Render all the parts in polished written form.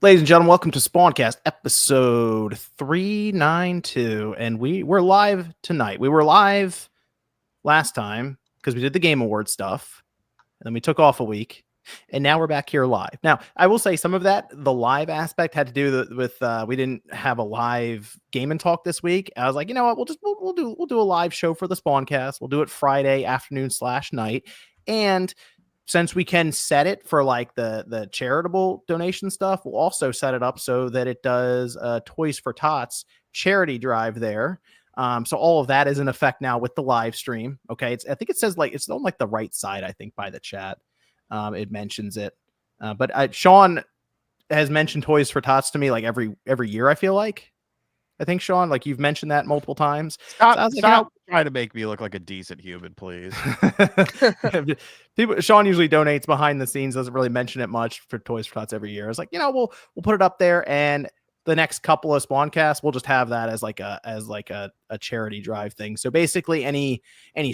Ladies and gentlemen, welcome to Spawncast episode 392, and we're live tonight. We were live last time because we did the Game Award stuff, and then we took off a week, and now we're back here live. Now, I will say some of that, the live aspect had to do with we didn't have a live Game and Talk this week. I was like, you know what, we'll do a live show for the Spawncast. We'll do it Friday afternoon/night, and since we can set it for like the charitable donation stuff, we'll also set it up so that it does Toys for Tots charity drive there. So all of that is in effect now with the live stream. Okay. I think it says like, it's on like the right side, I think, by the chat. It mentions it. But Sean has mentioned Toys for Tots to me like every year, I feel like. I think, Sean, like you've mentioned that multiple times. Stop trying to make me look like a decent human, please. Sean usually donates behind the scenes, doesn't really mention it much for Toys for Tots every year. It's like, we'll put it up there, and the next couple of Spawncasts, we'll just have that as like a charity drive thing. So basically, any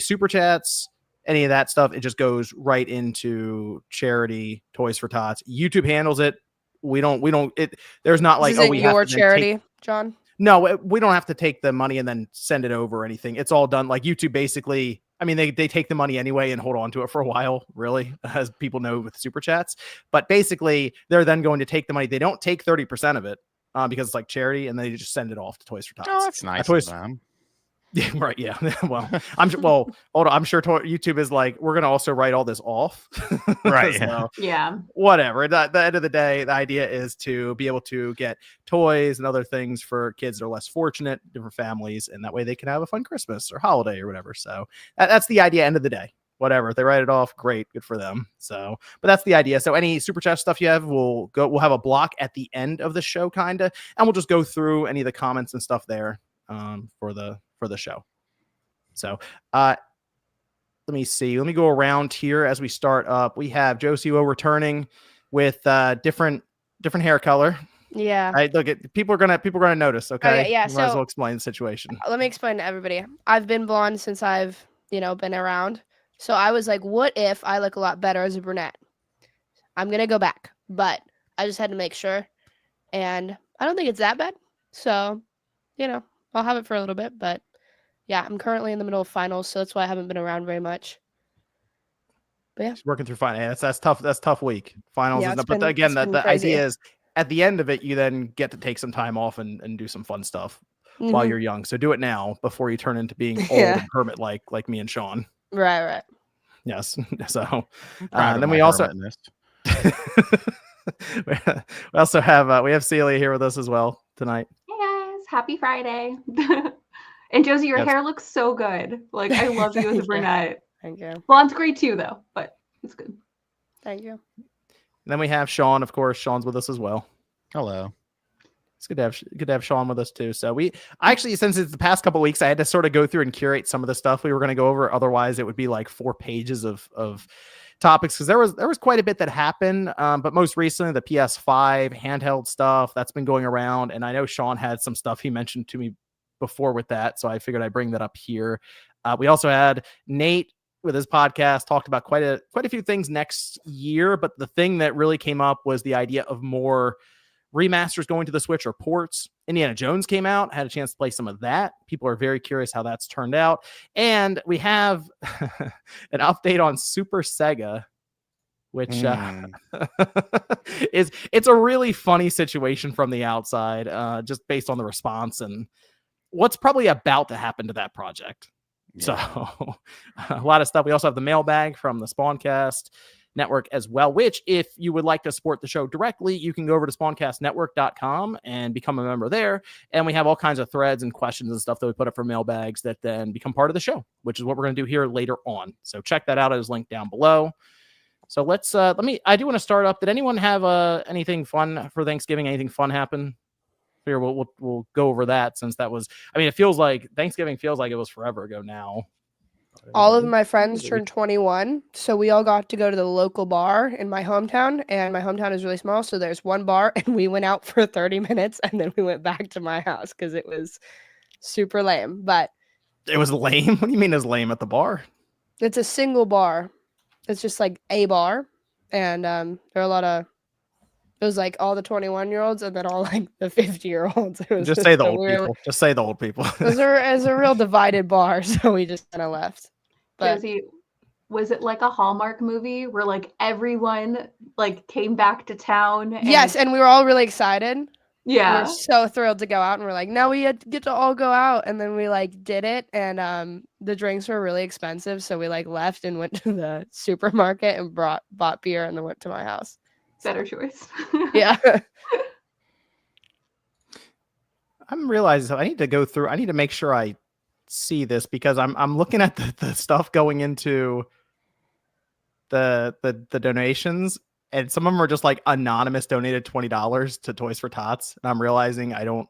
super chats, any of that stuff, it just goes right into charity Toys for Tots. YouTube handles it. We don't. There's not like, we your charity, John. No, we don't have to take the money and then send it over or anything. It's all done like YouTube basically. I mean, they take the money anyway and hold on to it for a while, really, as people know with super chats. But basically, they're then going to take the money. They don't take 30% of it because it's like charity, and they just send it off to Toys for Tots. Oh, that's nice of them. Yeah, right. Yeah. Well, hold on. I'm sure YouTube is like, we're going to also write all this off. Right. So, yeah. Whatever. At the end of the day, the idea is to be able to get toys and other things for kids that are less fortunate, different families, and that way they can have a fun Christmas or holiday or whatever. So that's the idea. End of the day. Whatever. If they write it off, great. Good for them. So, but that's the idea. So any super chat stuff you have, we'll have a block at the end of the show, kind of, and we'll just go through any of the comments and stuff there for the show. So let me see. Let me go around here as we start up. We have Josio returning with different hair color. Yeah. Right. Look, people are gonna notice. Okay. Okay, yeah. Might as well explain the situation. Let me explain to everybody. I've been blonde since I've been around. So I was like, what if I look a lot better as a brunette? I'm gonna go back, but I just had to make sure, and I don't think it's that bad. So, I'll have it for a little bit, but yeah, I'm currently in the middle of finals, so that's why I haven't been around very much. But yeah, working through finals. That's tough. That's tough week. Finals, yeah, but again, the idea is at the end of it, you then get to take some time off and do some fun stuff while you're young. So do it now before you turn into being old and hermit like me and Sean. Right. Yes. So then we also we also have Celia here with us as well tonight. Hey guys, happy Friday. And Josie, your hair looks so good. Like, I love you as a brunette. Thank you. Blonde's great too, though, but it's good. Thank you. And then we have Sean, of course. Sean's with us as well. Hello. It's good to have Sean with us too. So since it's the past couple of weeks, I had to sort of go through and curate some of the stuff we were going to go over. Otherwise, it would be like 4 pages of topics, because there was quite a bit that happened. But most recently, the PS5 handheld stuff that's been going around, and I know Sean had some stuff he mentioned to me before with that, so I figured I'd bring that up here. We also had Nate with his podcast talked about quite a few things next year, but the thing that really came up was the idea of more remasters going to the Switch or ports. Indiana Jones came out, had a chance to play some of that. People are very curious how that's turned out, and we have an update on Super Sega, which it's a really funny situation from the outside, just based on the response and what's probably about to happen to that project. Yeah. So a lot of stuff. We also have the mailbag from the Spawncast network as well, which if you would like to support the show directly, you can go over to spawncastnetwork.com and become a member there. And we have all kinds of threads and questions and stuff that we put up for mailbags that then become part of the show, which is what we're going to do here later on. So check that out. It's linked down below. So I do want to start up. Did anyone have anything fun for Thanksgiving? Anything fun happen? Here, we'll go over that, since that was, it feels like Thanksgiving feels like it was forever ago now. All of my friends turned 21, so we all got to go to the local bar in my hometown, and my hometown is really small, so there's one bar, and we went out for 30 minutes, and then we went back to my house because it was super lame. But it was lame? What do you mean it's lame at the bar? It's a single bar. It's just like a bar, and there are a lot of It was like all the 21-year-olds and then all like the 50-year-olds. It was Just say the so old weird. people. Just say the old people. It was a real divided bar, so we just kind of left. But Josie, was it like a Hallmark movie where like everyone like came back to town? And yes, and we were all really excited. We yeah, were so thrilled to go out, and we're like, now we get to all go out, and then we like did it, and the drinks were really expensive, so we like left and went to the supermarket and bought beer, and then went to my house. better choice. Yeah. I'm realizing I need to go through. I need to make sure I see this because I'm looking at the stuff going into the donations, and some of them are just like anonymous donated $20 to Toys for Tots, and I'm realizing I don't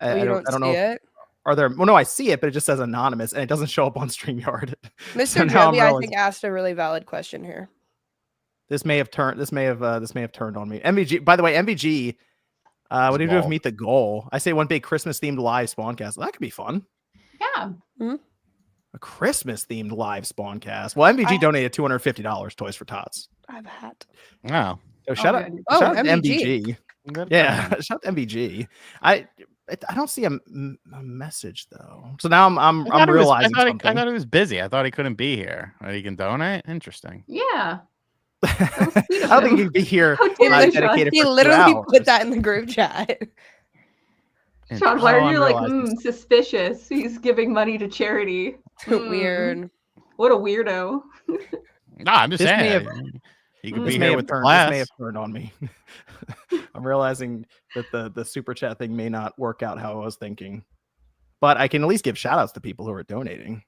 know. It? Are there? Well, no, I see it, but it just says anonymous, and it doesn't show up on StreamYard. Mr. So now I'm Joby, I realizing- think asked a really valid question here. This may have turned on me. MVG. By the way, MVG. What do you do with Meet the Goal? I say one big Christmas themed live Spawncast. That could be fun. Yeah. A Christmas themed live Spawncast. Well, MVG donated $250 Toys for Tots. I have a hat. Wow. So shout out to MVG. Yeah, shout out to MVG. I don't see a message though. So now I'm realizing something. I thought he was busy. I thought he couldn't be here. He can donate. Interesting. Yeah. I don't think he can be here. Dedicated He for 2 literally hours. put that in the group chat. Sean, why are you like realizing suspicious? He's giving money to charity. Weird. What a weirdo. No, I'm just This may saying. He could This be may here have with the turned. class. This may have turned on me. I'm realizing that the super chat thing may not work out how I was thinking, but I can at least give shout outs to people who are donating.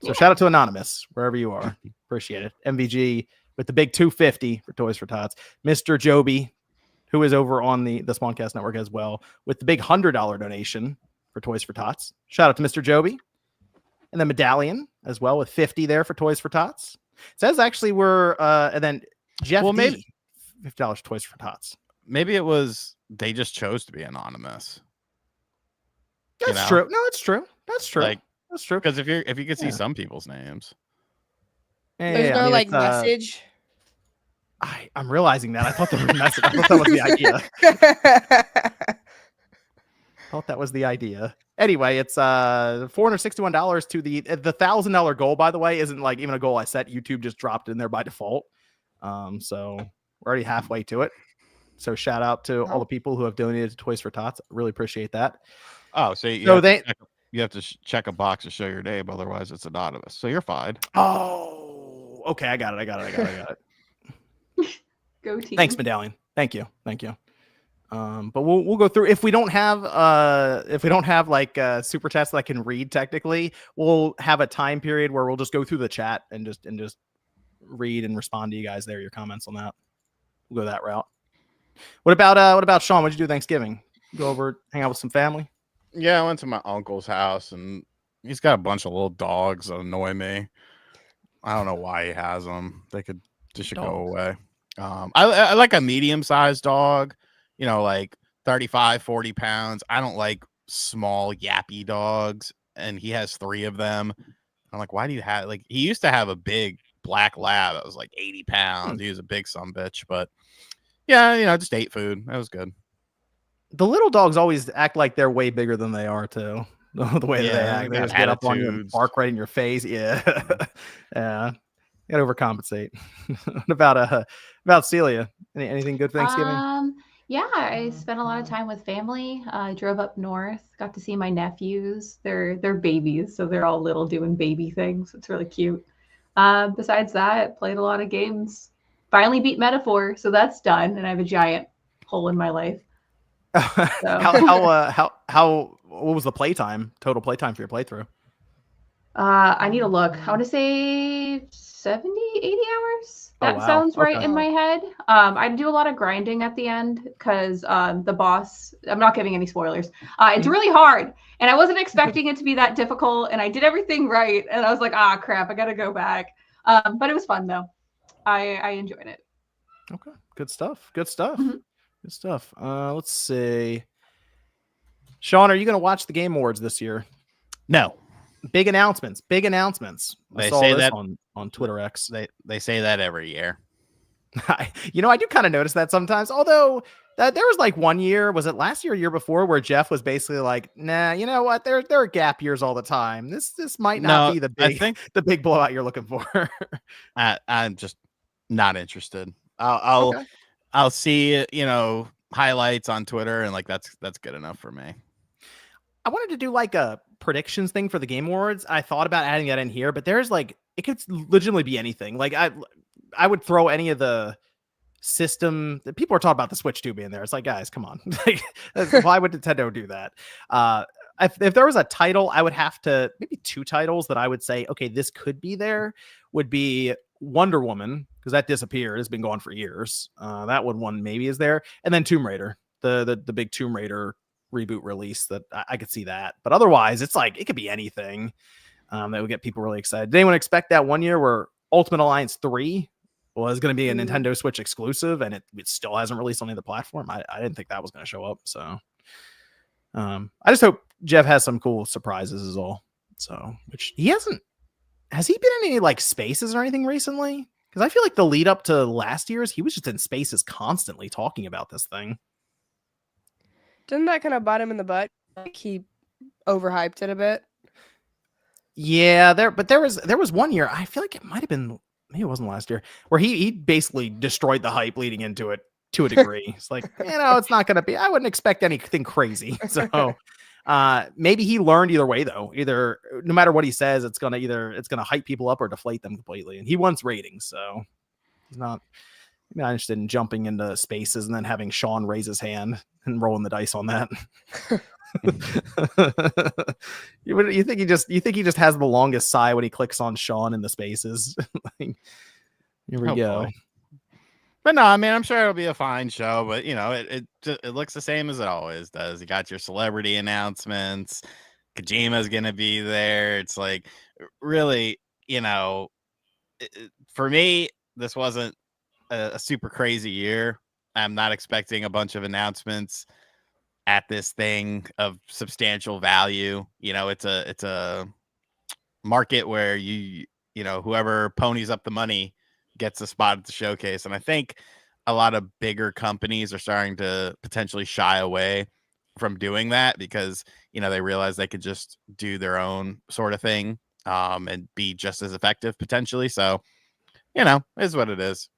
So shout out to Anonymous wherever you are. Appreciate it. MVG with the big 250 for Toys for Tots. Mr. Joby, who is over on the Spawncast Network as well, with the big $100 donation for Toys for Tots. Shout out to Mr. Joby. And then Medallion as well with 50 there for Toys for Tots. It says actually we're and then Jeff Well, D, maybe $50 Toys for Tots. Maybe it was they just chose to be anonymous. That's true. No, it's true. That's true. Like, that's true. because if you could see some people's names. There's no like message. I'm realizing that. I thought there was a message. I thought that was the idea. Anyway, it's $461 to the $1,000 goal, by the way, isn't like even a goal I set. YouTube just dropped it in there by default. So we're already halfway to it. So shout out to all the people who have donated to Toys for Tots. Really appreciate that. Oh, so you have to check a box to show your name, otherwise it's anonymous. So you're fine. Oh, okay. I got it. Go team. Thanks, Medallion. Thank you. But we'll go through. If we don't have like super chats that I can read technically, we'll have a time period where we'll just go through the chat and just read and respond to you guys there, your comments on that. We'll go that route. What about Sean? What'd you do Thanksgiving? Go over, hang out with some family? Yeah, I went to my uncle's house and he's got a bunch of little dogs that annoy me. I don't know why he has them. They should go away. I like a medium-sized dog, like 35, 40 pounds. I don't like small yappy dogs, and he has 3 of them. I'm like, why do you have, like, he used to have a big black lab that was like 80 pounds. He was a big sumbitch, but yeah, just ate food. That was good. The little dogs always act like they're way bigger than they are too. The way that they act, they just get up on you and bark right in your face. Yeah, yeah. You gotta overcompensate. What about Celia? Anything good for Thanksgiving? Yeah, I spent a lot of time with family. Drove up north, got to see my nephews. They're babies, so they're all little doing baby things. It's really cute. Besides that, played a lot of games. Finally beat Metaphor, so that's done, and I have a giant hole in my life. So. What was the total playtime for your playthrough? I need to look. I want to say 70, 80 hours. That sounds right in my head. I do a lot of grinding at the end because the boss, I'm not giving any spoilers. It's really hard, and I wasn't expecting it to be that difficult, and I did everything right, and I was like, crap, I got to go back. But it was fun, though. I enjoyed it. Okay. Good stuff. Mm-hmm. Good stuff. Let's see. Sean, are you going to watch the Game Awards this year? No. Big announcements. They I saw say this that on Twitter X. They say that every year. I do kind of notice that sometimes. Although there was like 1 year, was it last year or year before, where Jeff was basically like, "Nah, you know what? There are gap years all the time. This might not be the big blowout you're looking for." I'm just not interested. I'll see highlights on Twitter, and like that's good enough for me. I wanted to do like a predictions thing for the Game Awards. I thought about adding that in here, but there's like, it could legitimately be anything. Like I would throw any of the system that people are talking about the Switch 2 being there. It's like, guys, come on. Like, why would Nintendo do that? If there was a title, I would have to, maybe 2 titles that I would say, okay, this could be there, would be Wonder Woman, because that disappeared. It's been gone for years. That one maybe is there. And then Tomb Raider, the big Tomb Raider reboot release, that I could see that. But otherwise, it's like, it could be anything that would get people really excited. Did anyone expect that 1 year where Ultimate Alliance 3 was going to be a Nintendo Switch exclusive, and it still hasn't released on any of the platform? I didn't think that was going to show up. So I just hope Jeff has some cool surprises is all. So, which he hasn't. Has he been in any like spaces or anything recently? Because I feel like the lead up to last year's, he was just in spaces constantly talking about this thing. Didn't that kind of bite him in the butt? Like he overhyped it a bit. Yeah, there was 1 year, I feel like it might have been, maybe it wasn't last year, where he basically destroyed the hype leading into it to a degree. It's like, it's not going to be, I wouldn't expect anything crazy. So maybe he learned either way though. Either, no matter what he says, it's going to hype people up or deflate them completely. And he wants ratings, so he's not interested in jumping into spaces and then having Sean raise his hand and rolling the dice on that. You think he just has the longest sigh when he clicks on Sean in the spaces? Like, here we go. Boy. But no, I mean, I'm sure it'll be a fine show, but it looks the same as it always does. You got your celebrity announcements. Kojima's gonna be there. It's like, really, for me, this wasn't a super crazy year. I'm not expecting a bunch of announcements at this thing of substantial value. It's a market where whoever ponies up the money gets a spot at the showcase. And I think a lot of bigger companies are starting to potentially shy away from doing that because, they realize they could just do their own sort of thing and be just as effective potentially. So, is what it is.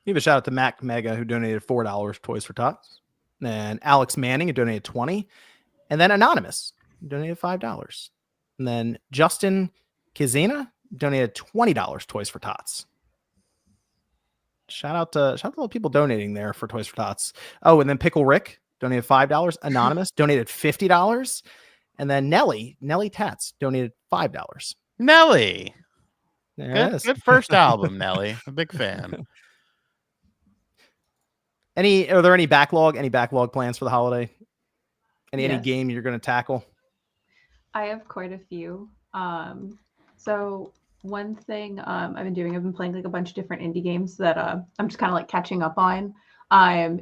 Give a shout out to Mac Mega, who donated $4 Toys for Tots. And Alex Manning, who donated $20. And then Anonymous, who donated $5. And then Justin Kizina donated $20 Toys for Tots. Shout out to all the people donating there for Toys for Tots. Oh, and then Pickle Rick donated $5. Anonymous donated $50. And then Nelly Tats donated $5. Nelly. Good first album, Nelly. A big fan. Are there any backlog plans for the holiday? Any game you're going to tackle? I have quite a few. So one thing I've been playing like a bunch of different indie games that I'm just kind of like catching up on.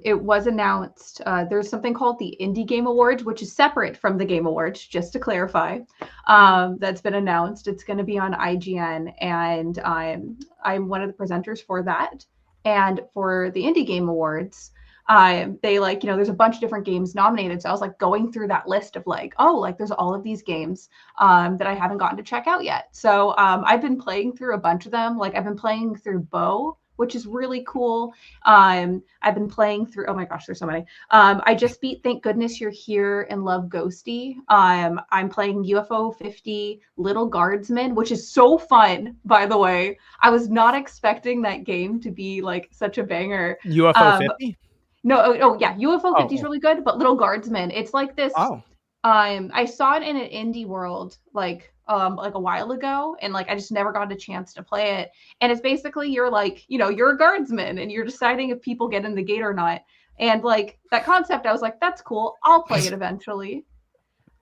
It was announced there's something called the Indie Game Awards, which is separate from the Game Awards, just to clarify. That's been announced. It's going to be on IGN, and I'm one of the presenters for that. And for the Indie Game Awards, they there's a bunch of different games nominated. So I was like going through that list of there's all of these games that I haven't gotten to check out yet. So I've been playing through a bunch of them. Like I've been playing through Bow, which is really cool. I've been playing through, oh my gosh, there's so many. I just beat Thank Goodness You're Here and Love Ghosty. I'm playing UFO 50 Little Guardsman, which is so fun, by the way. I was not expecting that game to be like such a banger. UFO 50? No, yeah, UFO 50 is really good, but Little Guardsman, it's like this. Oh. I saw it in an indie world like a while ago, and I just never got a chance to play it. And it's basically you're a guardsman and you're deciding if people get in the gate or not. And that concept, I was like, that's cool. I'll play it eventually.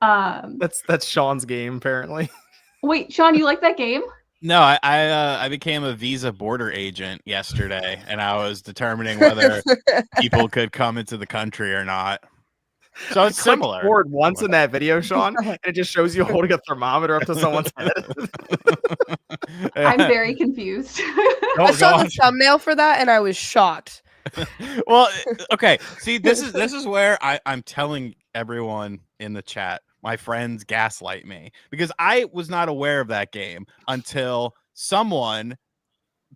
That's Sean's game, apparently. Wait, Sean, you like that game? No, I became a Visa border agent yesterday, and I was determining whether people could come into the country or not. So it's similar. Forward once in that video, Sean, and it just shows you holding a thermometer up to someone's head. I'm very confused. I saw the thumbnail for that and I was shocked. Well, okay. See, this is where I'm telling everyone in the chat, my friends gaslight me, because I was not aware of that game until someone,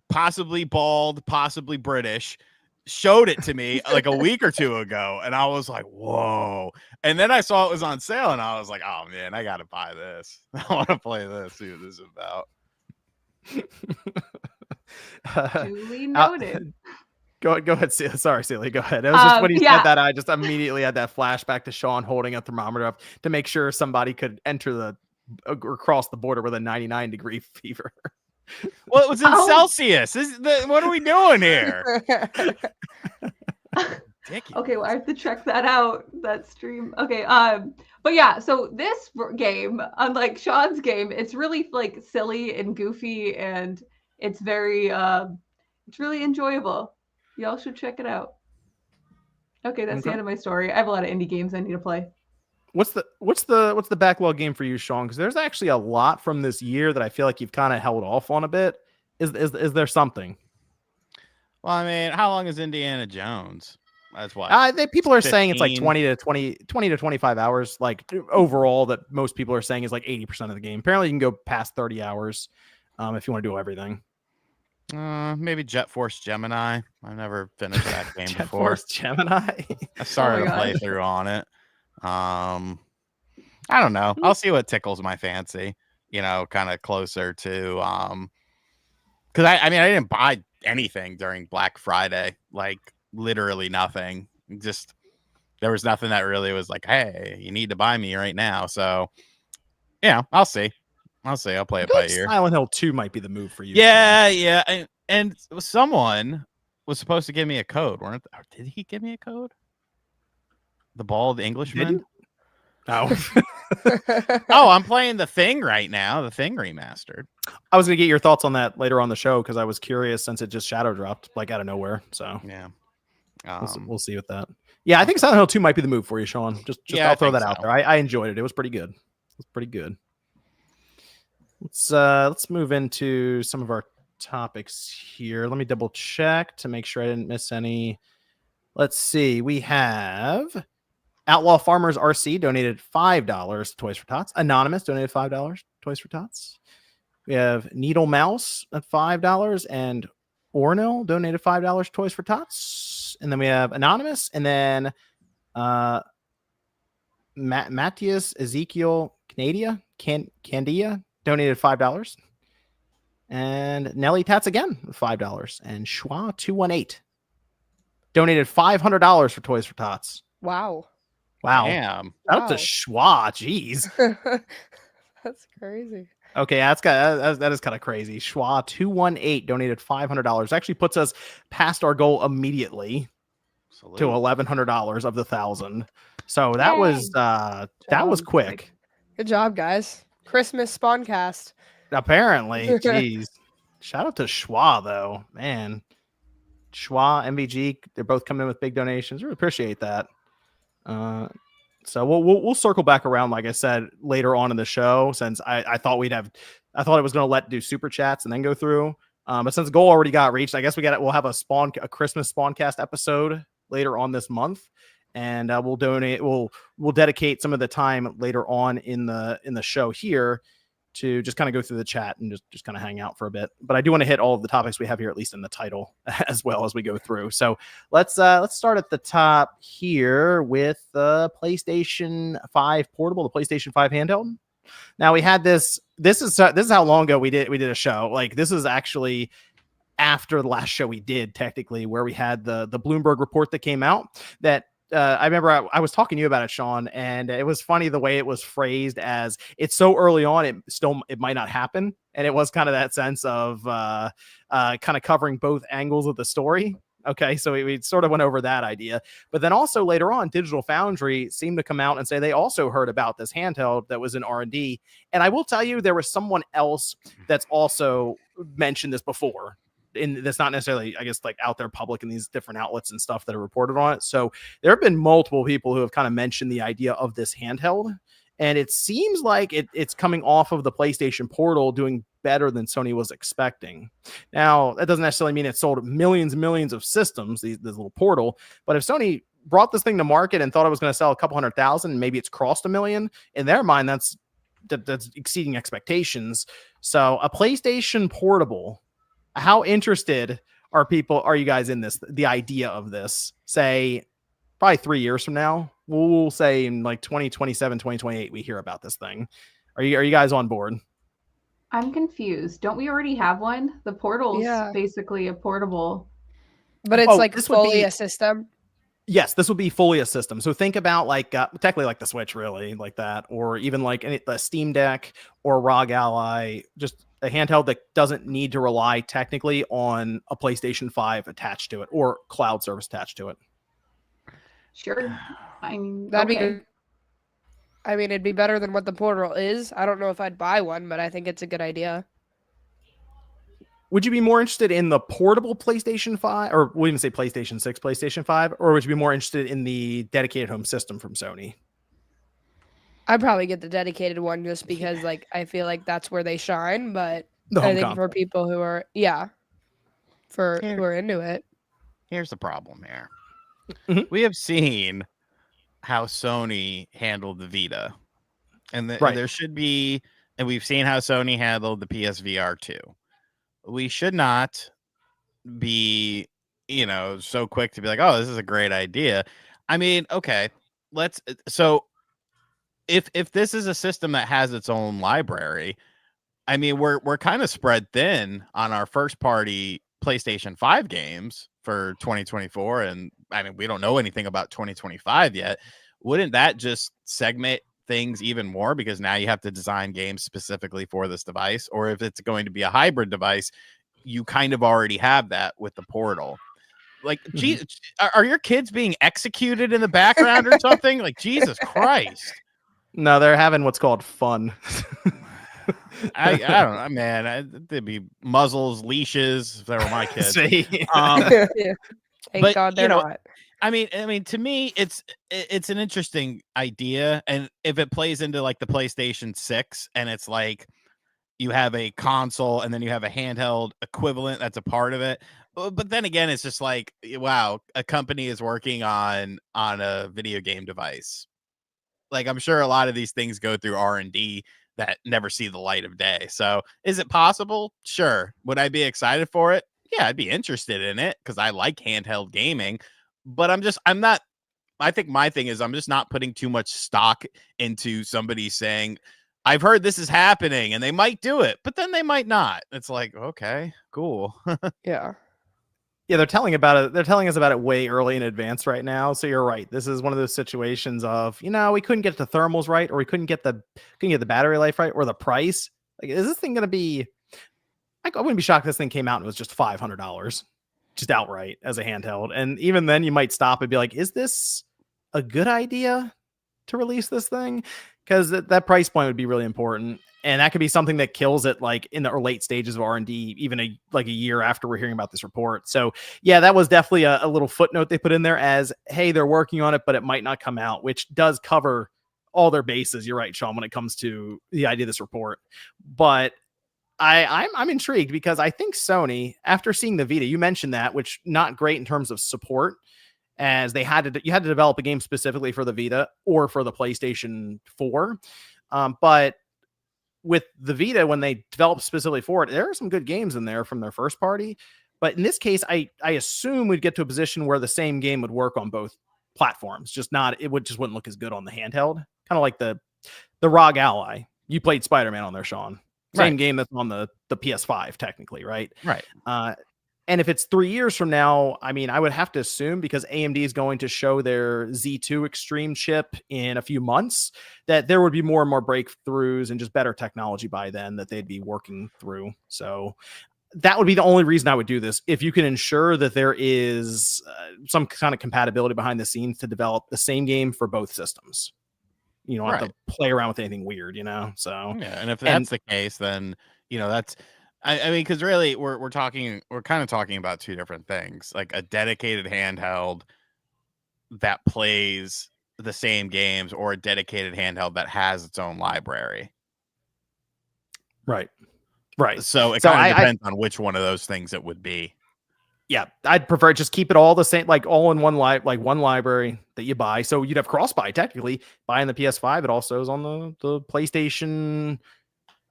possibly bald, possibly British, showed it to me like a week or two ago, and I was like, whoa. And then I saw it was on sale, and I was like, oh man, I gotta buy this. I want to play this, see what this is about. Duly noted. Go ahead. Sorry, Celia. Go ahead. It was just when you said that, I just immediately had that flashback to Sean holding a thermometer up to make sure somebody could enter or cross the border with a 99-degree fever. Well, it was in Celsius. What are we doing here? Okay, well, I have to check that out. That stream. Okay, but yeah, so this game, unlike Sean's game, it's really like silly and goofy, and it's very, it's really enjoyable. Y'all should check it out. Okay, that's the end of my story. I have a lot of indie games I need to play. What's the backlog game for you, Sean? Because there's actually a lot from this year that I feel like you've kind of held off on a bit. Is there something? Well, I mean, how long is Indiana Jones? That's why people are 15? Saying it's like 20 to 25 hours. Like overall, that most people are saying is like 80% of the game. Apparently, you can go past 30 hours if you want to do everything. Maybe Jet Force Gemini. I've never finished that game Jet before. Force Gemini. I started a playthrough on it. I don't know. I'll see what tickles my fancy. Kind of closer to because I mean I didn't buy anything during Black Friday. Like literally nothing. Just there was nothing that really was like, hey, you need to buy me right now. So I'll see. I'll play it by ear. Silent Hill 2 might be the move for you. Yeah. And someone was supposed to give me a code. Did he give me a code? The bald Englishman? Oh. I'm playing The Thing right now. The Thing remastered. I was going to get your thoughts on that later on the show because I was curious since it just shadow dropped like out of nowhere. So yeah. We'll see with that. Yeah, I think Silent Hill 2 might be the move for you, Sean. Just I'll throw that out there. I enjoyed it. It was pretty good. Let's move into some of our topics here. Let me double check to make sure I didn't miss any. Let's see. We have Outlaw Farmers RC donated $5 to Toys for Tots. Anonymous donated $5 to Toys for Tots. We have Needle Mouse at $5 and Ornil donated $5 to Toys for Tots. And then we have Anonymous and then Matthias Ezekiel Candia donated $5. And Nelly Tats again, $5. And Schwa218 donated $500 for Toys for Tots. Wow. Damn. Shout out to Schwa. Jeez. That's crazy. Okay, that is kind of crazy. Schwa218 donated $500. Actually puts us past our goal immediately. Salute. To $1,100 of the 1,000. So that was quick. Good job, guys. Christmas Spawncast. Apparently, jeez. Shout out to Schwa though, man. Schwa, MVG, they're both coming in with big donations. Really appreciate that. So we'll circle back around, like I said, later on in the show, since I thought I thought it was going to do super chats and then go through. But since the goal already got reached, I guess we'll have a Christmas Spawncast episode later on this month. And we'll dedicate some of the time later on in the show here to just kind of go through the chat and just kind of hang out for a bit. But I do want to hit all of the topics we have here, at least in the title, as well as we go through. So let's start at the top here with the PlayStation 5 Portable, the PlayStation 5 Handheld. Now we had this. This is how long ago we did a show. Like this is actually after the last show we did, technically, where we had the Bloomberg report that came out that. I remember I was talking to you about it, Sean, and it was funny the way it was phrased as it's so early on, it might not happen. And it was kind of that sense of kind of covering both angles of the story. Okay, so we sort of went over that idea. But then also later on, Digital Foundry seemed to come out and say they also heard about this handheld that was in R&D. And I will tell you, there was someone else that's also mentioned this before. that's not necessarily, I guess, like out there public in these different outlets and stuff that are reported on it. So there have been multiple people who have kind of mentioned the idea of this handheld, and it seems like it's coming off of the PlayStation Portal doing better than Sony was expecting. Now, that doesn't necessarily mean it sold millions and millions of systems, this little Portal, but if Sony brought this thing to market and thought it was going to sell a couple 100,000, maybe it's crossed 1 million, in their mind, that's exceeding expectations. So a PlayStation Portable, how interested are you guys in this, the idea of this, say probably 3 years from now? We'll say in like 2027, 2028, we hear about this thing. Are you guys on board? I'm confused. Don't we already have one? The Portal's basically a portable. But it's like fully a system. Yes, this would be fully a system. So think about like technically like the Switch, really, like that, or even like the Steam Deck or ROG Ally, just a handheld that doesn't need to rely technically on a PlayStation 5 attached to it or cloud service attached to it. Sure. I mean, that'd be good. I mean, it'd be better than what the Portal is. I don't know if I'd buy one, but I think it's a good idea. Would you be more interested in the portable PlayStation 5, or we'll even say PlayStation 6, PlayStation 5, or would you be more interested in the dedicated home system from Sony? I'd probably get the dedicated one just because, like, I feel like that's where they shine. But I think for people who are, who are into it. Here's the problem here. We have seen how Sony handled the Vita, and there should be, and we've seen how Sony handled the PSVR 2. We should not be, so quick to be like, oh, this is a great idea. I mean, okay, so if this is a system that has its own library, I mean, we're kind of spread thin on our first party PlayStation 5 games for 2024. And I mean, we don't know anything about 2025 yet. Wouldn't that just segment things even more, because now you have to design games specifically for this device? Or if it's going to be a hybrid device, you kind of already have that with the Portal. Like, geez, are your kids being executed in the background or something? Like, Jesus Christ. No, they're having what's called fun. I don't know, man. There'd be muzzles, leashes if they were my kids. Thank God they're not. I mean, to me, it's an interesting idea, and if it plays into like the PlayStation 6, and it's like you have a console and then you have a handheld equivalent that's a part of it, but then again, it's just like, wow, a company is working on a video game device. Like, I'm sure a lot of these things go through R&D that never see the light of day. So, is it possible? Sure. Would I be excited for it? Yeah, I'd be interested in it because I like handheld gaming. But I think my thing is I'm just not putting too much stock into somebody saying, I've heard this is happening, and they might do it, but then they might not. It's like, okay, cool. Yeah, they're telling us about it way early in advance right now. So you're right. This is one of those situations of, we couldn't get the thermals right, or we couldn't get the battery life right, or the price. Like, is this thing going to be, I wouldn't be shocked if this thing came out and it was just $500. Just outright as a handheld. And even then you might stop and be like, is this a good idea to release this thing? Because that price point would be really important. And that could be something that kills it like in the late stages of R&D, even a year after we're hearing about this report. So yeah, that was definitely a little footnote they put in there as, hey, they're working on it, but it might not come out, which does cover all their bases. You're right, Sean, when it comes to the idea of this report. But I'm intrigued because I think Sony, after seeing the Vita, you mentioned that, which not great in terms of support, as you had to develop a game specifically for the Vita or for the PlayStation 4. But with the Vita, when they developed specifically for it, there are some good games in there from their first party. But in this case, I assume we'd get to a position where the same game would work on both platforms. It wouldn't look as good on the handheld. Kind of like the ROG Ally. You played Spider-Man on there, Sean. Same game that's on the PS5, technically, right? Right. And if it's 3 years from now, I mean, I would have to assume, because AMD is going to show their Z2 Extreme chip in a few months, that there would be more and more breakthroughs and just better technology by then that they'd be working through. So that would be the only reason I would do this. If you can ensure that there is some kind of compatibility behind the scenes to develop the same game for both systems. You don't have to play around with anything weird, So yeah, and if that's the case, then that's I mean, because really, we're kind of talking about two different things, like a dedicated handheld that plays the same games, or a dedicated handheld that has its own library. Right. So it kind of depends on which one of those things it would be. Yeah, I'd prefer just keep it all the same, like all in one one library that you buy. So you'd have cross buy technically. Buying the PS5, it also is on the PlayStation.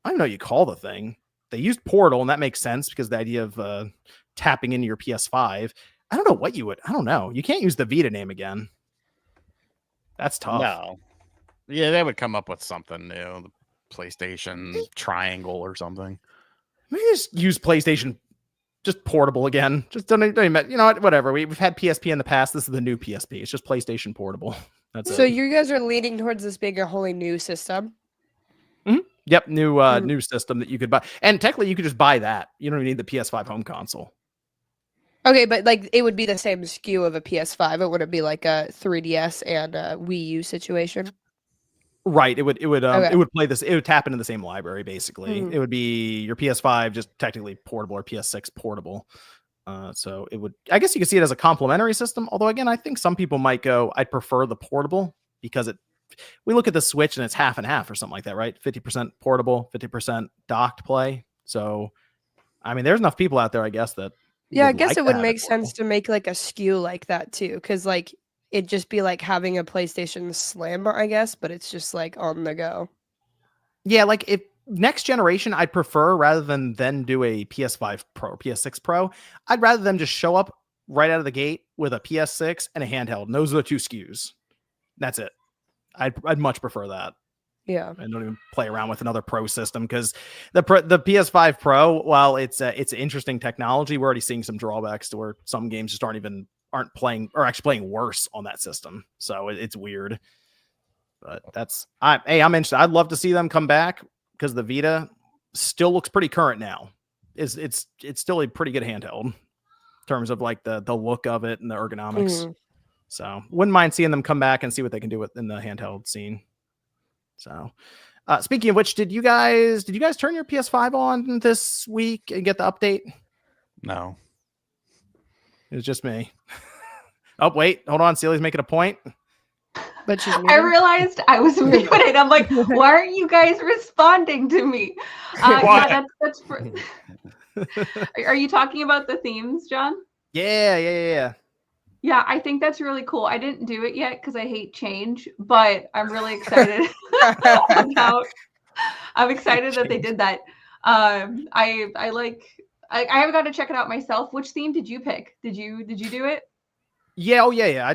I don't know what you call the thing. They used Portal, and that makes sense because the idea of tapping into your PS5. I don't know what you would. I don't know. You can't use the Vita name again. That's tough. No. Yeah, they would come up with something new. The PlayStation Triangle or something. Maybe just use PlayStation. Just Portable again. Just don't even, you know what? Whatever. We've had PSP in the past. This is the new PSP. It's just PlayStation Portable. That's so it. You guys are leaning towards this being a wholly new system. Mm-hmm. Yep, new system that you could buy, and technically you could just buy that. You don't even need the PS5 home console. Okay, but like it would be the same SKU of a PS5. It wouldn't be like a 3DS and a Wii U situation. Right. It would play this. It would tap into the same library basically. It would be your PS5 just technically portable, or PS6 portable. So it would. I guess you could see it as a complementary system. Although again, I think some people might go, I'd prefer the portable because we look at the Switch and it's half and half or something like that, right? 50% portable, 50% docked play. So, I mean, there's enough people out there, I guess, that. Yeah, I guess it would make sense to make like a SKU like that too, because like it'd just be like having a PlayStation Slim, I guess, but it's just like on the go. Yeah, like if next generation, I'd prefer rather than do a PS5 Pro, PS6 Pro, I'd rather them just show up right out of the gate with a PS6 and a handheld. And those are the two SKUs. That's it. I'd much prefer that. Yeah, and don't even play around with another Pro system, because the PS5 Pro, while it's interesting technology, we're already seeing some drawbacks to where some games just aren't playing, or actually playing worse on that system. So it's weird. But I'm interested. I'd love to see them come back because the Vita still looks pretty current now. It's still a pretty good handheld in terms of like the look of it and the ergonomics. So wouldn't mind seeing them come back and see what they can do in the handheld scene. So speaking of which, did you guys turn your PS5 on this week and get the update? No. It was just me. Oh, wait, hold on. Celie's making a point. But I realized I was muted. I'm like, why aren't you guys responding to me? Yeah, that's for... Are you talking about the themes, John? Yeah. Yeah, I think that's really cool. I didn't do it yet because I hate change, but I'm really excited I'm excited that they did that. I haven't got to check it out myself. Which theme did you pick? Did you do it? Yeah. Oh, yeah.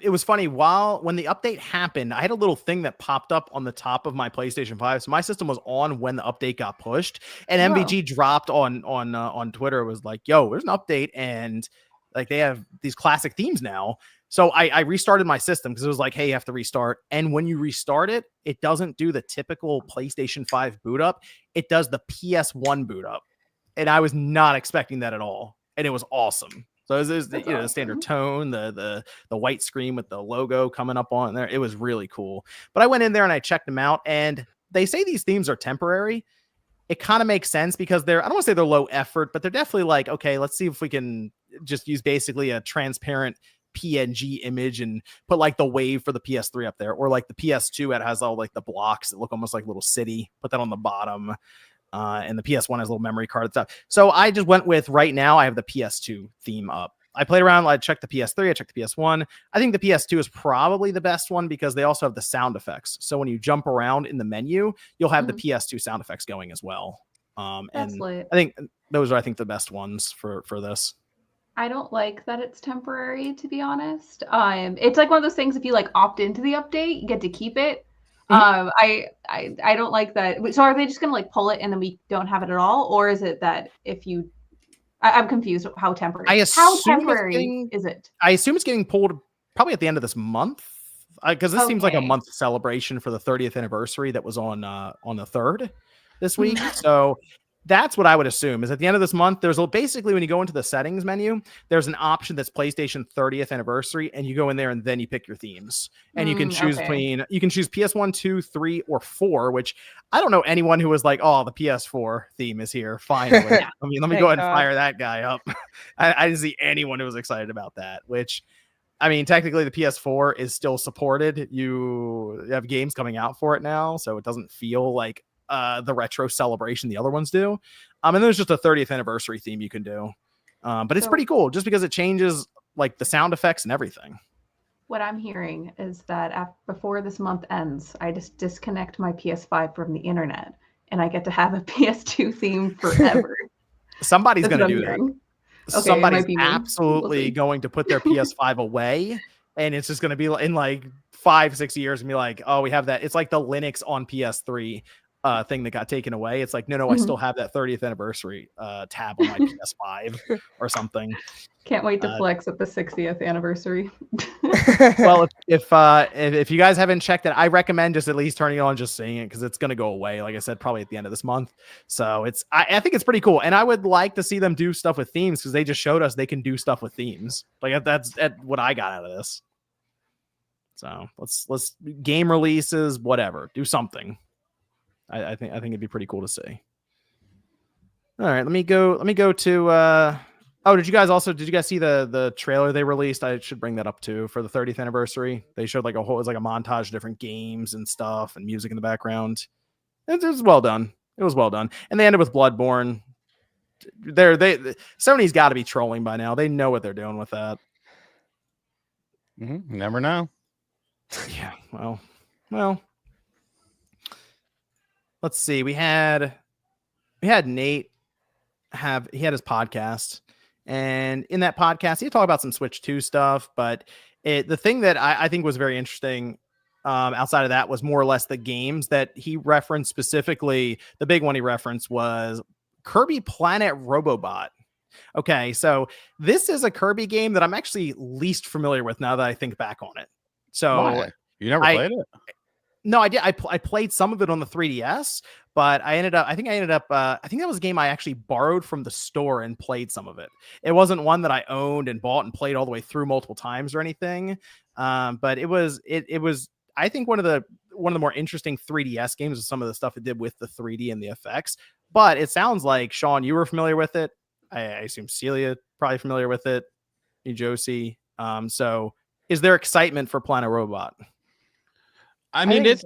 It was funny. When the update happened, I had a little thing that popped up on the top of my PlayStation 5. So my system was on when the update got pushed, and MVG dropped on Twitter. It was like, yo, there's an update, and like they have these classic themes now. So I restarted my system because it was like, hey, you have to restart. And when you restart it, it doesn't do the typical PlayStation 5 boot up. It does the PS1 boot up. And I was not expecting that at all. And it was awesome. So it was the standard tone, the white screen with the logo coming up on there. It was really cool. But I went in there and I checked them out, and they say these themes are temporary. It kind of makes sense because I don't want to say they're low effort, but they're definitely like, okay, let's see if we can just use basically a transparent PNG image and put like the wave for the PS3 up there, or like the PS2, it has all like the blocks that look almost like a little city, put that on the bottom. And the PS1 has a little memory card and stuff. So I just went with, right now I have the PS2 theme up. I played around, I checked the PS3, I checked the PS1. I think the PS2 is probably the best one because they also have the sound effects. So when you jump around in the menu, you'll have the PS2 sound effects going as well. And lit. I think those are, the best ones for this. I don't like that it's temporary, to be honest. It's like one of those things, if you like opt into the update, you get to keep it. I don't like that. So are they just gonna like pull it and then we don't have it at all, or is it that if you? I'm confused. How temporary? How temporary is it? I assume it's getting pulled probably at the end of this month, because this seems like a month celebration for the 30th anniversary that was on the 3rd this week. So That's what I would assume is at the end of this month, there's basically when you go into the settings menu, there's an option that's PlayStation 30th anniversary, and you go in there and then you pick your themes, and you can choose between, you can choose PS1, 2, 3, or 4, which I don't know anyone who was like, oh, the PS4 theme is here finally. Yeah. I mean, let me go ahead and fire that guy up. I didn't see anyone who was excited about that, which, I mean, technically the PS4 is still supported. You have games coming out for it now, so it doesn't feel like the retro celebration the other ones do. And there's just a 30th anniversary theme you can do. But it's pretty cool just because it changes like the sound effects and everything. What I'm hearing is that before this month ends, I just disconnect my PS5 from the internet and I get to have a PS2 theme forever. Somebody's going to do that. Okay, somebody's absolutely going to put their PS5 away, and it's just going to be in like 5-6 years and be like, oh, we have that. It's like the Linux on PS3 thing that got taken away. It's like, no, I still have that 30th anniversary tab on my PS5 or something. Can't wait to flex at the 60th anniversary. Well, if you guys haven't checked it, I recommend just at least turning it on, just seeing it, because it's going to go away. Like I said, probably at the end of this month. So I think it's pretty cool, and I would like to see them do stuff with themes because they just showed us they can do stuff with themes. Like that's what I got out of this. So let's game releases, whatever, do something. I think it'd be pretty cool to see. All right, let me go to. Oh, did you guys see the trailer they released? I should bring that up too for the 30th anniversary. They showed like it was like a montage of different games and stuff and music in the background. It was well done. It was well done, and they ended with Bloodborne. Sony's got to be trolling by now. They know what they're doing with that. Never know. Yeah. Well. Let's see. We had Nate he had his podcast, and in that podcast he talked about some Switch 2 stuff, but the thing that I think was very interesting outside of that was more or less the games that he referenced. Specifically, the big one he referenced was Kirby Planet Robobot. Okay, so this is a Kirby game that I'm actually least familiar with now that I think back on it. So why? You never played it? No, I did. I played some of it on the 3DS, but I think that was a game I actually borrowed from the store and played some of it. It wasn't one that I owned and bought and played all the way through multiple times or anything. But it was, I think one of the more interesting 3DS games with some of the stuff it did with the 3D and the effects. But it sounds like, Sean, you were familiar with it. I assume Celia probably familiar with it. You, Josie. So is there excitement for Planet Robot? I mean, it's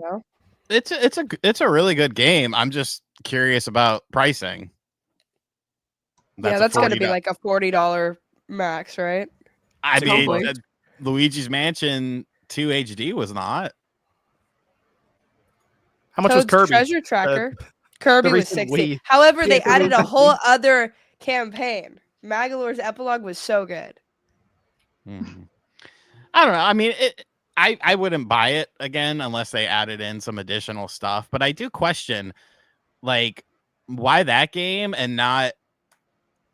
a really good game. I'm just curious about pricing. That's going to be like a $40 max, right? I mean, Luigi's Mansion 2 HD was not. How much was Kirby? Treasure Tracker. Kirby was 60. However, they added a whole other campaign. Magolor's epilogue was so good. I don't know. I mean, I wouldn't buy it again unless they added in some additional stuff. But I do question, like, why that game and not,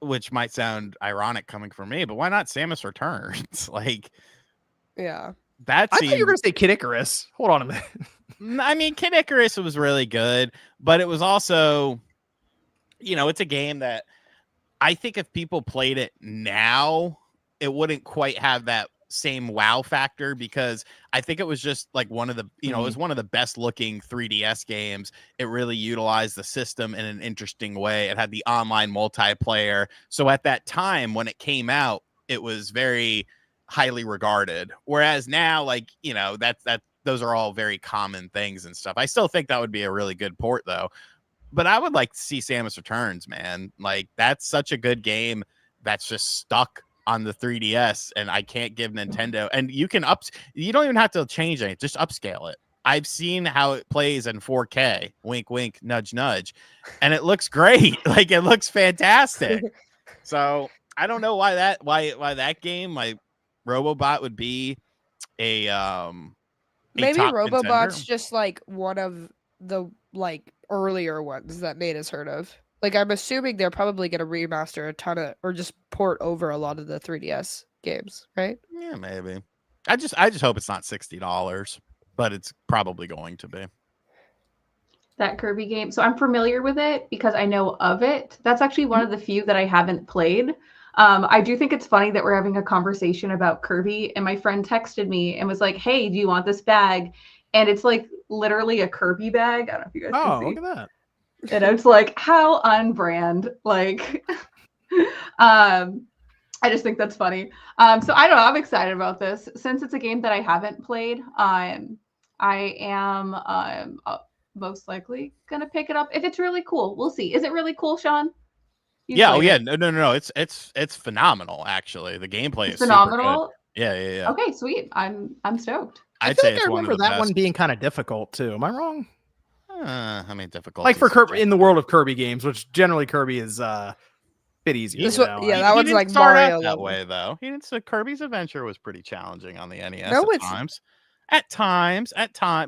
which might sound ironic coming from me, but why not Samus Returns? Like, yeah, I thought you were going to say Kid Icarus. Hold on a minute. I mean, Kid Icarus was really good, but it was also, it's a game that I think if people played it now, it wouldn't quite have that same wow factor, because I think it was just like one of the, it was one of the best looking 3DS games. It really utilized the system in an interesting way. It had the online multiplayer. So at that time when it came out, it was very highly regarded. Whereas now, like, those are all very common things and stuff. I still think that would be a really good port though. But I would like to see Samus Returns, man. Like, that's such a good game that's just stuck on the 3DS, and I can't give Nintendo. And you can you don't even have to change it, just upscale it. I've seen how it plays in 4K. Wink, wink, nudge, nudge, and it looks great. Like, it looks fantastic. So I don't know why that game, my Robobot, would be a maybe Robobot's contender. just like one of the like earlier ones that made us heard of. Like, I'm assuming they're probably going to remaster a ton of, or just port over a lot of the 3DS games, right? Yeah, maybe. I just hope it's not $60, but it's probably going to be. that Kirby game. So I'm familiar with it because I know of it. That's actually one of the few that I haven't played. I do think it's funny that we're having a conversation about Kirby, and my friend texted me and was like, "Hey, do you want this bag?" And it's like literally a Kirby bag. I don't know if you guys can see. Look at that. And it's like, how on-brand. Like, I just think that's funny. So I don't know. I'm excited about this. Since it's a game that I haven't played, I am most likely going to pick it up if it's really cool. We'll see. Is it really cool, Sean? Yeah. Oh, yeah. No. It's phenomenal, actually. The gameplay is phenomenal. Yeah. Okay, sweet. I'm stoked. I feel like I remember that one being kind of difficult, too. Am I wrong? I mean, difficult. Like for Kirby, in the world of Kirby games, which generally Kirby is bit easier. That one's like Mario that way though. He didn't say Kirby's Adventure was pretty challenging on the NES at times. At times,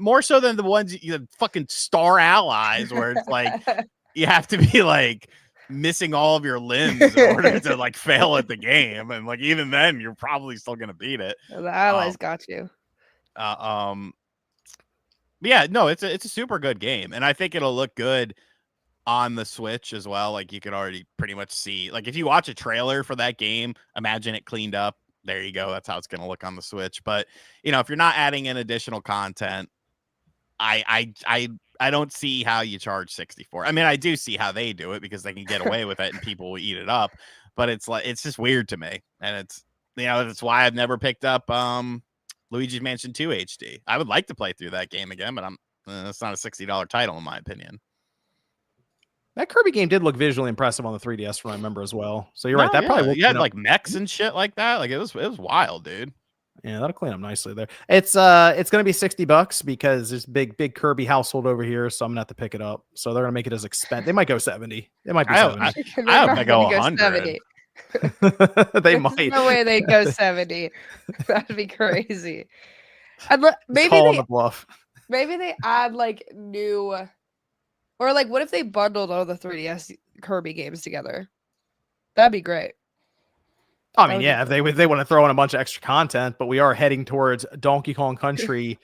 more so than the ones you fucking Star Allies, where it's like you have to be like missing all of your limbs in order to like fail at the game, and like even then you're probably still gonna beat it. The Allies got you. Yeah, no, it's a super good game, and I think it'll look good on the Switch as well. Like you could already pretty much see, like if you watch a trailer for that game, imagine it cleaned up. There you go. That's how it's going to look on the Switch. But you know, if you're not adding in additional content, I don't see how you charge 64. I mean, I do see how they do it because they can get away with it and people will eat it up. But it's like it's just weird to me, and it's that's why I've never picked up Luigi's Mansion 2 HD. I would like to play through that game again, but it's not a $60 title in my opinion. That Kirby game did look visually impressive on the 3DS, from I remember as well. So you're right. That probably you had like mechs and shit like that. Like it was wild, dude. Yeah, that'll clean up nicely there. It's gonna be $60 because there's big Kirby household over here, so I'm gonna have to pick it up. So they're gonna make it as expensive. They might go 70. It might be 70. I hope they go 100. They might. There's no way they go 70. That'd be crazy. Maybe the bluff. Maybe they add like new, or like what if they bundled all the 3DS Kirby games together? That'd be great. I mean, yeah, if they want to throw in a bunch of extra content, but we are heading towards Donkey Kong Country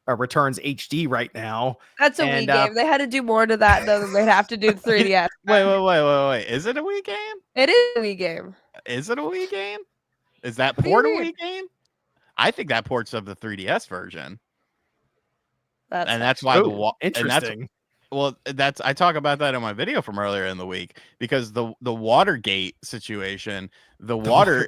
Returns HD right now. That's a Wii game. They had to do more to that though than they'd have to do 3DS. Wait. Is it a Wii game? It is a Wii game. Is it a Wii game? Is that port a Wii game? I think that port's of the 3DS version. That's why interesting. I talk about that in my video from earlier in the week because the Watergate situation, the water,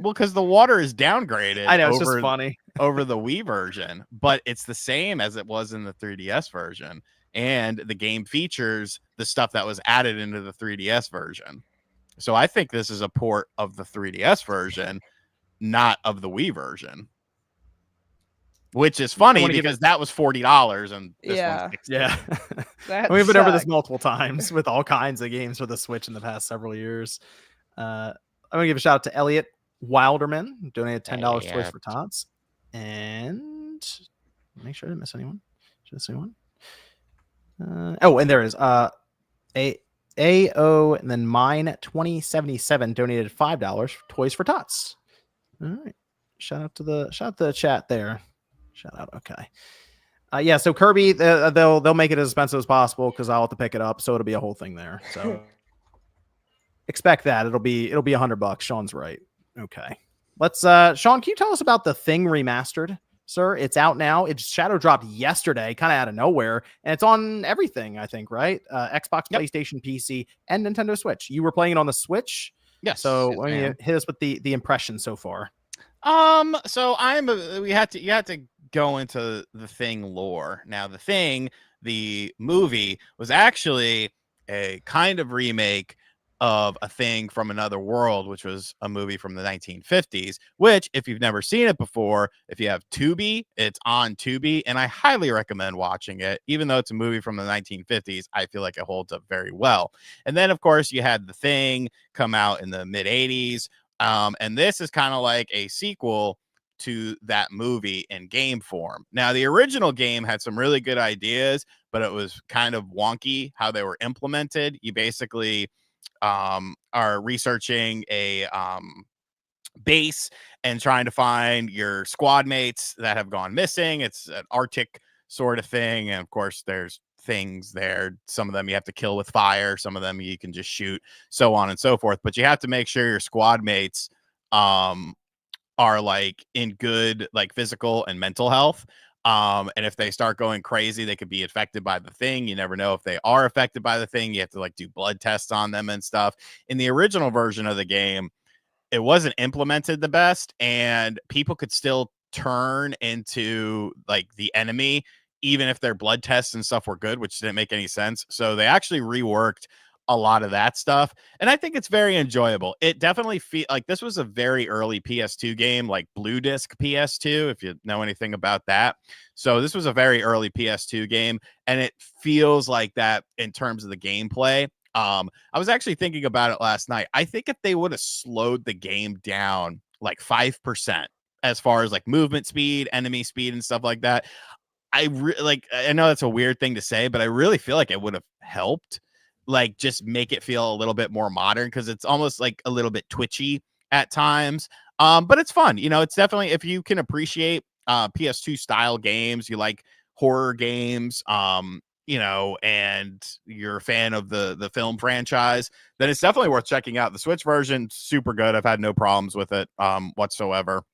because the water is downgraded. I know, it's just funny over the Wii version, but it's the same as it was in the 3DS version, and the game features the stuff that was added into the 3DS version. So I think this is a port of the 3DS version, not of the Wii version. Which is funny because that was $40 and this one's $60. Yeah. We've been over this multiple times with all kinds of games for the Switch in the past several years. I'm gonna give a shout out to Elliot Wilderman, who donated $10 Toys for Tots. And make sure I didn't miss anyone. And there is AO and then mine 2077 donated $5 for Toys for Tots. All right. Shout out to the chat there. Shout out. Okay. Yeah. So Kirby, they'll make it as expensive as possible because I'll have to pick it up. So it'll be a whole thing there. So expect that it'll be $100. Sean's right. Okay. Let's Sean, can you tell us about the Thing remastered, sir? It's out now. It's shadow dropped yesterday, kind of out of nowhere, and it's on everything, I think, right? Xbox, PlayStation, PC, and Nintendo Switch. You were playing it on the Switch? Yes. So why don't you hit us with the impression so far? So you had to go into the Thing lore. Now, the Thing, the movie, was actually a kind of remake of A Thing from Another World, which was a movie from the 1950s, which, if you've never seen it before, if you have Tubi, it's on Tubi, and I highly recommend watching it. Even though it's a movie from the 1950s, I feel like it holds up very well. And then, of course, you had The Thing come out in the mid-80s, and this is kind of like a sequel to that movie in game form. Now, the original game had some really good ideas, but it was kind of wonky how they were implemented. You basically are researching a base and trying to find your squad mates that have gone missing. It's an Arctic sort of thing. And of course, there's things there. Some of them you have to kill with fire. Some of them you can just shoot, so on and so forth. But you have to make sure your squad mates are like in good like physical and mental health. And if they start going crazy, they could be affected by the thing. You never know if they are affected by the thing. You have to like do blood tests on them and stuff. In the original version of the game, it wasn't implemented the best, and people could still turn into like the enemy, even if their blood tests and stuff were good, which didn't make any sense. So they actually reworked a lot of that stuff, and I think it's very enjoyable. It definitely feel like this was a very early PS2 game, like Blue Disc PS2, if you know anything about that. So this was a very early PS2 game, and it feels like that in terms of the gameplay. I was actually thinking about it last night. I think if they would have slowed the game down like 5% as far as like movement speed, enemy speed, and stuff like that, I know that's a weird thing to say, but I really feel like it would have helped. Like just make it feel a little bit more modern, because it's almost like a little bit twitchy at times. But it's fun. You know, it's definitely, if you can appreciate PS2 style games, you like horror games, you know, and you're a fan of the film franchise, then it's definitely worth checking out. The Switch version, super good. I've had no problems with it whatsoever.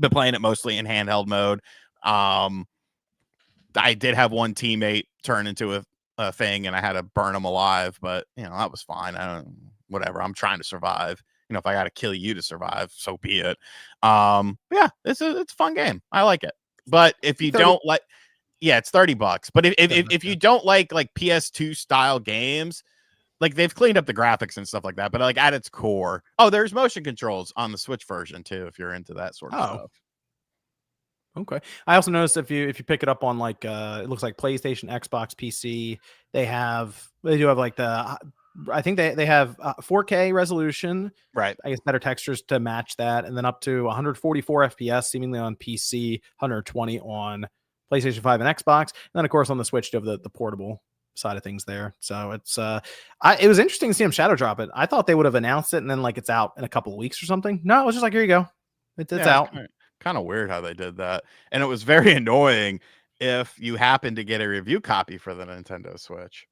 Been playing it mostly in handheld mode. I did have one teammate turn into a thing, and I had to burn him alive, but you know, that was fine. Whatever. I'm trying to survive. You know, if I got to kill you to survive, so be it. Yeah, it's a fun game. I like it. But if you don't like, yeah, it's $30. But if you don't like PS2 style games, like they've cleaned up the graphics and stuff like that, but like at its core, there's motion controls on the Switch version too, if you're into that sort of stuff. Okay. I also noticed if you pick it up on like it looks like PlayStation, Xbox, PC, they do have like I think they have 4K resolution, right? I guess better textures to match that, and then up to 144 FPS seemingly on PC, 120 on PlayStation 5 and Xbox, and then of course on the Switch you have the portable side of things there. So it's it was interesting to see them shadow drop it. I thought they would have announced it and then like it's out in a couple of weeks or something. No, it was just like, here you go, it's out. Kind of weird how they did that, and it was very annoying if you happened to get a review copy for the Nintendo Switch,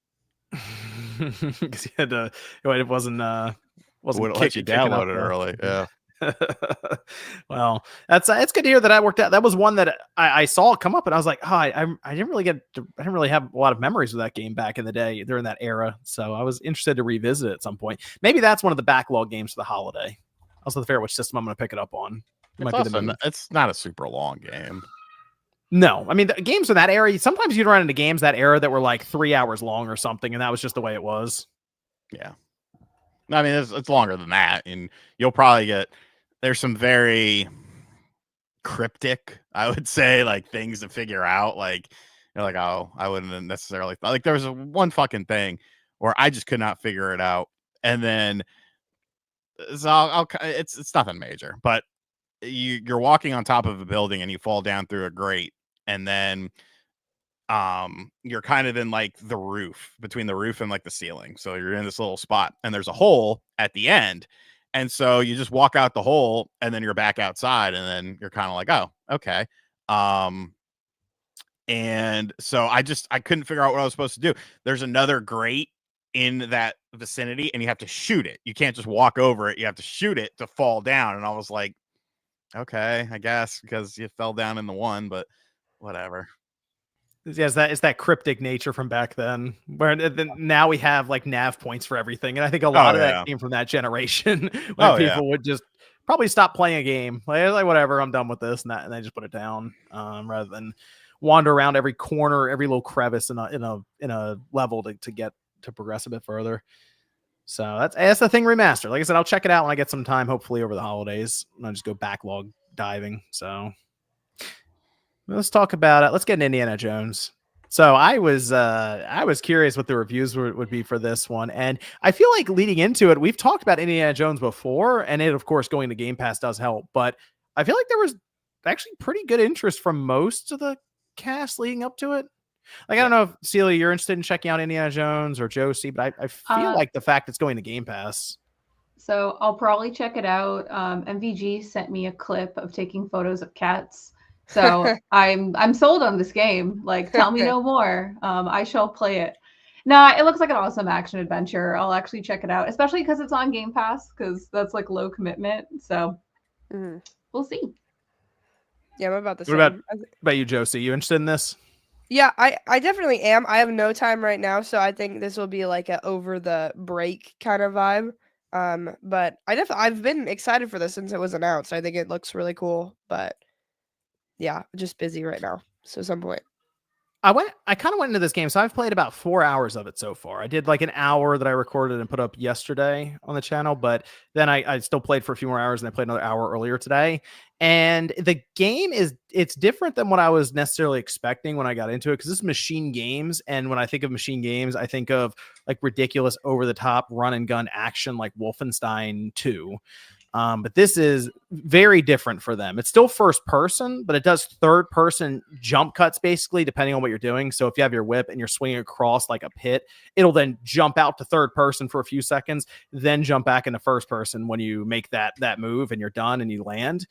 because you had to. It wasn't wouldn't let you download it early. Yeah. Well, it's good to hear that I worked out. That was one that I saw come up, and I was like, I didn't really have a lot of memories of that game back in the day during that era. So I was interested to revisit it at some point. Maybe that's one of the backlog games for the holiday. Also, the fair which system I'm going to pick it up on. It's not a super long game. No, I mean, the games in that era, sometimes you'd run into games that era that were like 3 hours long or something, and that was just the way it was. Yeah. I mean, it's longer than that, and you'll probably there's some very cryptic, I would say, like things to figure out. Like, you're like, I wouldn't necessarily like there was one fucking thing where I just could not figure it out, and then so it's nothing major, but you're walking on top of a building and you fall down through a grate, and then you're kind of in like the roof, between the roof and like the ceiling. So you're in this little spot and there's a hole at the end. And so you just walk out the hole and then you're back outside, and then you're kind of like, oh, okay. And so I couldn't figure out what I was supposed to do. There's another grate in that vicinity and you have to shoot it. You can't just walk over it. You have to shoot it to fall down. And I was like, okay, I guess, because you fell down in the one, but whatever. Yeah, it's that cryptic nature from back then, where now we have like nav points for everything, and I think a lot of that came from that generation when people would just probably stop playing a game, like whatever, I'm done with this, and they just put it down, rather than wander around every corner, every little crevice in a level to get to progress a bit further. So that's the thing remastered. Like I said, I'll check it out when I get some time, hopefully over the holidays, and I'll just go backlog diving. So let's talk about it. Let's get into Indiana Jones. So I was curious what the reviews would be for this one, and I feel like leading into it, we've talked about Indiana Jones before, and it of course going to Game Pass does help, but I feel like there was actually pretty good interest from most of the cast leading up to it. Like, I don't know if Celia, you're interested in checking out Indiana Jones, or Josie, but I feel like the fact it's going to Game Pass. So I'll probably check it out. MVG sent me a clip of taking photos of cats, So I'm sold on this game. Like, tell me no more. I shall play it. Nah, it looks like an awesome action adventure. I'll actually check it out, especially because it's on Game Pass, because that's like low commitment. So we'll see. Yeah, I'm about the same. What about you, Josie? You interested in this? Yeah, I definitely am. I have no time right now, so I think this will be like a over the break kind of vibe. But I've been excited for this since it was announced. I think it looks really cool, but yeah, just busy right now. So some point. I kind of went into this game, so I've played about 4 hours of it so far. I did like an hour that I recorded and put up yesterday on the channel, but then I still played for a few more hours, and I played another hour earlier today. And the game it's different than what I was necessarily expecting when I got into it, because this is MachineGames, and when I think of MachineGames, I think of like ridiculous, over the top run and gun action like Wolfenstein 2. But this is very different for them. It's still first person, but it does third person jump cuts, basically, depending on what you're doing. So if you have your whip and you're swinging across like a pit, it'll then jump out to third person for a few seconds, then jump back into first person when you make that move and you're done and you land.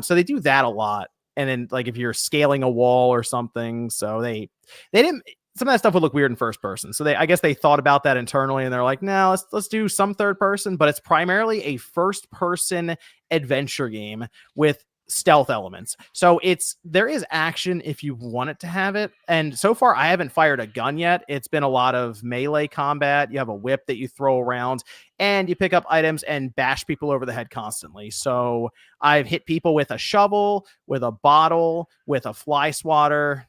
So they do that a lot. And then like if you're scaling a wall or something, so they didn't. Some of that stuff would look weird in first person. So I guess they thought about that internally, and they're like, no, let's do some third person, but it's primarily a first person adventure game with stealth elements. So there is action if you want it to have it. And so far I haven't fired a gun yet. It's been a lot of melee combat. You have a whip that you throw around and you pick up items and bash people over the head constantly. So I've hit people with a shovel, with a bottle, with a fly swatter.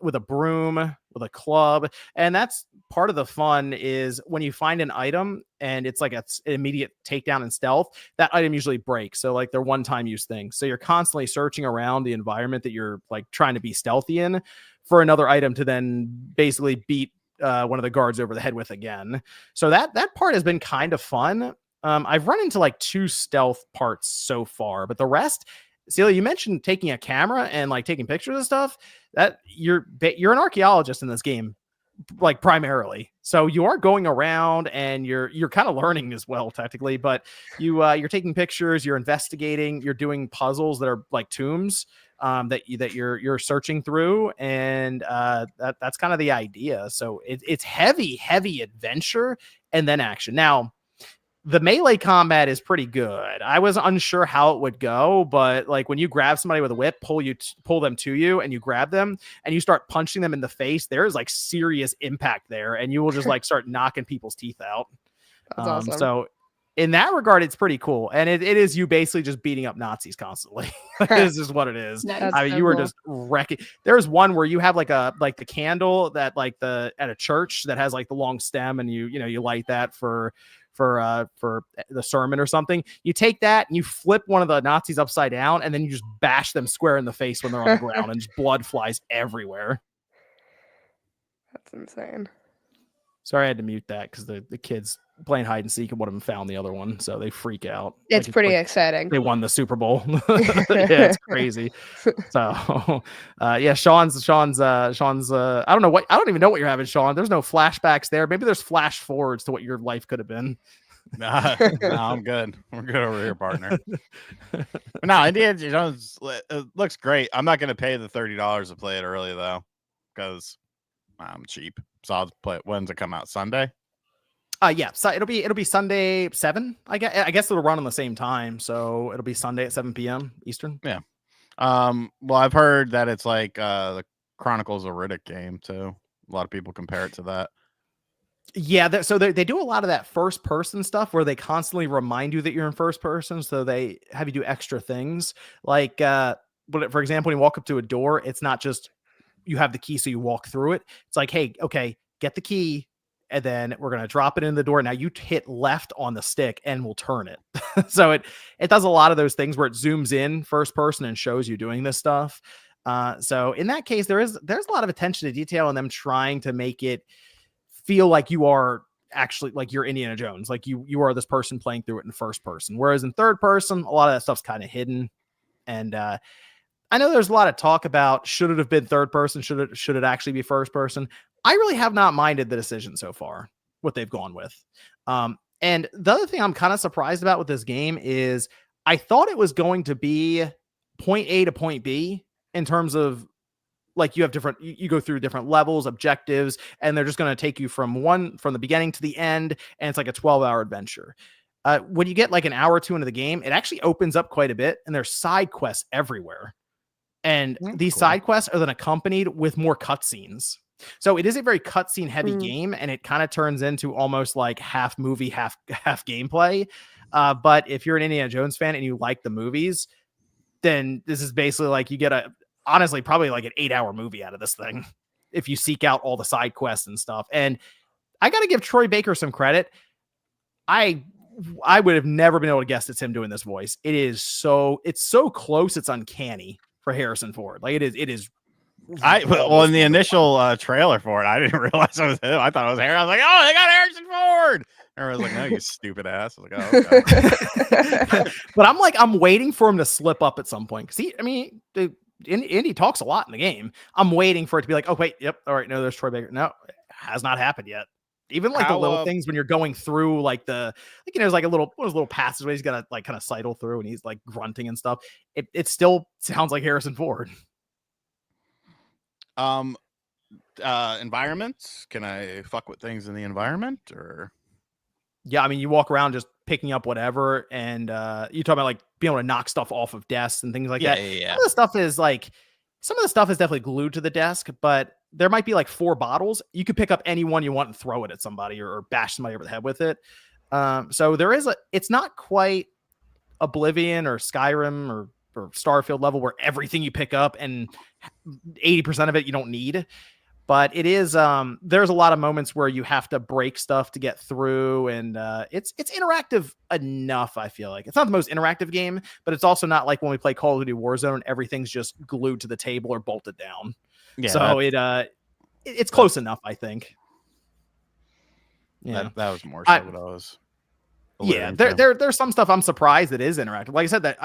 With a broom, with a club. And that's part of the fun, is when you find an item and it's like an immediate takedown and stealth, that item usually breaks. So like they're one-time use things. So you're constantly searching around the environment that you're like trying to be stealthy in for another item to then basically beat one of the guards over the head with again. So that part has been kind of fun. I've run into like 2 stealth parts so far, but the rest, Celia, you mentioned taking a camera and like taking pictures of stuff. That you're an archaeologist in this game, like primarily. So you are going around and you're kind of learning as well, technically. But you're taking pictures, you're investigating, you're doing puzzles that are like tombs that you're searching through, and that's kind of the idea. So it's heavy adventure and then action. Now, the melee combat is pretty good. I was unsure how it would go, but like when you grab somebody with a whip, pull them to you, and you grab them and you start punching them in the face, there is like serious impact there, and you will just like start knocking people's teeth out. That's awesome. So in that regard, it's pretty cool. And it is you basically just beating up Nazis constantly. This is what it is. Nice. I mean, you were just wrecking. There's one where you have like the candle that like at a church that has like the long stem, and you light that for the sermon or something. You take that and you flip one of the Nazis upside down, and then you just bash them square in the face when they're on the ground, and just blood flies everywhere. That's insane. Sorry, I had to mute that because the kids playing hide and seek, and one of them found the other one, so they freak out. It's like, pretty exciting. They won the Super Bowl. Yeah, it's crazy. So yeah, Sean's I don't even know what you're having, Sean. There's no flashbacks there. Maybe there's flash forwards to what your life could have been. Nah, I'm good. We're good over here, partner. No, Indiana Jones, it looks great. I'm not going to pay the $30 to play it early though, because I'm cheap. So I'll play it. When's it come out? Sunday? Yeah. So it'll be Sunday 7. I guess it'll run on the same time. So it'll be Sunday at 7 p.m. Eastern. Yeah. Well, I've heard that it's like the Chronicles of Riddick game too. A lot of people compare it to that. Yeah, so they do a lot of that first person stuff where they constantly remind you that you're in first person. So they have you do extra things. Like, for example, when you walk up to a door, it's not just you have the key, so you walk through it. It's like, hey, okay, get the key, and then we're going to drop it in the door. Now you hit left on the stick and we'll turn it. So it does a lot of those things where it zooms in first person and shows you doing this stuff. So in that case, there's a lot of attention to detail in them trying to make it feel like you are actually like you're Indiana Jones, like you are this person playing through it in first person. Whereas in third person, a lot of that stuff's kind of hidden. And I know there's a lot of talk about should it have been third person, should it actually be first person. I really have not minded the decision so far, what they've gone with. And the other thing I'm kind of surprised about with this game is I thought it was going to be point A to point B in terms of like you have different, you go through different levels, objectives, and they're just going to take you from the beginning to the end. And it's like a 12-hour adventure. When you get like an hour or two into the game, it actually opens up quite a bit, and there's side quests everywhere. And these side quests are then accompanied with more cutscenes. So it is a very cutscene heavy game, and it kind of turns into almost like half movie, half gameplay. But if you're an Indiana Jones fan and you like the movies, then this is basically like you get honestly probably like an 8-hour movie out of this thing if you seek out all the side quests and stuff. And I got to give Troy Baker some credit. I would have never been able to guess it's him doing this voice. It's so close, it's uncanny for Harrison Ford. Like it is. Well, in the initial trailer for it, I didn't realize it was him. I thought it was Harry. I was like, oh, they got Harrison Ford. Everyone was like, no, you stupid ass. I was like, oh, okay. But I'm waiting for him to slip up at some point. Because Indy talks a lot in the game. I'm waiting for it to be like, oh, wait, yep. All right, no, there's Troy Baker. No, it has not happened yet. Even like the little things when you're going through like there's like one of those little passageways he's got to like kind of sidle through and he's like grunting and stuff. It still sounds like Harrison Ford. Environments. Can I fuck with things in the environment or? Yeah, I mean, you walk around just picking up whatever, and you talk about like being able to knock stuff off of desks and things like that. Yeah. Some of the stuff is definitely glued to the desk, but there might be like 4 bottles. You could pick up any one you want and throw it at somebody or bash somebody over the head with it. So there is it's not quite Oblivion or Skyrim or Starfield level where everything you pick up and 80% of it you don't need. But it is, there's a lot of moments where you have to break stuff to get through, and it's interactive enough, I feel like. It's not the most interactive game, but it's also not like when we play Call of Duty Warzone, everything's just glued to the table or bolted down. Yeah, so it's close enough, I think. Yeah, that was more so what I was. Yeah, there's some stuff I'm surprised it is interactive. Like I said,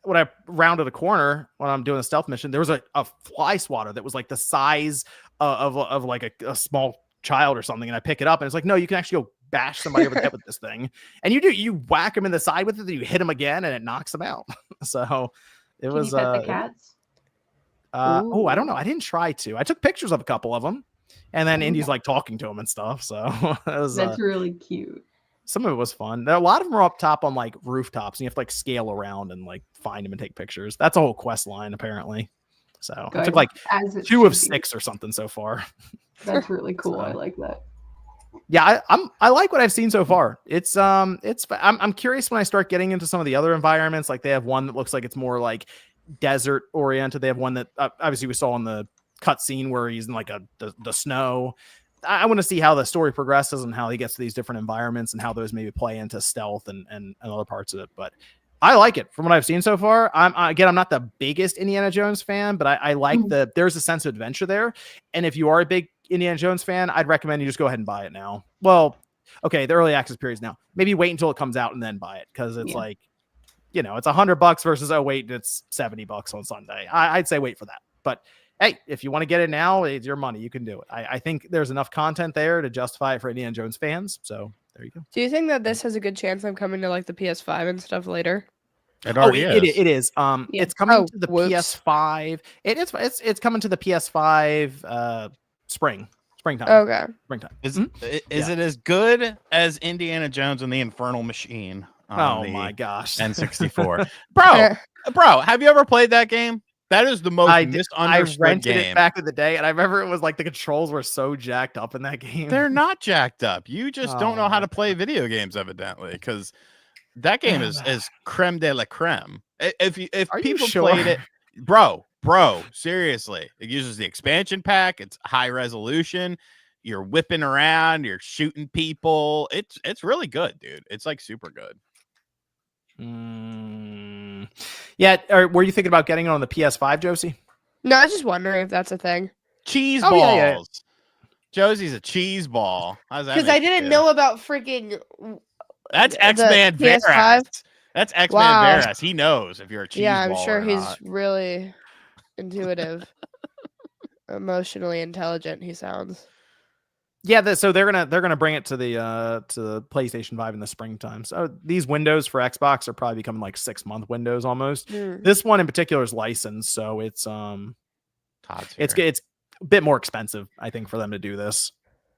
when I rounded a corner when I'm doing a stealth mission, there was a fly swatter that was like the size of like a small child or something, and I pick it up and it's like, no, you can actually go bash somebody over the head with this thing, and you whack him in the side with it, then you hit him again, and it knocks him out. So it was. Can you pet the cats? I don't know. I didn't try to. I took pictures of a couple of them, and then Indy's like talking to him and stuff. So that's really cute. Some of it was fun. A lot of them are up top on like rooftops, and you have to like scale around and like find them and take pictures. That's a whole quest line apparently. So I took like 2 of 6 or something so far. That's really cool. I like that. Yeah, I like what I've seen so far. I'm curious when I start getting into some of the other environments. Like they have one that looks like it's more like desert oriented. They have one that obviously we saw in the cutscene where he's in like the snow. I want to see how the story progresses and how he gets to these different environments and how those maybe play into stealth and other parts of it. But I like it from what I've seen so far. I'm not the biggest Indiana Jones fan, but I like there's a sense of adventure there. And if you are a big Indiana Jones fan, I'd recommend you just go ahead and buy it now. Well, okay, the early access period is now. Maybe wait until it comes out and then buy it, because it's like, it's $100 versus it's $70 on Sunday. I'd say wait for that. But hey, if you want to get it now, it's your money. You can do it. I think there's enough content there to justify it for Indiana Jones fans. So there you go. Do you think that this has a good chance of coming to like the PS5 and stuff later? It already is. It is. It's coming to the PS5. It's coming to the PS5 springtime. Okay. Springtime. Is it as good as Indiana Jones and the Infernal Machine? Oh my gosh. N64. Bro, have you ever played that game? That is the most misunderstood I rented game. It back in the day, and I remember it was like the controls were so jacked up in that game. They're not jacked up. You just don't know how to play video games, evidently, because that game is creme de la creme. If people played it, bro, seriously, it uses the expansion pack. It's high resolution. You're whipping around. You're shooting people. It's really good, dude. It's like super good. Yeah, or were you thinking about getting it on the PS5, Josie? No, I was just wondering if that's a thing. Cheese balls. Yeah. Josie's a cheese ball. Because I didn't know about freaking. That's X-Man Veras. That's X-Man Veras. He knows if you're a cheese ball. Yeah, I'm sure he's really intuitive, emotionally intelligent. He sounds. Yeah, so they're gonna bring it to the PlayStation 5 in the springtime. So these windows for Xbox are probably becoming like 6-month windows almost. This one in particular is licensed, so it's it's a bit more expensive, I think, for them to do this.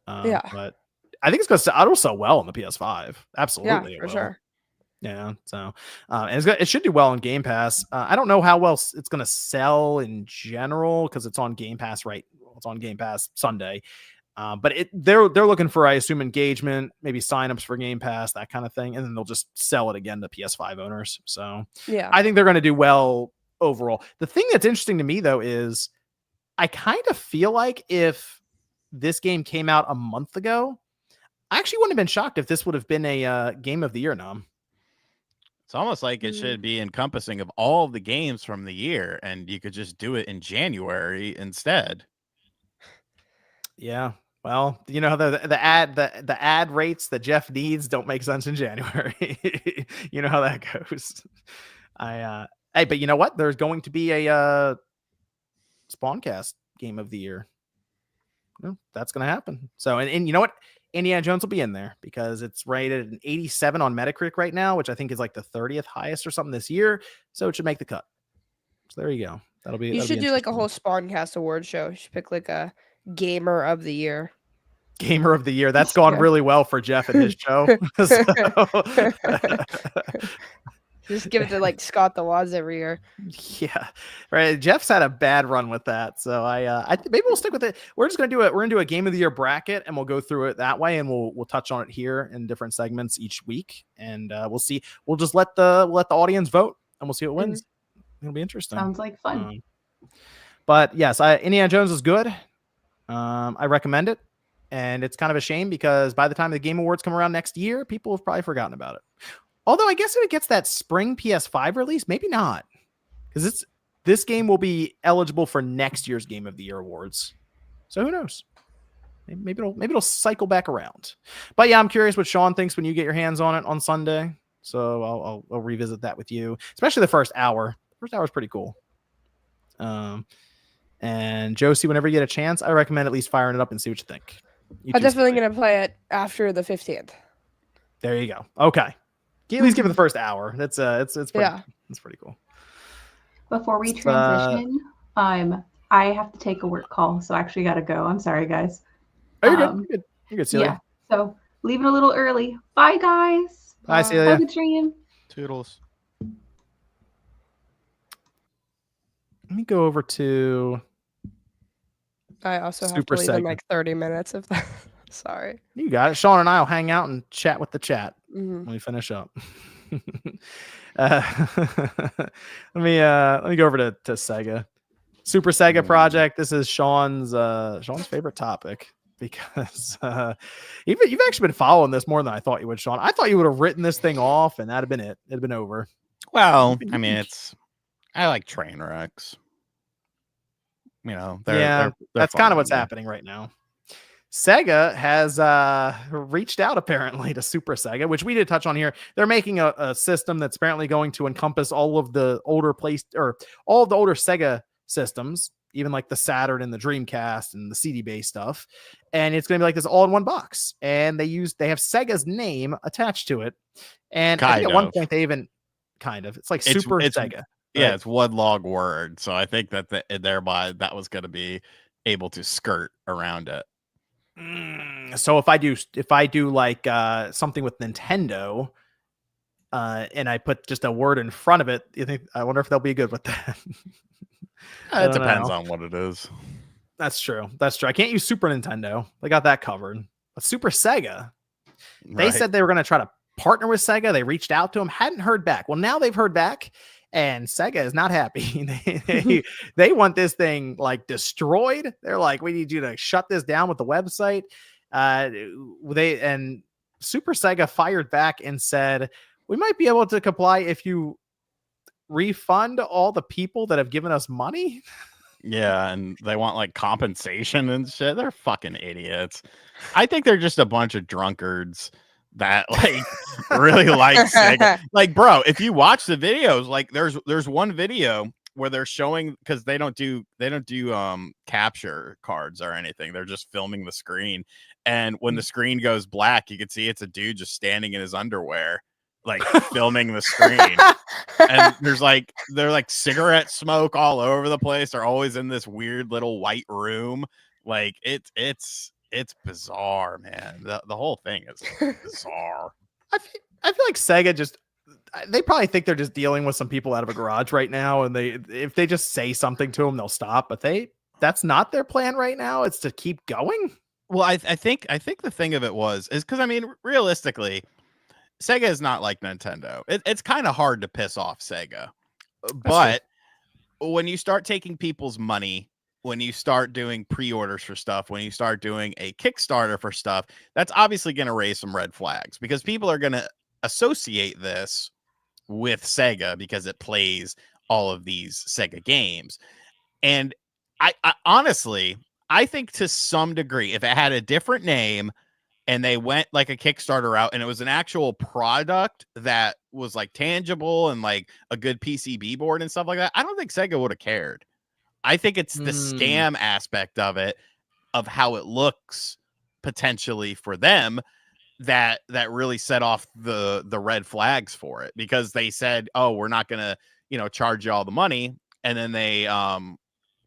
But I think it'll sell well on the PS5. Absolutely, for sure. Yeah, so and it should do well on Game Pass. I don't know how well it's going to sell in general because it's on Game Pass, right? It's on Game Pass Sunday. But they're looking for, I assume, engagement, maybe signups for Game Pass, that kind of thing, and then they'll just sell it again to PS5 owners. So yeah, I think they're going to do well overall. The thing that's interesting to me though is I kind of feel like if this game came out a month ago, I actually wouldn't have been shocked if this would have been a Game of the Year nom. It's almost like it should be encompassing of all the games from the year, and you could just do it in January instead. Yeah. Well, you know, the ad rates that Jeff needs don't make sense in January. You know how that goes. Hey, but you know what? There's going to be a Spawncast Game of the Year. Well, that's going to happen. So, and you know what? Indiana Jones will be in there because it's rated an 87 on Metacritic right now, which I think is like the 30th highest or something this year. So it should make the cut. So there you go. You should do like a whole Spawncast award show. You should pick like a Gamer of the Year. Gamer of the Year. That's gone really well for Jeff and his show. Just give it to like Scott the Woz every year. Yeah, right. Jeff's had a bad run with that, so I think maybe we'll stick with it. We're just gonna do it. We're gonna do a Game of the Year bracket, and we'll go through it that way, and we'll touch on it here in different segments each week, and we'll see. We'll just let the audience vote, and we'll see what wins. It'll be interesting. Sounds like fun. But yes, Indiana Jones is good. I recommend it, and it's kind of a shame because by the time the Game Awards come around next year, people have probably forgotten about it. Although I guess if it gets that spring PS5 release, maybe not, because this game will be eligible for next year's Game of the Year awards. So who knows? Maybe it'll cycle back around. But yeah, I'm curious what Sean thinks when you get your hands on it on Sunday. So I'll revisit that with you, especially the first hour. The first hour is pretty cool. And Josie, whenever you get a chance, I recommend at least firing it up and see what you think. I'm definitely gonna play it after the 15th. There you go. Okay. At least give it the first hour. It's pretty cool. Before we transition, I have to take a work call, so I actually got to go. I'm sorry, guys. Oh, you're good. You're good, Celia. Yeah. So leaving a little early. Bye, guys. Bye, Celia. Have a dream. Toodles. Let me go over to. I also have to leave in like 30 minutes of that. Sorry. You got it. Sean and I will hang out and chat with the chat when we finish up. Let me go over to Sega. Super Sega Project. This is Sean's favorite topic because you've actually been following this more than I thought you would, Sean. I thought you would have written this thing off and that'd have been it. It'd been over. Well, I mean, I like train wrecks. You know, they're that's kind of what's happening right now. Sega has reached out apparently to Super Sega, which we did touch on here. They're making a system that's apparently going to encompass all of the older older Sega systems, even like the Saturn and the Dreamcast and the CD-based stuff. And it's going to be like this all in one box. And they have Sega's name attached to it. And I think at one point they even it's like Super Sega. Yeah, it's one long word. So I think that thereby that was going to be able to skirt around it. So if I do like something with Nintendo, and I put just a word in front of it, I wonder if they'll be good with that. It depends on what it is. That's true. I can't use Super Nintendo. They got that covered. But Super Sega, they said they were going to try to partner with Sega. They reached out to them, hadn't heard back. Well, now they've heard back. And Sega is not happy. They want this thing like destroyed. They're like, we need you to shut this down with the website. And Super Sega fired back and said, we might be able to comply if you refund all the people that have given us money. Yeah, and they want like compensation and shit. They're fucking idiots. I think they're just a bunch of drunkards that like really like Sega. Like, bro, if you watch the videos, like there's one video where they're showing, because they don't do capture cards or anything. They're just filming the screen, and when the screen goes black, you can see it's a dude just standing in his underwear, like filming the screen. And there's like cigarette smoke all over the place. They're always in this weird little white room. Like it's bizarre, man. The whole thing is bizarre. I feel like Sega they probably think they're just dealing with some people out of a garage right now, and if they just say something to them, they'll stop. But that's not their plan right now. It's to keep going. Well, I think the thing of it is because, I mean, realistically, Sega is not like Nintendo. It's kind of hard to piss off Sega, but when you start taking people's money, when you start doing pre-orders for stuff, when you start doing a Kickstarter for stuff, that's obviously going to raise some red flags, because people are going to associate this with Sega because it plays all of these Sega games. And I honestly, I think to some degree, if it had a different name and they went like a Kickstarter route and it was an actual product that was like tangible and like a good PCB board and stuff like that, I don't think Sega would have cared. I think it's the scam aspect of it, of how it looks potentially for them, that really set off the red flags for it, because they said, oh, we're not gonna charge you all the money, and then they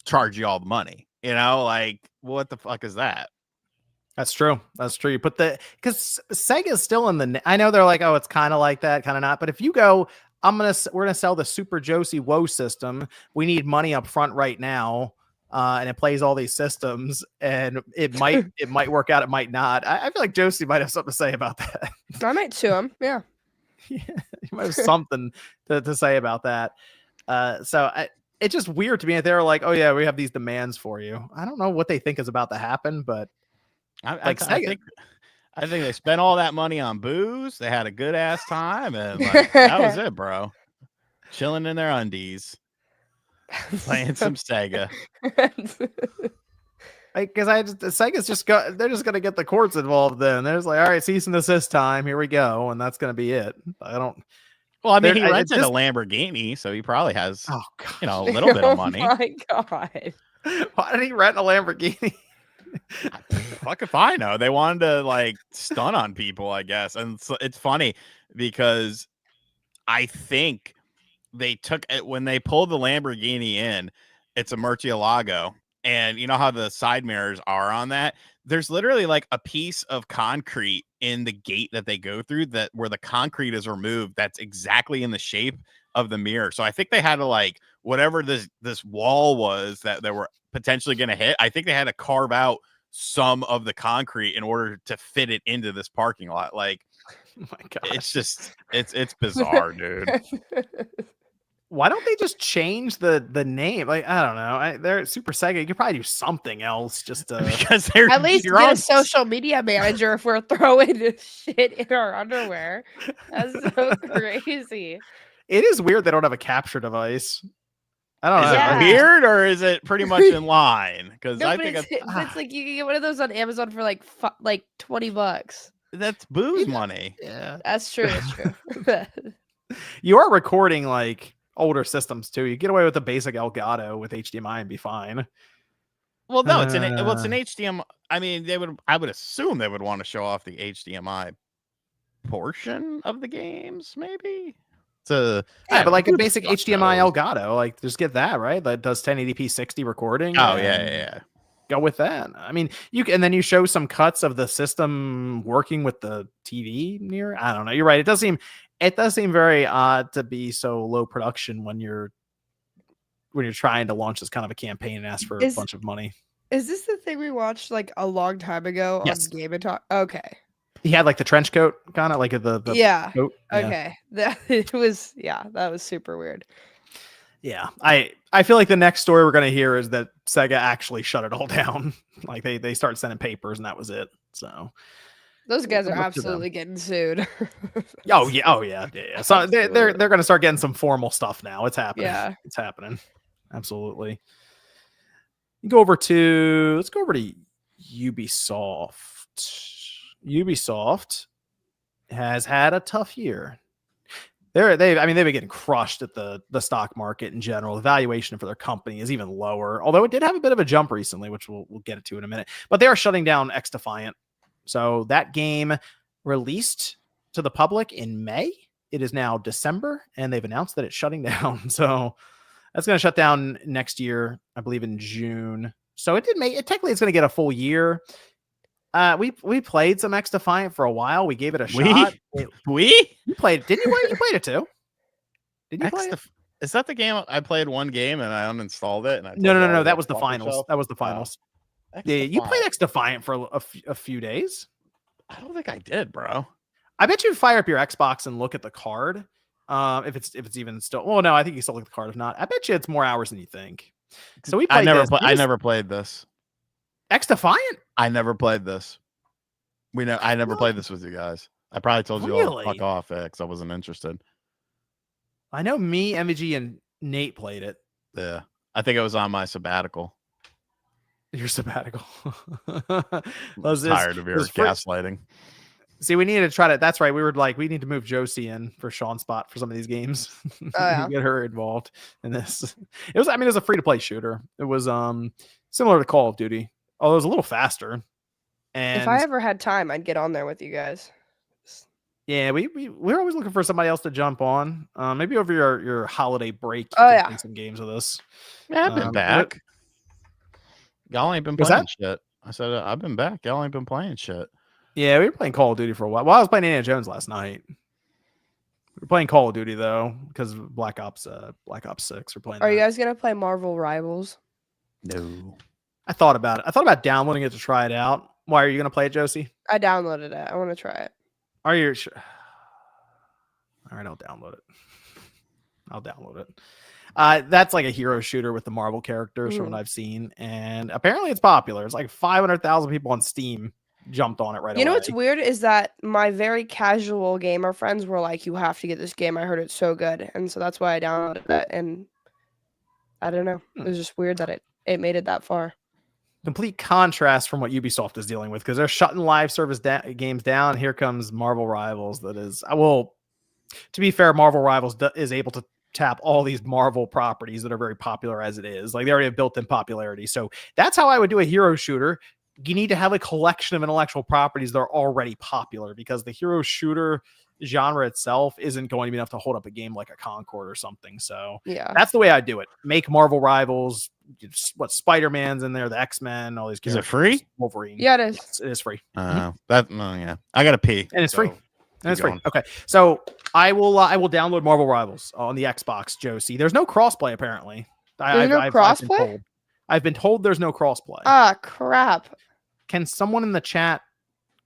charge you all the money. Like, what the fuck is that? That's true. You put because Sega's still in the, I know they're like, oh, it's kind of like that, kind of not, but if you go, we're gonna sell the Super Josie Woe system, we need money up front right now, and it plays all these systems, and it might work out, it might not. I feel like Josie might have something to say about that. I might sue him. Yeah. Yeah, he might have something to say about that. It's just weird to me that they're like, oh yeah, we have these demands for you. I don't know what they think is about to happen, but I think they spent all that money on booze. They had a good ass time, and like, that was it, bro. Chilling in their undies, playing some Sega. Because Sega's they're just gonna get the courts involved. Then they're just like, all right, cease and desist time. Here we go, and that's gonna be it. I don't. Well, I mean, he rented a Lamborghini, so he probably has, a little bit of money. Oh my god! Why did he rent a Lamborghini? Fuck if I know. They wanted to like stun on people, I guess. And it's funny because I think they took it when they pulled the Lamborghini in. It's a Murcielago, and you know how the side mirrors are on that. There's literally like a piece of concrete in the gate that they go through, that where the concrete is removed, that's exactly in the shape of the mirror. So I think they had to, like, whatever this wall was that they were potentially going to hit, I think they had to carve out some of the concrete in order to fit it into this parking lot. Like, oh my god, it's just it's bizarre, dude. Why don't they just change the name? Like, I don't know. They're Super Sega. You could probably do something else just to... because they're at least get a social media manager if we're throwing shit in our underwear. That's so crazy. It is weird they don't have a capture device. I don't know. Is it weird, or is it pretty much in line? Because I think it's like you can get one of those on Amazon for like $20. That's booze money. Yeah, that's true. That's true. You are recording like older systems too. You get away with the basic Elgato with HDMI and be fine. Well, no, it's an HDMI. I mean, I would assume they would want to show off the HDMI portion of the games, maybe. But like a basic HDMI Elgato, like just get that, right? That does 1080p 60 recording. Oh yeah. Go with that. I mean, and then you show some cuts of the system working with the TV near. I don't know. You're right. It does seem very odd to be so low production when you're trying to launch this kind of a campaign and ask for a bunch of money. Is this the thing we watched like a long time ago on Game and Talk? Okay. He had like the trench coat, kind of like the coat. Okay. That was super weird. Yeah. I feel like the next story we're gonna hear is that Sega actually shut it all down. Like they started sending papers and that was it. So those guys are absolutely getting sued. Oh yeah. So they're gonna start getting some formal stuff now. It's happening. Yeah. It's happening. Absolutely. Let's go over to Ubisoft. Ubisoft has had a tough year. They've been getting crushed at the stock market in general. The valuation for their company is even lower, although it did have a bit of a jump recently, which we'll get to in a minute. But they are shutting down X Defiant. So that game released to the public in May. It is now December, and they've announced that it's shutting down. So that's going to shut down next year, I believe in June. So it technically it's going to get a full year. We played some X Defiant for a while. We gave it a shot. You played, didn't you? You played it too. Did you play it? Is that the game I played one game and I uninstalled it? And No. That was the finals. That was the finals. Yeah, you played X Defiant for a few days. I don't think I did, bro. I bet you fire up your Xbox and look at the card. If it's even still. Well, no, I think you still look at the card. If not, I bet you it's more hours than you think. So we played I never played this. X Defiant? I never played this. I never played this with you guys. I probably told you all to fuck off because I wasn't interested. I know me, MVG, and Nate played it. Yeah. I think it was on my sabbatical. Your sabbatical. Tired of your gaslighting. See, we needed to try to. That's right. We were like, we need to move Josie in for Sean's spot for some of these games. Get her involved in this. It was a free to play shooter. It was similar to Call of Duty, although it was a little faster. And if I ever had time, I'd get on there with you guys. Yeah, we're always looking for somebody else to jump on. Maybe over your holiday break. Play some games with us. Yeah, I've been back. Y'all ain't been playing shit. I said I've been back. Y'all ain't been playing shit. Yeah, we were playing Call of Duty for a while. Well, I was playing Indiana Jones last night. We were playing Call of Duty though, because Black Ops 6. We're playing. Are you guys gonna play Marvel Rivals? No. I thought about it. I thought about downloading it to try it out. Why are you gonna play it, Josie? I downloaded it. I want to try it. Are you sure? All right, I'll download it. That's like a hero shooter with the Marvel characters from what I've seen, and apparently it's popular. It's like 500,000 people on Steam jumped on it right away. You know what's weird is that my very casual gamer friends were like, "You have to get this game. I heard it's so good," and so that's why I downloaded it. And I don't know, it was just weird that it made it that far. Complete contrast from what Ubisoft is dealing with because they're shutting live service games down. Here comes Marvel Rivals. That is, to be fair, Marvel Rivals is able to tap all these Marvel properties that are very popular as it is. Like they already have built-in popularity. So that's how I would do a hero shooter. You need to have a collection of intellectual properties that are already popular because the hero shooter genre itself isn't going to be enough to hold up a game like a Concord or something. So yeah, that's the way I do it. Make Marvel Rivals. What Spider-Man's in there, the X-Men, all these characters. Is it free? Wolverine. Yeah, it is. Yes, it is free. Yeah. I gotta pee. And it's free. And it's free. Okay. So I will download Marvel Rivals on the Xbox, Josie. There's no crossplay apparently. There's no crossplay? I've been told there's no crossplay. Ah, crap. Can someone in the chat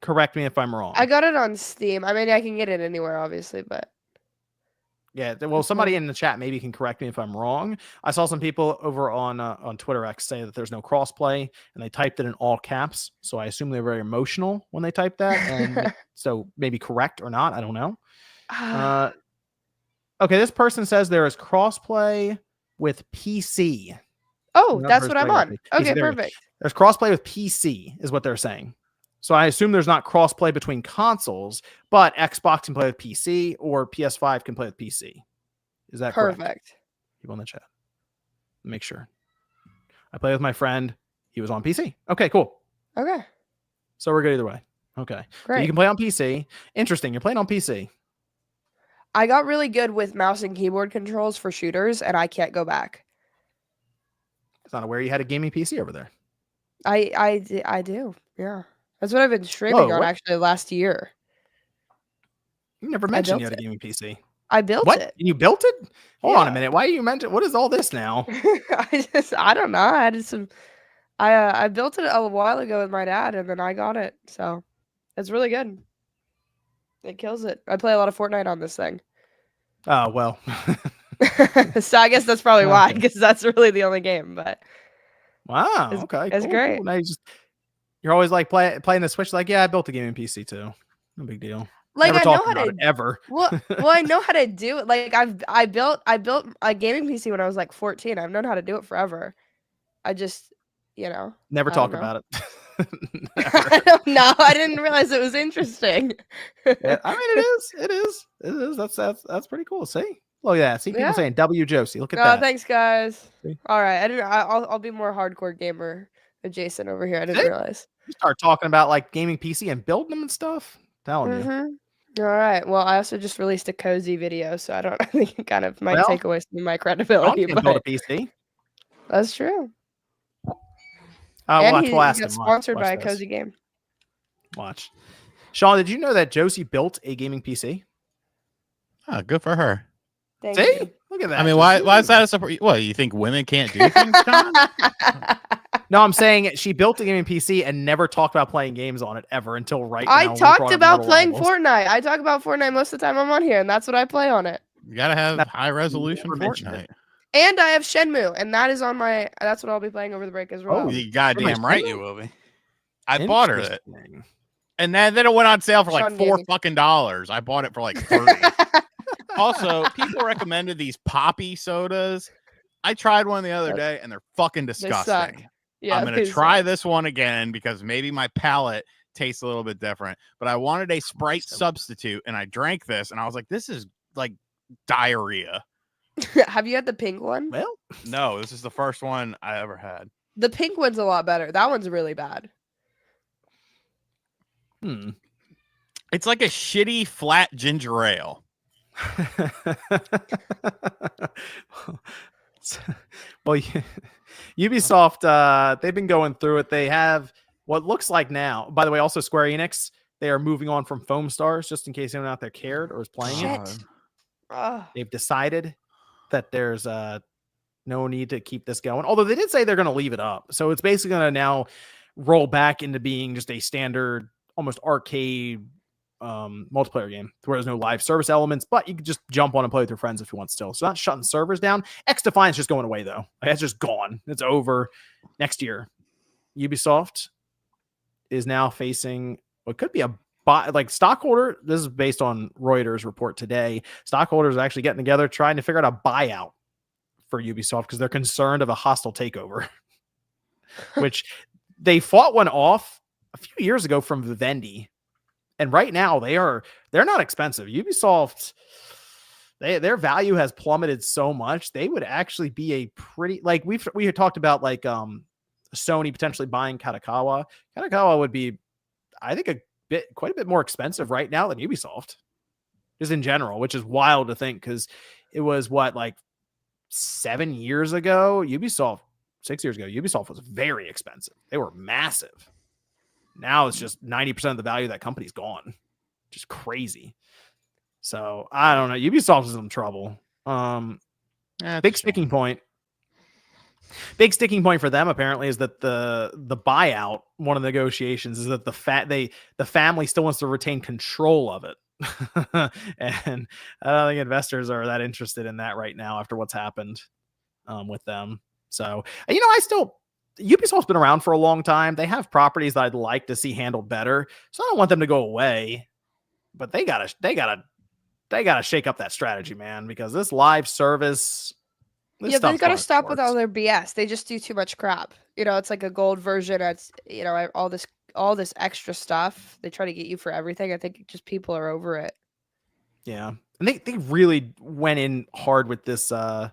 correct me if I'm wrong? I got it on Steam. I mean, I can get it anywhere, obviously, but yeah. Well, somebody in the chat maybe can correct me if I'm wrong. I saw some people over on Twitter X say that there's no crossplay, and they typed it in all caps. So I assume they're very emotional when they type that, and so maybe correct or not. I don't know. Okay, this person says there is crossplay with PC. Oh, that's what I'm on. Okay, perfect. There's crossplay with PC is what they're saying. So I assume there's not crossplay between consoles, but Xbox can play with PC or PS5 can play with PC. Is that perfect? Correct? People in the chat. Make sure. I play with my friend. He was on PC. Okay, cool. Okay. So we're good either way. Okay. Great. So you can play on PC. Interesting. You're playing on PC. I got really good with mouse and keyboard controls for shooters, and I can't go back. I was not aware you had a gaming PC over there. I do. Yeah. That's what I've been streaming on actually last year. You never mentioned you had a gaming PC. I built it. You built it? Hold on a minute. Why are you mentioning? What is all this now? I don't know. I did some. I built it a while ago with my dad, and then I got it. So it's really good. It kills it. I play a lot of Fortnite on this thing. Oh well. So I guess that's probably why, because that's really the only game. But wow, okay, it's great. Cool. Now you're always like playing the Switch. Like, yeah, I built a gaming PC too. No big deal. Like Never I know how to ever. Well, I know how to do it. Like I built a gaming PC when I was like 14. I've known how to do it forever. I just, never talk about it. I don't know. I didn't realize it was interesting. Yeah, I mean, it is. That's pretty cool. See, look at that. See people saying W Josie. Look at that. Thanks, guys. See? All right, I'll be more hardcore gamer adjacent over here. I didn't realize. You start talking about like gaming PC and building them and stuff. Telling you. All right. Well, I also just released a cozy video, so I think it kind of might take away some of my credibility. But build a PC. That's true. And he got sponsored by a cozy game. Watch. Sean, did you know that Josie built a gaming PC? Oh, good for her. Thank See? you. Look at that. I mean, why is that a surprise? What, you think women can't do things, John? No, I'm saying she built a gaming PC and never talked about playing games on it ever until right now. I talked about playing Fortnite. I talk about Fortnite most of the time I'm on here, and that's what I play on it. You gotta have high resolution Fortnite. And I have Shenmue, and that is on my. That's what I'll be playing over the break as well. Oh, you goddamn right you will be. I bought her it, and then it went on sale for like $4 I bought it for like 30. Also, people recommended these poppy sodas. I tried one the other day, and they're fucking disgusting. Yeah, I'm gonna try this one again because maybe my palate tastes a little bit different. But I wanted a Sprite substitute, and I drank this, and I was like, "This is like diarrhea." Have you had the pink one? Well, no, this is the first one I ever had. The pink one's a lot better. That one's really bad. It's like a shitty flat ginger ale. Well, Ubisoft, they've been going through it. They have what looks like now, by the way, also Square Enix, they are moving on from Foam Stars, just in case anyone out there cared or is playing it. They've decided that there's no need to keep this going. Although they did say they're going to leave it up. So it's basically going to now roll back into being just a standard, almost arcade multiplayer game where there's no live service elements, but you can just jump on and play with your friends if you want still. So not shutting servers down. X Defiance just going away though. Like, it's just gone. It's over next year. Ubisoft is now facing what could be a stockholder. This is based on Reuters report today. Stockholders are actually getting together trying to figure out a buyout for Ubisoft because they're concerned of a hostile takeover, which they fought one off a few years ago from Vivendi. And right now they're not expensive. Ubisoft, their value has plummeted so much. They would actually be a pretty, like we had talked about like Sony potentially buying Katakawa. Katakawa would be, I think, quite a bit more expensive right now than Ubisoft, just in general, which is wild to think because it was like 7 years ago. 6 years ago, Ubisoft was very expensive. They were massive. Now it's just 90% of the value of that company's gone. Just crazy. So I don't know. Ubisoft is in trouble. Big sticking point for them apparently is that the buyout, one of the negotiations is that the family still wants to retain control of it. And I don't think investors are that interested in that right now after what's happened with them. So, Ubisoft's been around for a long time. They have properties that I'd like to see handled better. So I don't want them to go away, but they gotta shake up that strategy, man, because this live service, they gotta stop with all their BS. They just do too much crap. It's like a gold version. It's all this extra stuff. They try to get you for everything. I think just people are over it. Yeah, and they really went in hard with this the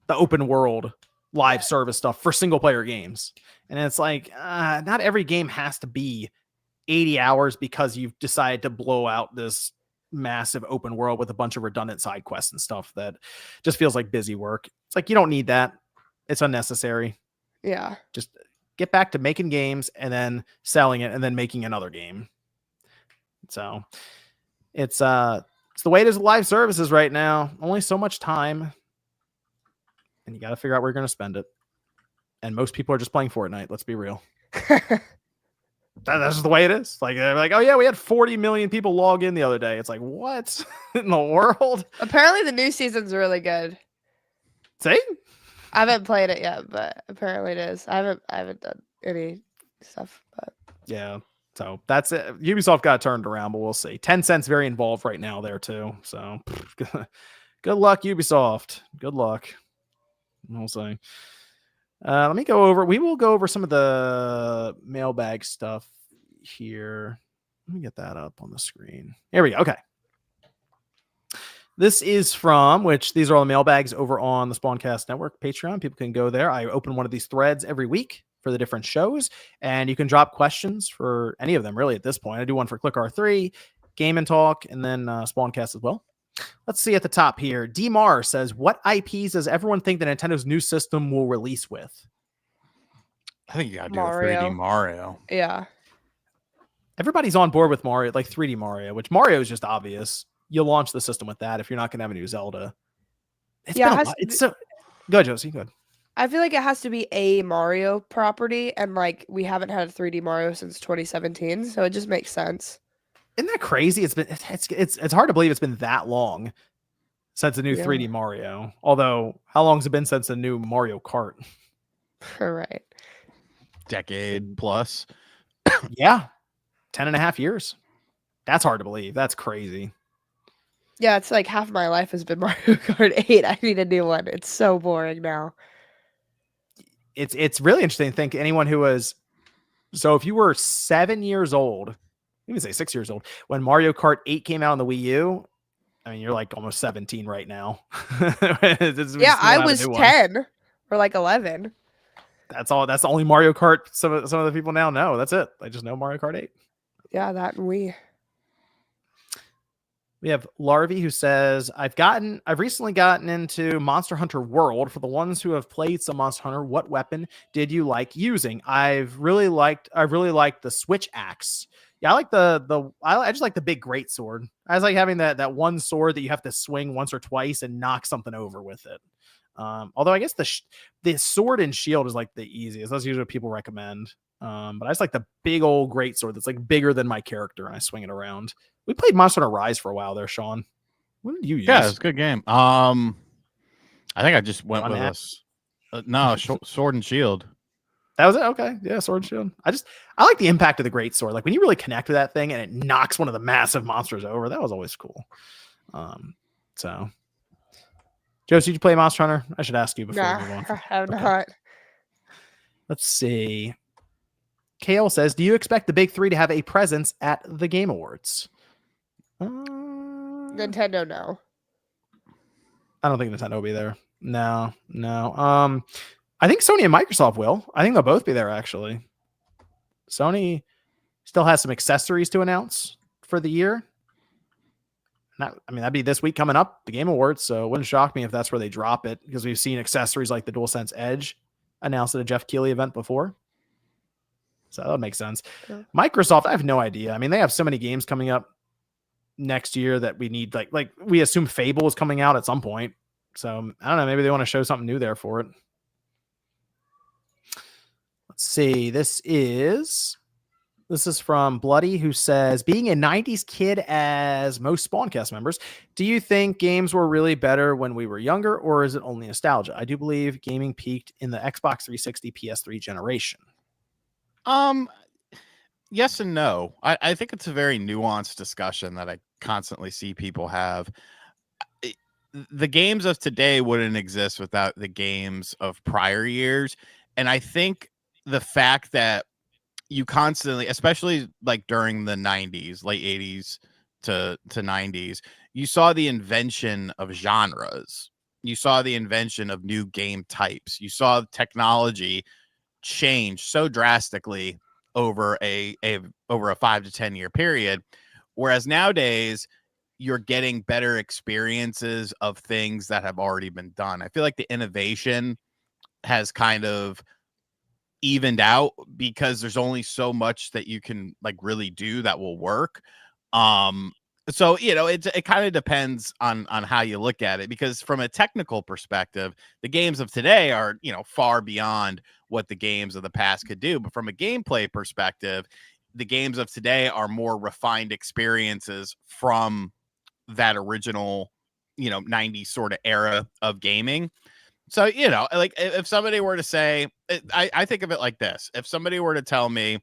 open world live service stuff for single player games. And it's like, not every game has to be 80 hours because you've decided to blow out this massive open world with a bunch of redundant side quests and stuff that just feels like busy work. It's like, you don't need that. It's unnecessary. Yeah. Just get back to making games and then selling it and then making another game. So it's the way it is with live services right now. Only so much time. And you got to figure out where you're going to spend it. And most people are just playing Fortnite. Let's be real. That's just the way it is. Like, they're like, oh yeah, we had 40 million people log in the other day. It's like, what in the world? Apparently the new season's really good. See? I haven't played it yet, but apparently it is. I haven't done any stuff, but yeah. So that's it. Ubisoft got turned around, but we'll see. Tencent's very involved right now there too. So good luck, Ubisoft. Good luck. We'll see. Let me go over. We will go over some of the mailbag stuff here. Let me get that up on the screen. Here we go. Okay. This is from, which these are all the mailbags over on the Spawncast Network Patreon. People can go there. I open one of these threads every week for the different shows, and you can drop questions for any of them, really, at this point. I do one for Click R3, Game and Talk, and then Spawncast as well. Let's see at the top here. D-Mar says, what IPs does everyone think that Nintendo's new system will release with? I think you gotta do a 3D Mario. Yeah. Everybody's on board with Mario, like 3D Mario, which Mario is just obvious. You'll launch the system with that if you're not going to have a new Zelda. It's so. Go, Josie. Go ahead. I feel like it has to be a Mario property, and like we haven't had a 3D Mario since 2017, so it just makes sense. Isn't that crazy? It's hard to believe it's been that long since a new 3D Mario. Although, how long has it been since the new Mario Kart? Right. Decade plus. Yeah. 10.5 years. That's hard to believe. That's crazy. Yeah, it's like half of my life has been Mario Kart 8. I need a new one. It's so boring now. It's really interesting to think anyone who was, so if you were 7 years old, even say 6 years old, when Mario Kart 8 came out on the Wii U, I mean, you're like almost 17 right now. Yeah, I was 10 or like 11. That's all. That's the only Mario Kart some of the people now know. That's it. I just know Mario Kart 8. Yeah, that and Wii. We have Larvey who says, I've recently gotten into Monster Hunter World. For the ones who have played some Monster Hunter, what weapon did you like using? I really liked the switch axe. Yeah, I like I just like the big great sword. I was like having that one sword that you have to swing once or twice and knock something over with it. Although I guess the sword and shield is like the easiest. That's usually what people recommend. But I just like the big old great sword that's like bigger than my character, and I swing it around. We played Monster Hunter Rise for a while there, Sean. What did you use? Yeah, it's a good game. I think I just went with sword and shield. That was it. Okay, yeah, sword and shield. I like the impact of the great sword. Like when you really connect with that thing and it knocks one of the massive monsters over. That was always cool. So, Josie, did you play Monster Hunter? I should ask you before we move on. I have not. Let's see. Kale says, do you expect the big three to have a presence at the Game Awards? Nintendo, no. I don't think Nintendo will be there. No. I think Sony and Microsoft will. I think they'll both be there, actually. Sony still has some accessories to announce for the year. That'd be this week coming up, the Game Awards, so it wouldn't shock me if that's where they drop it, because we've seen accessories like the DualSense Edge announced at a Jeff Keighley event before. So that would make sense. Yeah. Microsoft, I have no idea. I mean, they have so many games coming up next year that we need, like we assume Fable is coming out at some point. So I don't know, maybe they want to show something new there for it. Let's see. This is from Bloody, who says, being a 90s kid as most Spawncast members, do you think games were really better when we were younger, or is it only nostalgia? I do believe gaming peaked in the Xbox 360 PS3 generation. Yes and no. I think it's a very nuanced discussion that I constantly see people have. The games of today wouldn't exist without the games of prior years. And I think the fact that you constantly, especially like during the 90s, late 80s to 90s, you saw the invention of genres. You saw the invention of new game types. You saw technology change so drastically over a 5 to 10 year period, whereas nowadays you're getting better experiences of things that have already been done. I feel like the innovation has kind of evened out because there's only so much that you can like really do that will work. So, it kind of depends on how you look at it, because from a technical perspective, the games of today are, far beyond what the games of the past could do. But from a gameplay perspective, the games of today are more refined experiences from that original, 90s sort of era of gaming. So, like if somebody were to say, I think of it like this. If somebody were to tell me,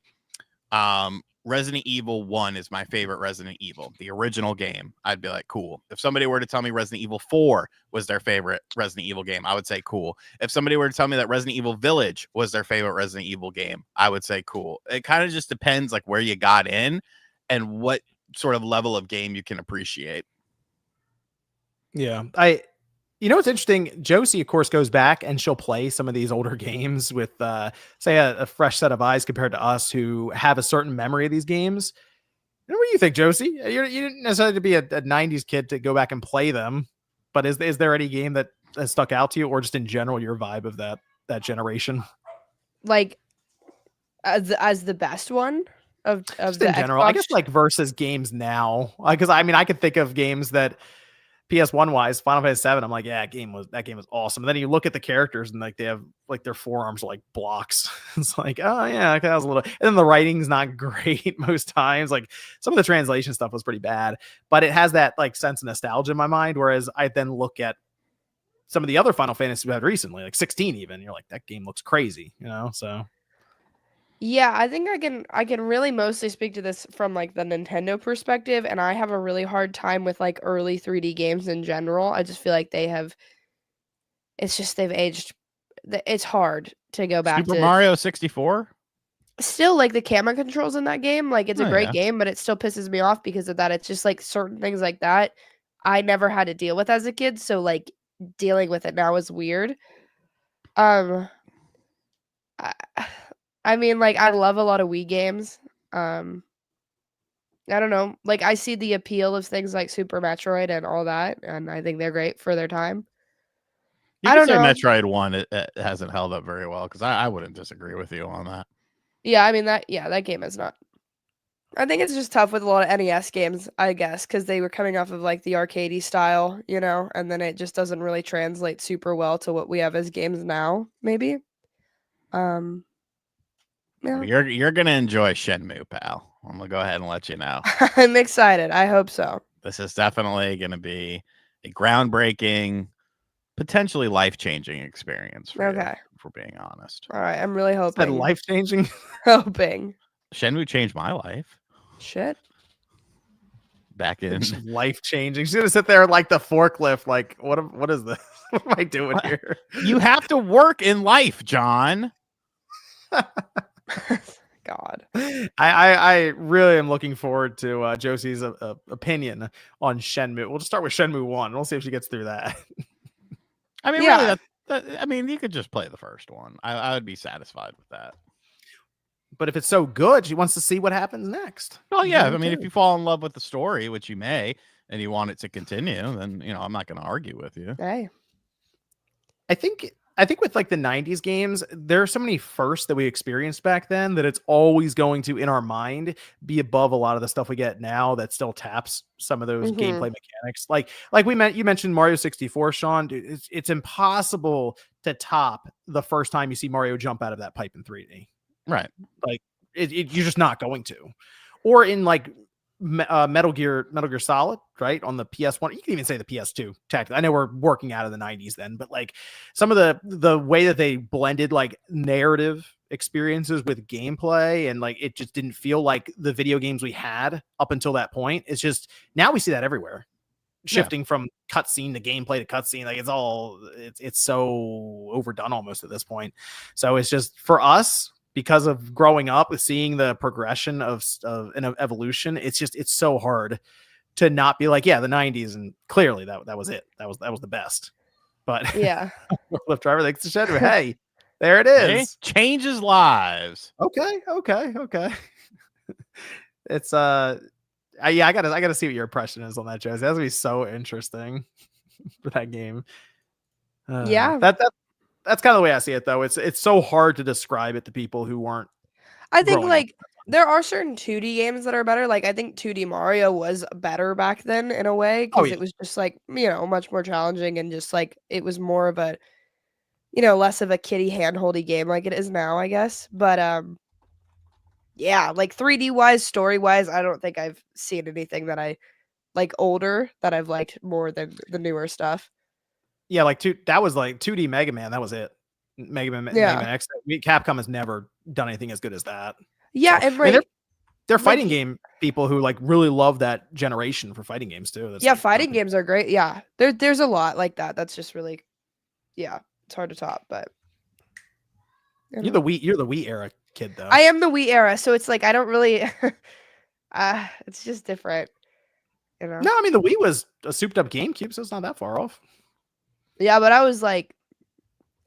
Resident Evil 1 is my favorite Resident Evil, the original game, I'd be like, cool. If somebody were to tell me Resident Evil 4 was their favorite Resident Evil game, I would say cool. If somebody were to tell me that Resident Evil Village was their favorite Resident Evil game, I would say cool. It kind of just depends like where you got in and what sort of level of game you can appreciate. Yeah. You know what's interesting? Josie, of course, goes back and she'll play some of these older games with, say, a fresh set of eyes compared to us who have a certain memory of these games. And what do you think, Josie? You didn't necessarily have to be a 90s kid to go back and play them, but is there any game that has stuck out to you, or just in general your vibe of that generation? Like as the best one of just the in general, Xbox? I guess like versus games now, because I mean I could think of games that. PS1 wise, Final Fantasy 7, I'm like, yeah, that game was awesome. And then you look at the characters and like they have like their forearms are like blocks. It's like, oh yeah, that was a little. And then the writing's not great most times. Like some of the translation stuff was pretty bad, but it has that like sense of nostalgia in my mind. Whereas I then look at some of the other Final Fantasy we had recently, like 16 even. You're like, that game looks crazy, you know? So Yeah, I think I can really mostly speak to this from like the Nintendo perspective, and I have a really hard time with like early 3D games in general. I just feel like they've aged. It's hard to go back Super to Mario 64? Still like the camera controls in that game, like it's a great yeah. game, but it still pisses me off because of that. It's just like certain things like that I never had to deal with as a kid, so like dealing with it now is weird. I mean, like, I love a lot of Wii games. I don't know. Like, I see the appeal of things like Super Metroid and all that, and I think they're great for their time. You I could don't say know. Metroid 1 it hasn't held up very well, because I wouldn't disagree with you on that. Yeah, I mean, that game is not. I think it's just tough with a lot of NES games, I guess, because they were coming off of, like, the arcadey style, you know, and then it just doesn't really translate super well to what we have as games now, maybe. Yeah. You're gonna enjoy Shenmue, pal. I'm gonna go ahead and let you know. I'm excited. I hope so. This is definitely gonna be a groundbreaking, potentially life-changing experience for you, if we're being honest. All right, I'm really hoping. Life-changing? Hoping. Shenmue changed my life. Shit. Back in life-changing. She's gonna sit there like the forklift, like, what is this? What am I doing here? You have to work in life, John. God. I really am looking forward to Josie's opinion on Shenmue. We'll just start with Shenmue 1. We'll see if she gets through that. I mean, really, I mean, you could just play the first one. I would be satisfied with that. But if it's so good, she wants to see what happens next. Oh, yeah. I mean, if you fall in love with the story, which you may, and you want it to continue, then, you know, I'm not going to argue with you. Hey. I think with like the 90s games, there are so many firsts that we experienced back then that it's always going to, in our mind, be above a lot of the stuff we get now that still taps some of those gameplay mechanics. Like you mentioned Mario 64, Sean. Dude, it's impossible to top the first time you see Mario jump out of that pipe in 3D. Right. Like you're just not going to. Or in like Metal Gear Solid, right, on the PS1. You can even say the PS2 tactically. I know we're working out of the 90s then, but like some of the way that they blended like narrative experiences with gameplay, and like it just didn't feel like the video games we had up until that point. It's just now we see that everywhere, shifting from cutscene to gameplay to cutscene. Like it's so overdone almost at this point. So it's just for us, because of growing up with seeing the progression of an evolution, it's so hard to not be like, yeah, the 90s, and clearly that was it. That was the best. But yeah, Lift Driver, like hey, there it is. Hey, changes lives. Okay. It's yeah, I gotta see what your impression is on that, Josie. That's gonna be so interesting for that game. Yeah, that's kind of the way I see it, though. It's so hard to describe it to people who aren't. I think like there are certain 2D games that are better. Like I think 2D Mario was better back then in a way, because it was just like, you know, much more challenging, and just like it was more of a, you know, less of a kiddie handholdy game like it is now, I guess. But yeah, like 3D wise, story wise, I don't think I've seen anything that I like older that I've liked more than the newer stuff. Yeah, like that was like 2D Mega Man. That was it. Mega Man X. Capcom has never done anything as good as that. Yeah, so, and right. They're fighting game people who like really love that generation for fighting games too. That's like, fighting games are great. Yeah, there's a lot like that. That's just really, it's hard to top. But you're the Wii era kid though. I am the Wii era, so it's like I don't really. It's just different, you know. No, I mean the Wii was a souped up GameCube, so it's not that far off. Yeah, but I was like,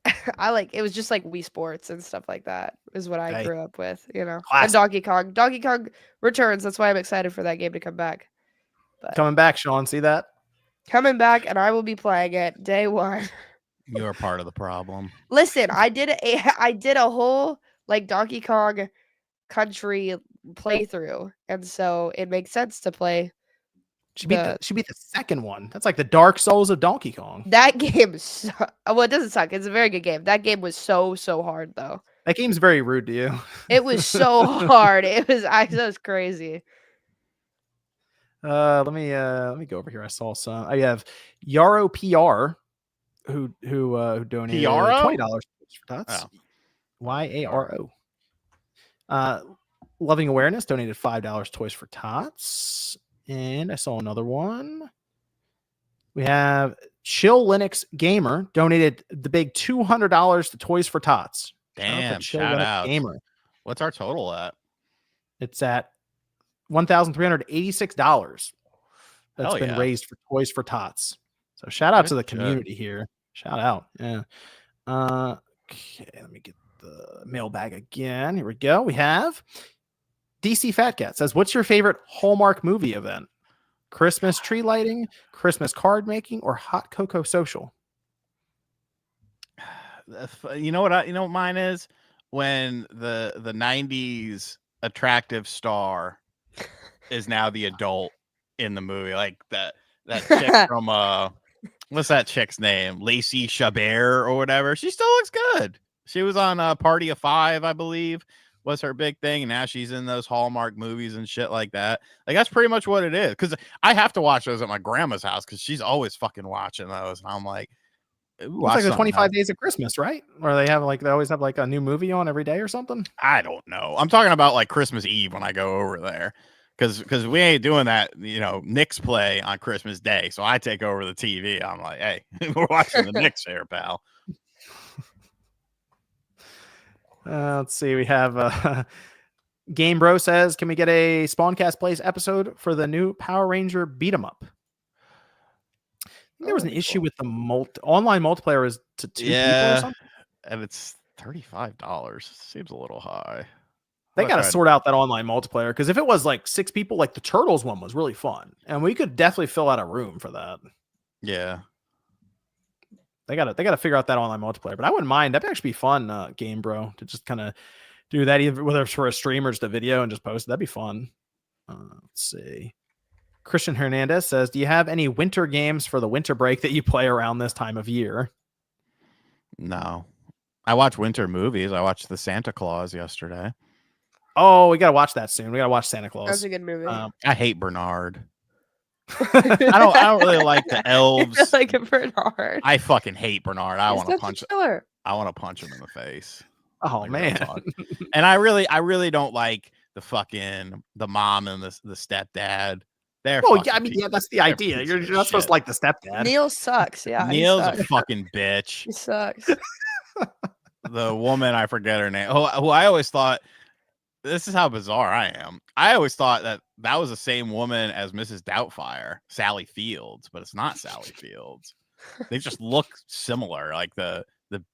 it was just like Wii Sports and stuff like that is what I grew up with, you know. Classic. And Donkey Kong Returns. That's why I'm excited for that game to come back. But Coming back, Sean. See that? Coming back, and I will be playing it day one. You're part of the problem. Listen, I did a whole like Donkey Kong Country playthrough, and so it makes sense to play. She beat the second one. That's like the Dark Souls of Donkey Kong. That game, well, it doesn't suck. It's a very good game. That game was so hard though. That game's very rude to you. It was so hard. It was crazy. Let me go over here. I saw some. I have Yarrow PR who donated $20 for Tots. YARO. Loving Awareness donated $5 Toys for Tots. And I saw another one. We have Chill Linux Gamer donated the big $200 to Toys for Tots. Damn, shout out. Gamer. What's our total at? It's at $1,386. That's been raised for Toys for Tots. So shout out to the community here. Shout out. Yeah. Okay, let me get the mailbag again. Here we go. We have DC Fat Cat says, what's your favorite Hallmark movie event? Christmas tree lighting, Christmas card making, or hot cocoa social? You know what mine is? When the 90s attractive star is now the adult in the movie. Like that chick from what's that chick's name? Lacey Chabert or whatever. She still looks good. She was on Party of Five, I believe, was her big thing, and now she's in those Hallmark movies and shit like that. Like that's pretty much what it is. Because I have to watch those at my grandma's house because she's always fucking watching those. And I'm like, it's like the 25 Days of Christmas, right? Or they always have like a new movie on every day or something. I don't know. I'm talking about like Christmas Eve when I go over there. Because we ain't doing that, Knicks play on Christmas Day. So I take over the TV. I'm like, hey, we're watching the Knicks here, pal. Let's see. We have Game Bro says, can we get a Spawncast Plays episode for the new Power Ranger beat 'em up? There was an issue with the online multiplayer is to 2 people or something. And it's $35. Seems a little high. They got to sort out that online multiplayer, because if it was like 6 people, like the Turtles one was really fun, and we could definitely fill out a room for that. Yeah, they got to figure out that online multiplayer. But I wouldn't mind. That'd actually be fun, Game Bro, to just kind of do that, either whether it's for a stream or just a video and just post it. That'd be fun. Let's see. Christian Hernandez says, do you have any winter games for the winter break that you play around this time of year? No, I watch winter movies. I watched The Santa Claus yesterday. Oh, we got to watch that soon. We got to watch Santa Claus. That's a good movie. I hate Bernard. I don't really like the elves. Like a Bernard. I fucking hate Bernard. I want to punch him. I want to punch him in the face. Oh man. And I really don't like the mom and the stepdad. They're that's the idea. You're not supposed to like the stepdad. Neil sucks. Yeah. Neil's a fucking bitch. He sucks. The woman, I forget her name. Who I always thought, this is how bizarre I am. I always thought that was the same woman as Mrs. Doubtfire, Sally Fields, but it's not Sally Fields. They just look similar, like the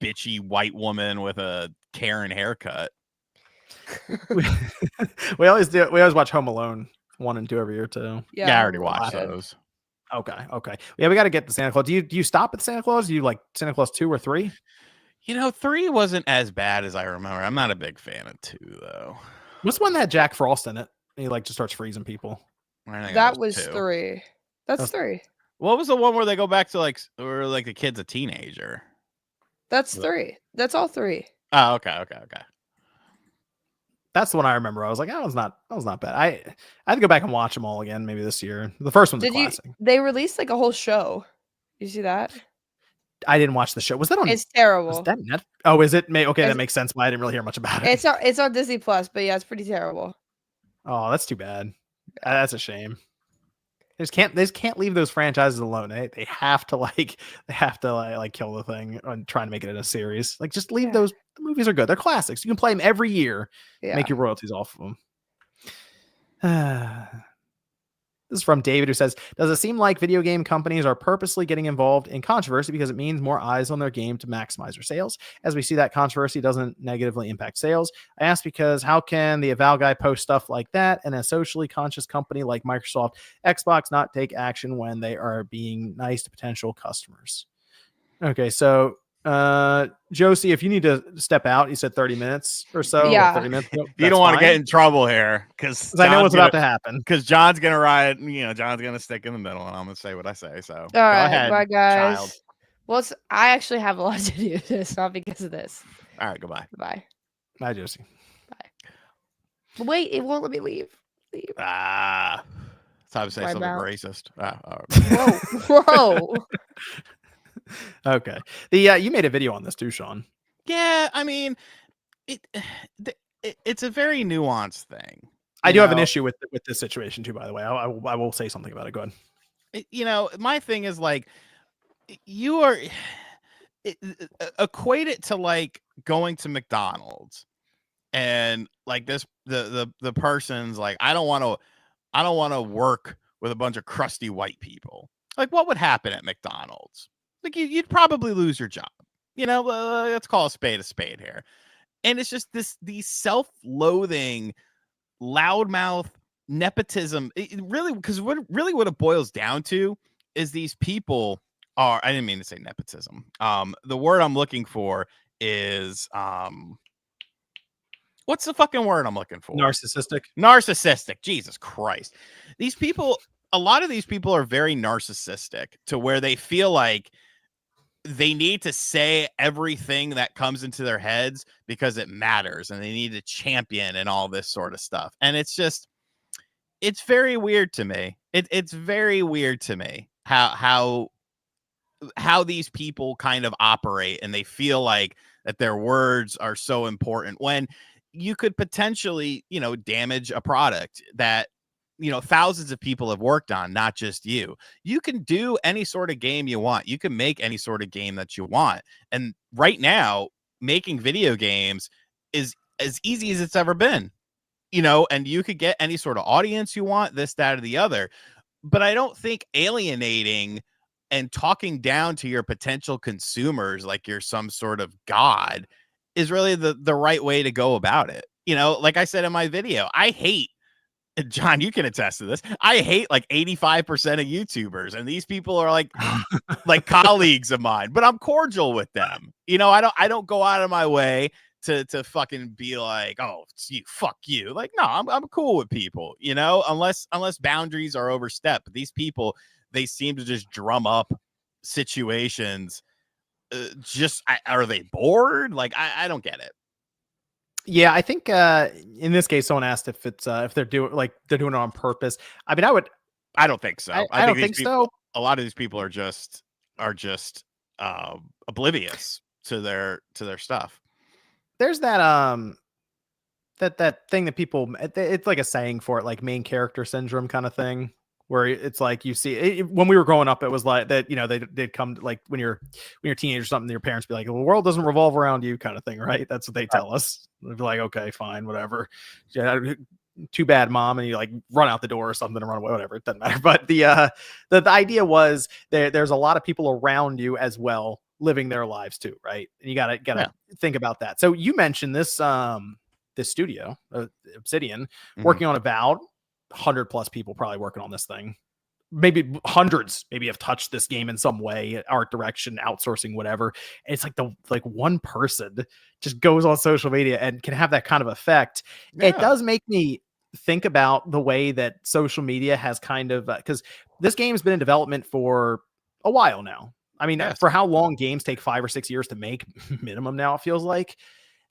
bitchy white woman with a Karen haircut. We always watch Home Alone 1 and 2 every year too. Yeah, I already watched those. Okay. Yeah, we got to get the Santa Claus. Do you stop at Santa Claus? Do you like Santa Claus 2 or 3? 3 wasn't as bad as I remember. I'm not a big fan of 2 though. What's one that had Jack Frost in it? He like just starts freezing people. That was 3. That's 3. What was the one where they go back to like the kid's a teenager? That's 3. That's all 3. Oh, okay. That's the one I remember. I was like, that was not bad. I had to go back and watch them all again, maybe this year. The first one's a classic. They released like a whole show. You see that? I didn't watch the show. Was that on? It's terrible. Was that net? Oh, is it? Okay, that makes sense. But I didn't really hear much about it. It's on Disney Plus, but yeah, it's pretty terrible. Oh, that's too bad. That's a shame. They just can't leave those franchises alone. They have to kill the thing and try to make it in a series. Like, just leave those. The movies are good. They're classics. You can play them every year. Make your royalties off of them. This is from David, who says, does it seem like video game companies are purposely getting involved in controversy because it means more eyes on their game to maximize their sales? As we see that controversy doesn't negatively impact sales. I ask because how can the Avowed guy post stuff like that and a socially conscious company like Microsoft, Xbox not take action when they are being nice to potential customers? Okay, so Josie, if you need to step out, you said 30 minutes or so. Yeah. 30 minutes. You don't want to get in trouble here because I know what's about to happen. Because John's gonna ride, John's gonna stick in the middle, and I'm gonna say what I say. So all right, ahead, bye guys. child. Well, I actually have a lot to do with this, not because of this. All right, goodbye. Bye, Josie. Bye. Wait, it won't let me leave. It's time to say something racist. Whoa. Okay. You made a video on this too, Sean. Yeah, I mean, it's a very nuanced thing. I do have an issue with this situation too, by the way. I will say something about it. Go ahead. My thing is like, you are equate it to like going to McDonald's and like the person's like, I don't want to work with a bunch of crusty white people. Like, what would happen at McDonald's? Like, you'd probably lose your job. Let's call a spade here. And it's just these self-loathing, loudmouth nepotism. It really, because what it boils down to is these people are. I didn't mean to say nepotism. The word I'm looking for is what's the fucking word I'm looking for? Narcissistic. Jesus Christ. A lot of these people are very narcissistic to where they feel like they need to say everything that comes into their heads because it matters, and they need to champion and all this sort of stuff. And it's very weird to me. It's very weird to me how these people kind of operate, and they feel like that their words are so important when you could potentially, damage a product that thousands of people have worked on, not just you. You can do any sort of game you want. You can make any sort of game that you want. And right now, making video games is as easy as it's ever been, and you could get any sort of audience you want, this, that, or the other. But I don't think alienating and talking down to your potential consumers like you're some sort of god is really the right way to go about it. Like I said in my video, I hate, John, you can attest to this, I hate like 85% of YouTubers, and these people are like colleagues of mine, but I'm cordial with them. I don't go out of my way to fucking be like, oh, fuck you. Like, no, I'm cool with people, unless boundaries are overstepped. But these people, they seem to just drum up situations. Are they bored? Like, I don't get it. Yeah, I think in this case, someone asked if it's if they're doing it on purpose. I mean, I don't think so. I don't think so. A lot of these people are just oblivious to their stuff. There's that that thing that people, it's like a saying for it, like main character syndrome kind of thing, where it's like you see when we were growing up, it was like that, they'd come like when you're a teenager or something, your parents be like, well, the world doesn't revolve around you, kind of thing, right? That's what they tell us. They'd be like, okay, fine, whatever. Yeah, too bad, mom, and you like run out the door or something and run away, whatever, it doesn't matter. But the idea was there's a lot of people around you as well living their lives too, right? And you gotta think about that. So you mentioned this this studio, Obsidian, working on Avowed. 100+ people probably working on this thing. Maybe hundreds, maybe have touched this game in some way, art direction, outsourcing, whatever. And it's like one person just goes on social media and can have that kind of effect. Yeah. It does make me think about the way that social media has kind of, because this game's been in development for a while now. I mean, for how long games take 5 or 6 years to make minimum now, it feels like.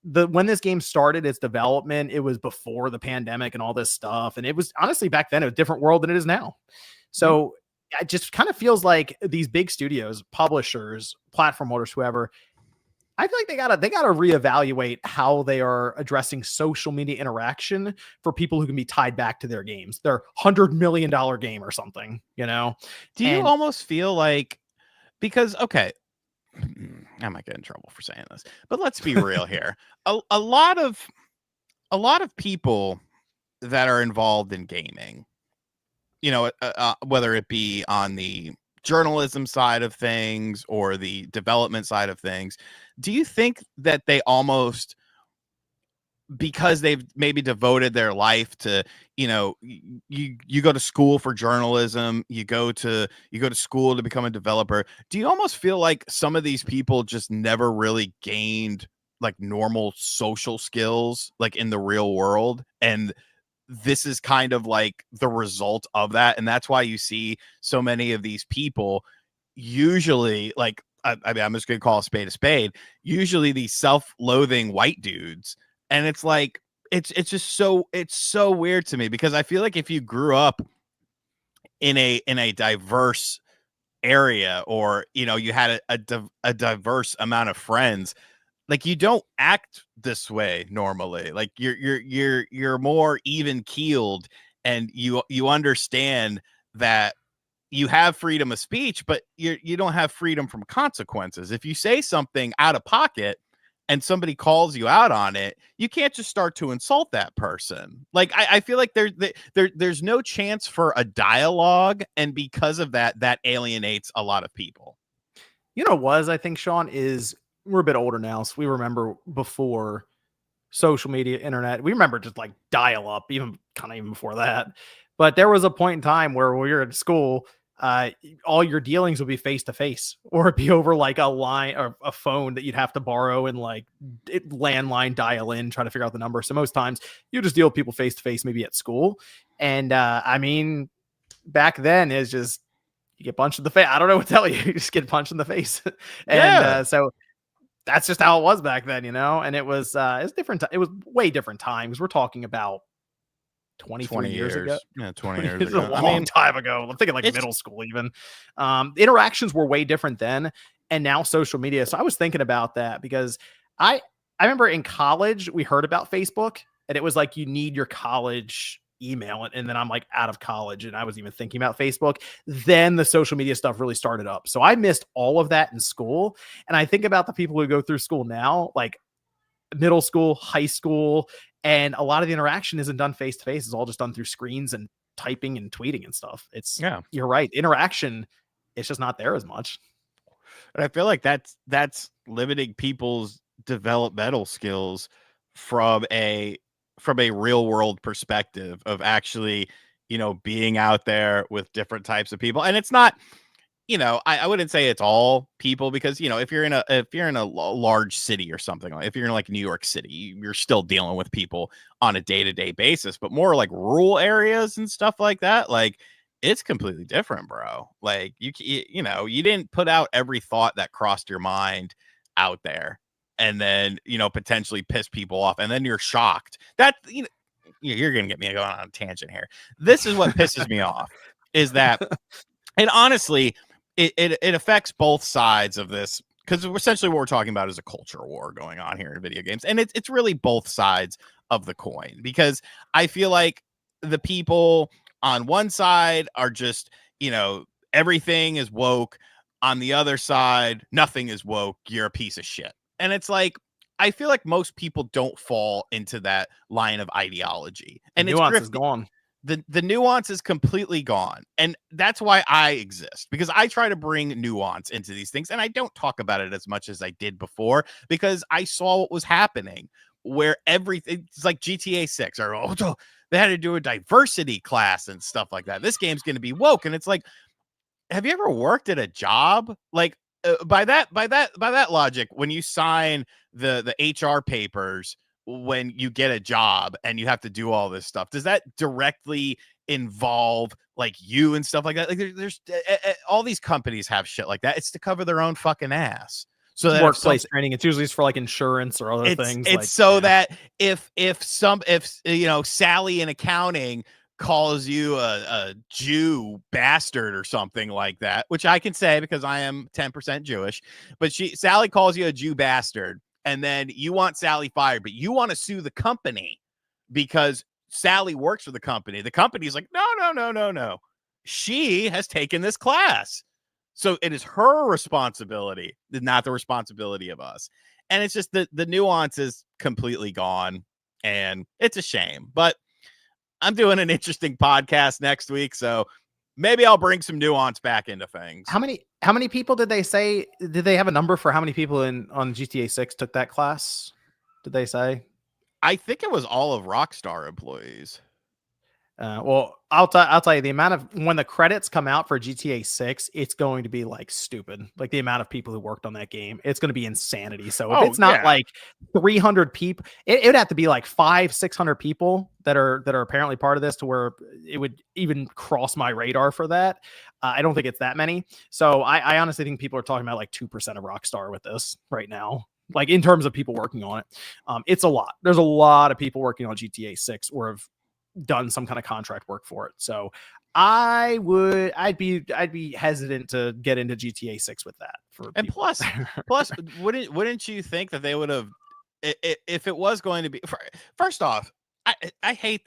When this game started its development, it was before the pandemic and all this stuff. And it was honestly back then a different world than it is now. So it just kind of feels like these big studios, publishers, platform holders, whoever, I feel like they gotta reevaluate how they are addressing social media interaction for people who can be tied back to their games, their $100 million game or something, you know? Do you almost feel like, because, okay, I might get in trouble for saying this, but let's be real here. A lot of people that are involved in gaming, you know, whether it be on the journalism side of things or the development side of things, do you think that they almost, because they've maybe devoted their life to, you know, you go to school for journalism, you go to school to become a developer, do you almost feel like some of these people just never really gained like normal social skills like in the real world, and this is kind of like the result of that, and that's why you see so many of these people usually, like, I mean, I'm just gonna call a spade, usually these self-loathing white dudes, and it's like it's so weird to me, because I feel like if you grew up in a diverse area, or you know, you had a diverse amount of friends, like, you don't act this way normally. Like, you're more even keeled, and you understand that you have freedom of speech, but you don't have freedom from consequences. If you say something out of pocket and somebody calls you out on it, you can't just start to insult that person. Like, I feel like there's no chance for a dialogue, and because of that alienates a lot of people. You know what I think, Sean, is we're a bit older now, so we remember before social media, internet. We remember just like dial up, even before that. But there was a point in time where when we were at school, all your dealings would be face to face, or it'd be over like a line or a phone that you'd have to borrow and like landline dial in, trying to figure out the number. So most times you just deal with people face to face, maybe at school. And I mean, back then is just you get punched in the face. I don't know what to tell you. You just get punched in the face. And so that's just how it was back then, you know? And it was different. It was way different times. We're talking about 20 years ago. Yeah, 20 years It's ago. a long time ago. I'm thinking like middle school even. The interactions were way different then, and now social media. So I was thinking about that because I remember in college we heard about Facebook, and it was like you need your college email, and then I'm like out of college and I was even thinking about Facebook. Then the social media stuff really started up. So I missed all of that in school. And I think about the people who go through school now, like middle school, high school, and a lot of the interaction isn't done face to face. It's all just done through screens and typing and tweeting and stuff. You're right. Interaction, it's just not there as much. And I feel like that's limiting people's developmental skills from a real world perspective of actually, you know, being out there with different types of people. And it's not, you know, I wouldn't say it's all people, because, you know, if you're in a large city or something, like if you're in like New York City, you're still dealing with people on a day-to-day basis, but more like rural areas and stuff like that, like it's completely different, bro. Like you know, you didn't put out every thought that crossed your mind out there, and then, you know, potentially piss people off, and then you're shocked that, you know, you're gonna get me going on a tangent here. This is what pisses me off, is that, and honestly, it affects both sides of this, because essentially what we're talking about is a culture war going on here in video games, and it's really both sides of the coin, because I feel like the people on one side are just, you know, everything is woke. On the other side, nothing is woke. You're a piece of shit. And it's like, I feel like most people don't fall into that line of ideology. And the nuance is gone. The nuance is completely gone. And that's why I exist, because I try to bring nuance into these things. And I don't talk about it as much as I did before, because I saw what was happening, where everything's like GTA 6, or they had to do a diversity class and stuff like that. This game's going to be woke. And it's like, have you ever worked at a job? Like, by that logic, when you sign the HR papers, when you get a job and you have to do all this stuff, does that directly involve like you and stuff like that? Like, there's all these companies have shit like that. It's to cover their own fucking ass. So that workplace training, it's usually for like insurance or other things. It's like, so that if you know, Sally in accounting calls you a Jew bastard or something like that, which I can say because I am 10% Jewish, but Sally calls you a Jew bastard, and then you want Sally fired, but you want to sue the company because Sally works for the company. The company's like, no. She has taken this class. So it is her responsibility, not the responsibility of us. And it's just the nuance is completely gone, and it's a shame. But I'm doing an interesting podcast next week, so maybe I'll bring some nuance back into things. How many people did they say? Did they have a number for how many people on GTA 6 took that class? Did they say? I think it was all of Rockstar employees. Well, I'll tell you, the amount of when the credits come out for GTA 6, it's going to be like stupid. Like the amount of people who worked on that game, it's going to be insanity. So if it's not like 300 people, it would have to be like 500-600 people that are apparently part of this to where it would even cross my radar for that. I don't think it's that many. So I honestly think people are talking about like 2% of Rockstar with this right now. Like in terms of people working on it, it's a lot. There's a lot of people working on GTA 6 or have done some kind of contract work for it. So I'd be hesitant to get into GTA 6 with that. And plus wouldn't you think that they would have, if it was going to be, first off, I hate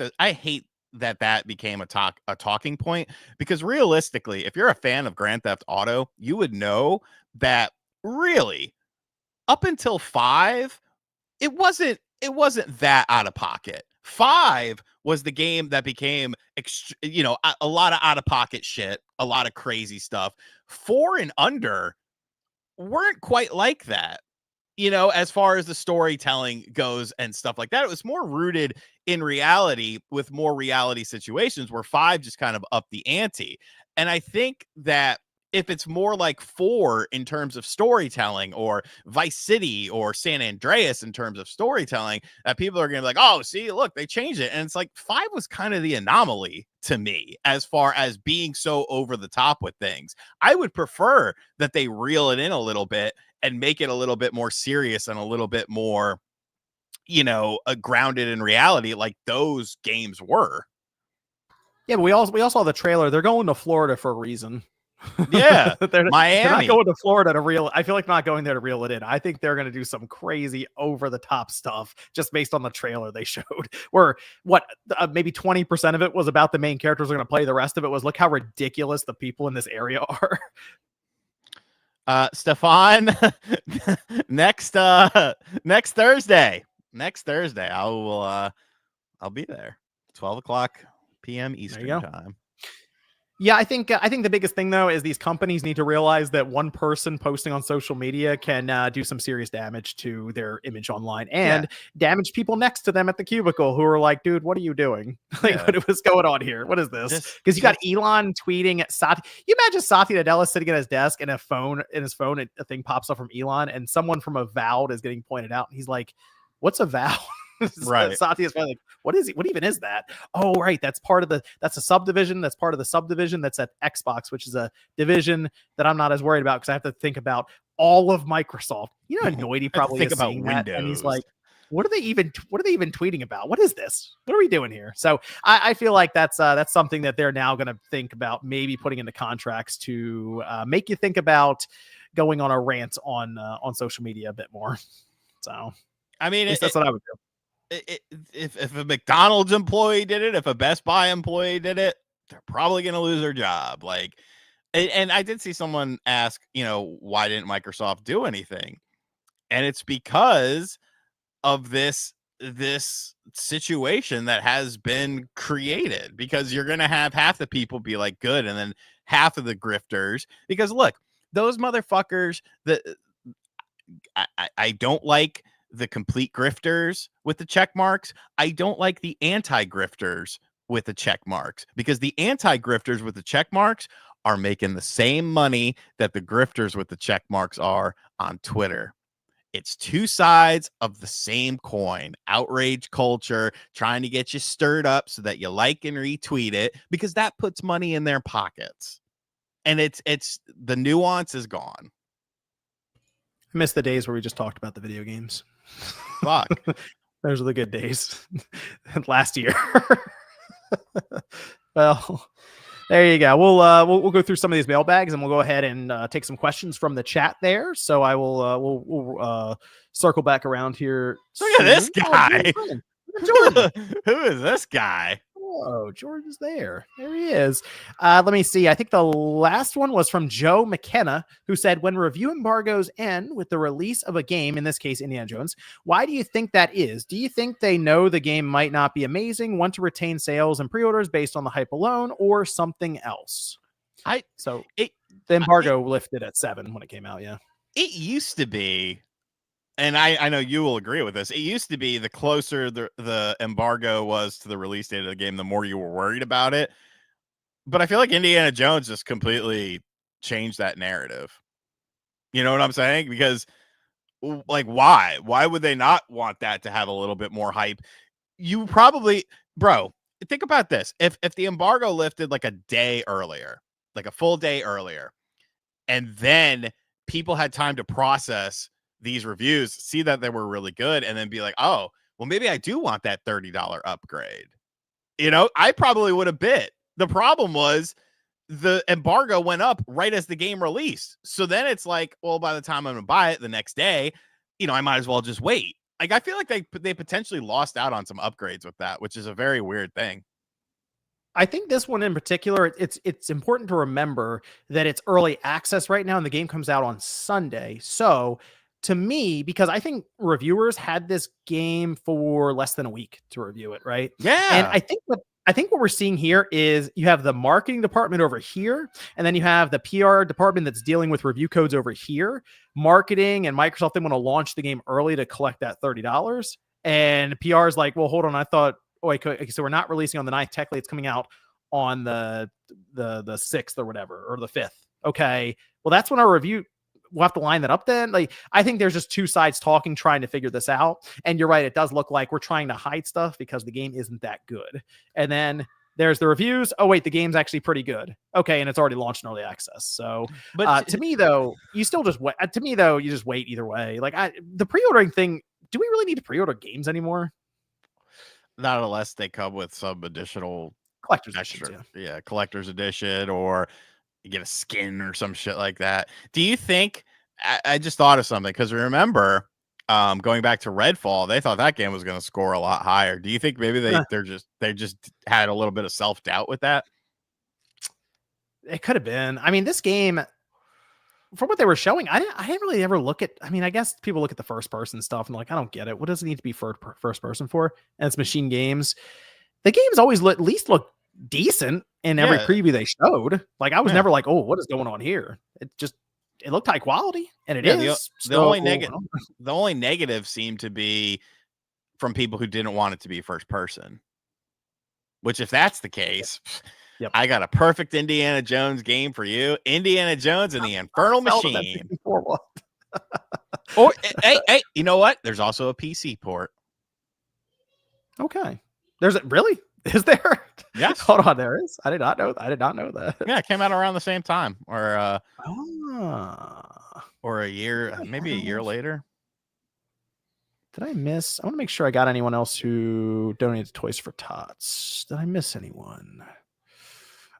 that became a talking point, because realistically, if you're a fan of Grand Theft Auto, you would know that really up until 5, it wasn't that out of pocket. 5 was the game that became, a lot of out of pocket shit, a lot of crazy stuff. 4 and under weren't quite like that, as far as the storytelling goes and stuff like that. It was more rooted in reality with more reality situations, where 5 just kind of upped the ante. And I think that if it's more like 4 in terms of storytelling, or Vice City or San Andreas in terms of storytelling, that people are going to be like, oh, see, look, they changed it. And it's like 5 was kind of the anomaly to me as far as being so over the top with things. I would prefer that they reel it in a little bit and make it a little bit more serious and a little bit more, grounded in reality, like those games were. Yeah, but we all saw the trailer. They're going to Florida for a reason. Yeah, they're Miami. They're not going to Florida to reel. I feel like not going there to reel it in. I think they're going to do some crazy over the top stuff just based on the trailer they showed. Where maybe 20% of it was about the main characters are going to play. The rest of it was look how ridiculous the people in this area are. Stefan, next Thursday, I'll be there. 12:00 p.m. Eastern time. Yeah, I think the biggest thing though is these companies need to realize that one person posting on social media can do some serious damage to their image online and damage people next to them at the cubicle who are like, dude, what are you doing? What was going on here? What is this? Because you got Elon tweeting at Satya. You imagine Satya Nadella sitting at his desk and his phone, a thing pops up from Elon, and someone from Avowed is getting pointed out, and he's like, what's Avowed? Right. Satya's like, what even is that? Oh, right. That's a subdivision. That's part of the subdivision that's at Xbox, which is a division that I'm not as worried about because I have to think about all of Microsoft. You know how annoyed he probably is seeing that. And he's like, what are they even tweeting about? What is this? What are we doing here? So I feel like that's something that they're now going to think about maybe putting into contracts to make you think about going on a rant on social media a bit more. So I mean, that's what I would do. If a McDonald's employee did it, if a Best Buy employee did it, they're probably going to lose their job. And I did see someone ask, why didn't Microsoft do anything? And it's because of this situation that has been created, because you're going to have half the people be like good and then half of the grifters, because look, those motherfuckers that I don't like the complete grifters with the check marks. I don't like the anti-grifters with the check marks, because the anti-grifters with the check marks are making the same money that the grifters with the check marks are on Twitter. It's two sides of the same coin. Outrage culture trying to get you stirred up so that you like and retweet it, because that puts money in their pockets. And it's the nuance is gone. I miss the days where we just talked about the video games. Fuck. Those are the good days. Last year. Well, there you go. We'll go through some of these mailbags, and we'll go ahead and take some questions from the chat there. So I will we'll circle back around here. Look at this guy. Jordan. Who is this guy? Oh, Jordan's there. There he is. Let me see. I think the last one was from Joe McKenna, who said, when review embargoes end with the release of a game, in this case, Indiana Jones, why do you think that is? Do you think they know the game might not be amazing, want to retain sales and pre-orders based on the hype alone, or something else? The embargo lifted at 7 when it came out, yeah. It used to be, and I know you will agree with this, it used to be the closer the embargo was to the release date of the game, the more you were worried about it. But I feel like Indiana Jones just completely changed that narrative. You know what I'm saying? Because, like, why? Why would they not want that to have a little bit more hype? You probably, bro, think about this. If the embargo lifted like a day earlier, like a full day earlier, and then people had time to process these reviews, see that they were really good, and then be like, oh, well, maybe I do want that $30 upgrade. You know, I probably would have bid. The problem was the embargo went up right as the game released. So then it's like, well, by the time I'm going to buy it the next day, you know, I might as well just wait. Like, I feel like they potentially lost out on some upgrades with that, which is a very weird thing. I think this one in particular, it's important to remember that it's early access right now, and the game comes out on Sunday. So to me, because I think reviewers had this game for less than a week to review it, right? Yeah. And I think what we're seeing here is you have the marketing department over here, and then you have the PR department that's dealing with review codes over here. Marketing and Microsoft, they want to launch the game early to collect that $30. And PR is like, well, hold on, I thought, so we're not releasing on the 9th. Technically, it's coming out on the 6th or whatever, or the 5th. Okay, well, that's when our review. We'll have to line that up then. Like, I think there's just two sides talking, trying to figure this out. And you're right. It does look like we're trying to hide stuff because the game isn't that good. And then there's the reviews. Oh, wait, the game's actually pretty good. Okay. And it's already launched in early access. So, but to me though, you still just wait. To me though, you just wait either way. Like the pre-ordering thing, do we really need to pre-order games anymore? Not unless they come with some additional collector's edition. Yeah. Collector's edition, or you get a skin or some shit like that. Do you think, I just thought of something, because remember, going back to Redfall, they thought that game was going to score a lot higher. Do you think maybe they just had a little bit of self-doubt with that? It could have been. I mean, this game, from what they were showing, I didn't really ever look at. I mean, I guess people look at the first person stuff and like, I don't get it. What does it need to be first person for? And it's MachineGames. The games always at least look decent in every preview they showed. Like, I was never like, oh, what is going on here? It looked high quality, and it is. The only negative seemed to be from people who didn't want it to be first person. Which, if that's the case, I got a perfect Indiana Jones game for you. Indiana Jones and the Infernal Machine. Or hey, you know what? There's also a PC port. Okay. There's it really? Is there? Yes. Hold on, there is. I did not know that. Yeah, it came out around the same time, or a year, maybe a year later. Did I miss? I want to make sure I got anyone else who donated Toys for Tots. Did I miss anyone? I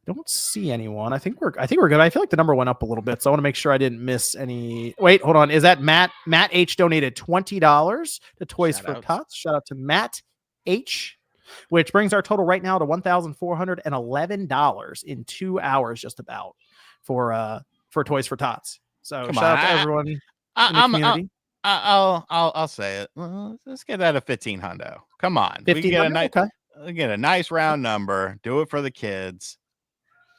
don't see anyone. I think we're good. I feel like the number went up a little bit, so I want to make sure I didn't miss any. Wait, hold on. Is that Matt? Matt H donated $20 to Toys for Tots. Shout out to Matt H. Which brings our total right now to $1,411 in 2 hours, just about, for Toys for Tots. So shout out to everyone in the community. I'll say it. Let's get that a 15 hundo. Come on, we get a nice round number. Do it for the kids.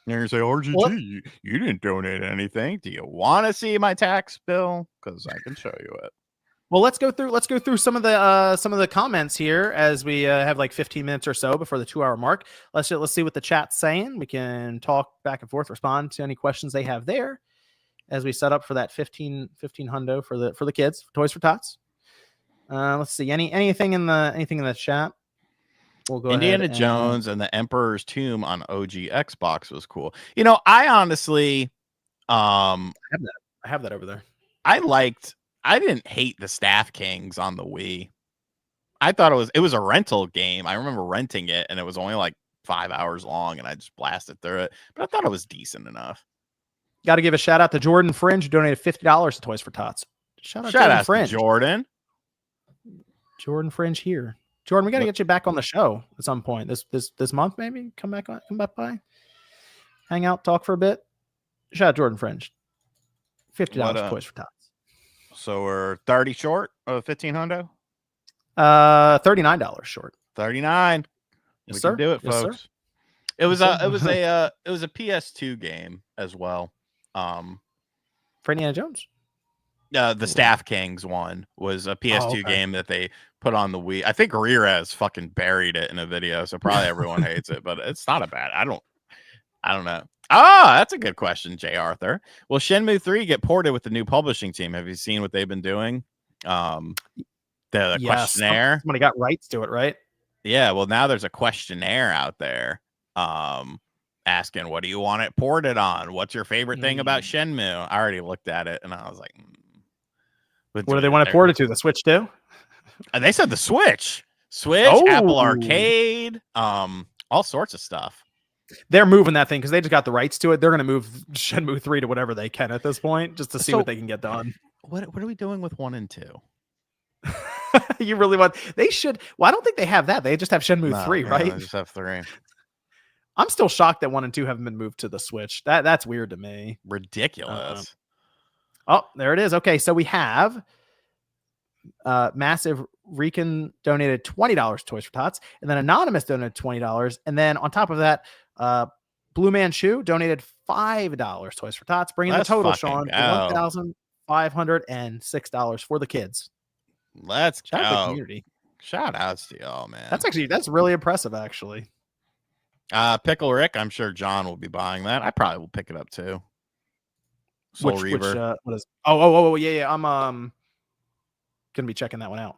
You're gonna say, RGT, you didn't donate anything. Do you want to see my tax bill? Because I can show you it. Well, let's go through some of the comments here as we have like 15 minutes or so before the 2-hour mark. Let's see what the chat's saying. We can talk back and forth, respond to any questions they have there as we set up for that 15 hundo for the kids, for Toys for Tots. Let's see anything in the chat. We'll go Indiana Jones and the Emperor's Tomb on OG Xbox was cool. You know, I honestly, I have that over there. I didn't hate the Staff Kings on the Wii. I thought it was a rental game. I remember renting it, and it was only like 5 hours long, and I just blasted through it. But I thought it was decent enough. Got to give a shout out to Jordan Fringe, who donated $50 to Toys for Tots. Shout out to Jordan. Jordan Fringe here. Jordan, we got to get you back on the show at some point this month, maybe. Come back by, hang out, talk for a bit. Shout out Jordan Fringe. $50 Toys for Tots. So we're 30 short of 1500. $39 short. 39. Yes, We sir. can do it, folks. Sir. It was a PS2 game as well. For Indiana Jones. The Staff Kings one was a PS2 game that they put on the Wii. I think Rerez fucking buried it in a video, so probably everyone hates it, but it's not a bad. I don't know. That's a good question, J. Arthur. Will Shenmue 3 get ported with the new publishing team? Have you seen what they've been doing? The questionnaire. Somebody got rights to it, right? Yeah. Well, now there's a questionnaire out there. Asking, what do you want it ported on? What's your favorite thing about Shenmue? I already looked at it and I was like, what do they want it ported to? The Switch too? They said the Switch, Apple Arcade, all sorts of stuff. They're moving that thing because they just got the rights to it. They're going to move Shenmue 3 to whatever they can at this point, just to see what they can get done. What are we doing with 1 and 2? You really want? They should. Well, I don't think they have that. They just have Shenmue 3, right? They just have 3. I'm still shocked that 1 and 2 haven't been moved to the Switch. That's weird to me. Ridiculous. There it is. Okay, so we have Massive Recon donated $20 to Toys for Tots, and then Anonymous donated $20, and then on top of that, Blue Man Shoe donated $5 to Toys for Tots, bringing the total, Sean, to $1,506 for the kids. Let's Shout out to the community. Shout outs to y'all, man. That's really impressive, actually. Pickle Rick, I'm sure John will be buying that. I probably will pick it up too. Soul Reaver. What is? Yeah. I'm gonna be checking that one out.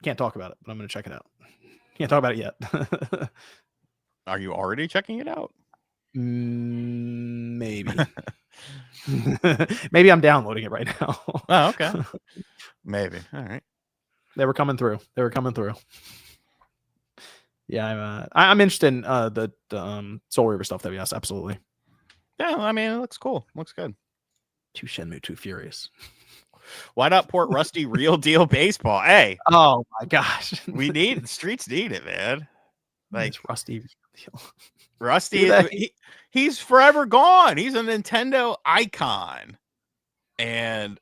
Can't talk about it, but I'm gonna check it out. Can't talk about it yet. Are you already checking it out? Maybe. Maybe I'm downloading it right now. Oh, okay. Maybe. All right. They were coming through. Yeah, I'm interested in the Soul Reaver stuff. Yes, absolutely. Yeah, I mean, it looks cool. Looks good. Too Shenmue, too furious. Why not port Rusty Real Deal Baseball? Hey. Oh my gosh. The streets need it, man. Like it's Rusty. Rusty, he's forever gone. He's a Nintendo icon. And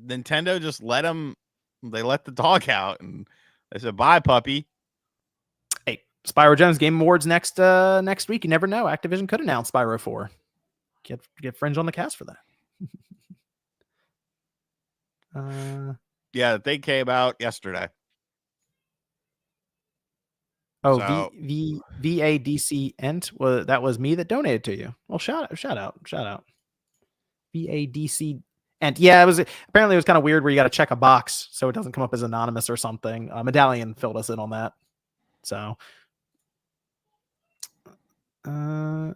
Nintendo just let the dog out and they said, bye, puppy. Hey, Spyro Jones Game Awards next week. You never know. Activision could announce Spyro 4. Get Fringe on the cast for that. Yeah, they came out yesterday. Oh, so, VADC Ent. Well, that was me that donated to you. Well, shout out. VADC Ent. Yeah, apparently it was kind of weird where you got to check a box so it doesn't come up as anonymous or something. Medallion filled us in on that. So, the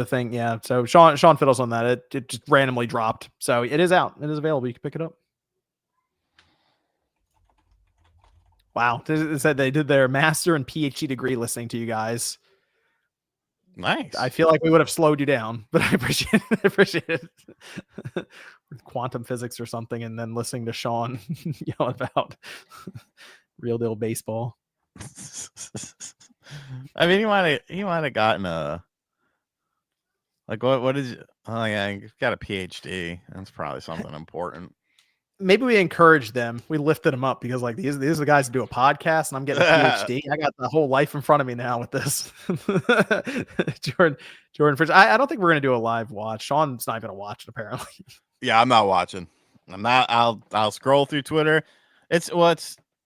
thing, yeah. So Sean fiddles on that. It just randomly dropped. So it is out. It is available. You can pick it up. Wow. They said they did their master and PhD degree listening to you guys. Nice. I feel like we would have slowed you down, but I appreciate it. Quantum physics or something, and then listening to Sean yell about Real Deal Baseball. I mean, he might have gotten a. Like what is? Oh yeah, he's got a PhD. That's probably something important. Maybe we encouraged them. We lifted them up because like these are the guys that do a podcast, and I'm getting a PhD. I got the whole life in front of me now with this. Jordan Fridge. I don't think we're gonna do a live watch. Sean's not gonna watch it apparently. Yeah, I'm not watching. I'm not. I'll scroll through Twitter. It's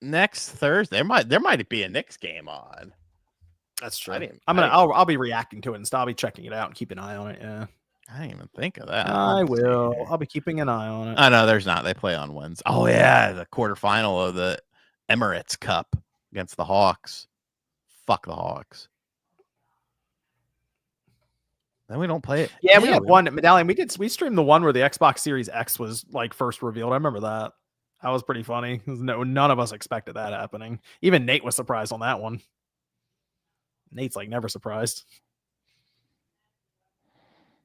next Thursday. There might be a Knicks game on. That's true. I'll be reacting to it and I'll be checking it out and keep an eye on it. Yeah. I didn't even think of that. I will. I'll be keeping an eye on it. Oh no, there's not. They play on Wednesday. Oh yeah, the quarterfinal of the Emirates Cup against the Hawks. Fuck the Hawks. Then we don't play it. Yeah, we had one Medallion. We streamed the one where the Xbox Series X was like first revealed. I remember that. That was pretty funny. None of us expected that happening. Even Nate was surprised on that one. Nate's like never surprised.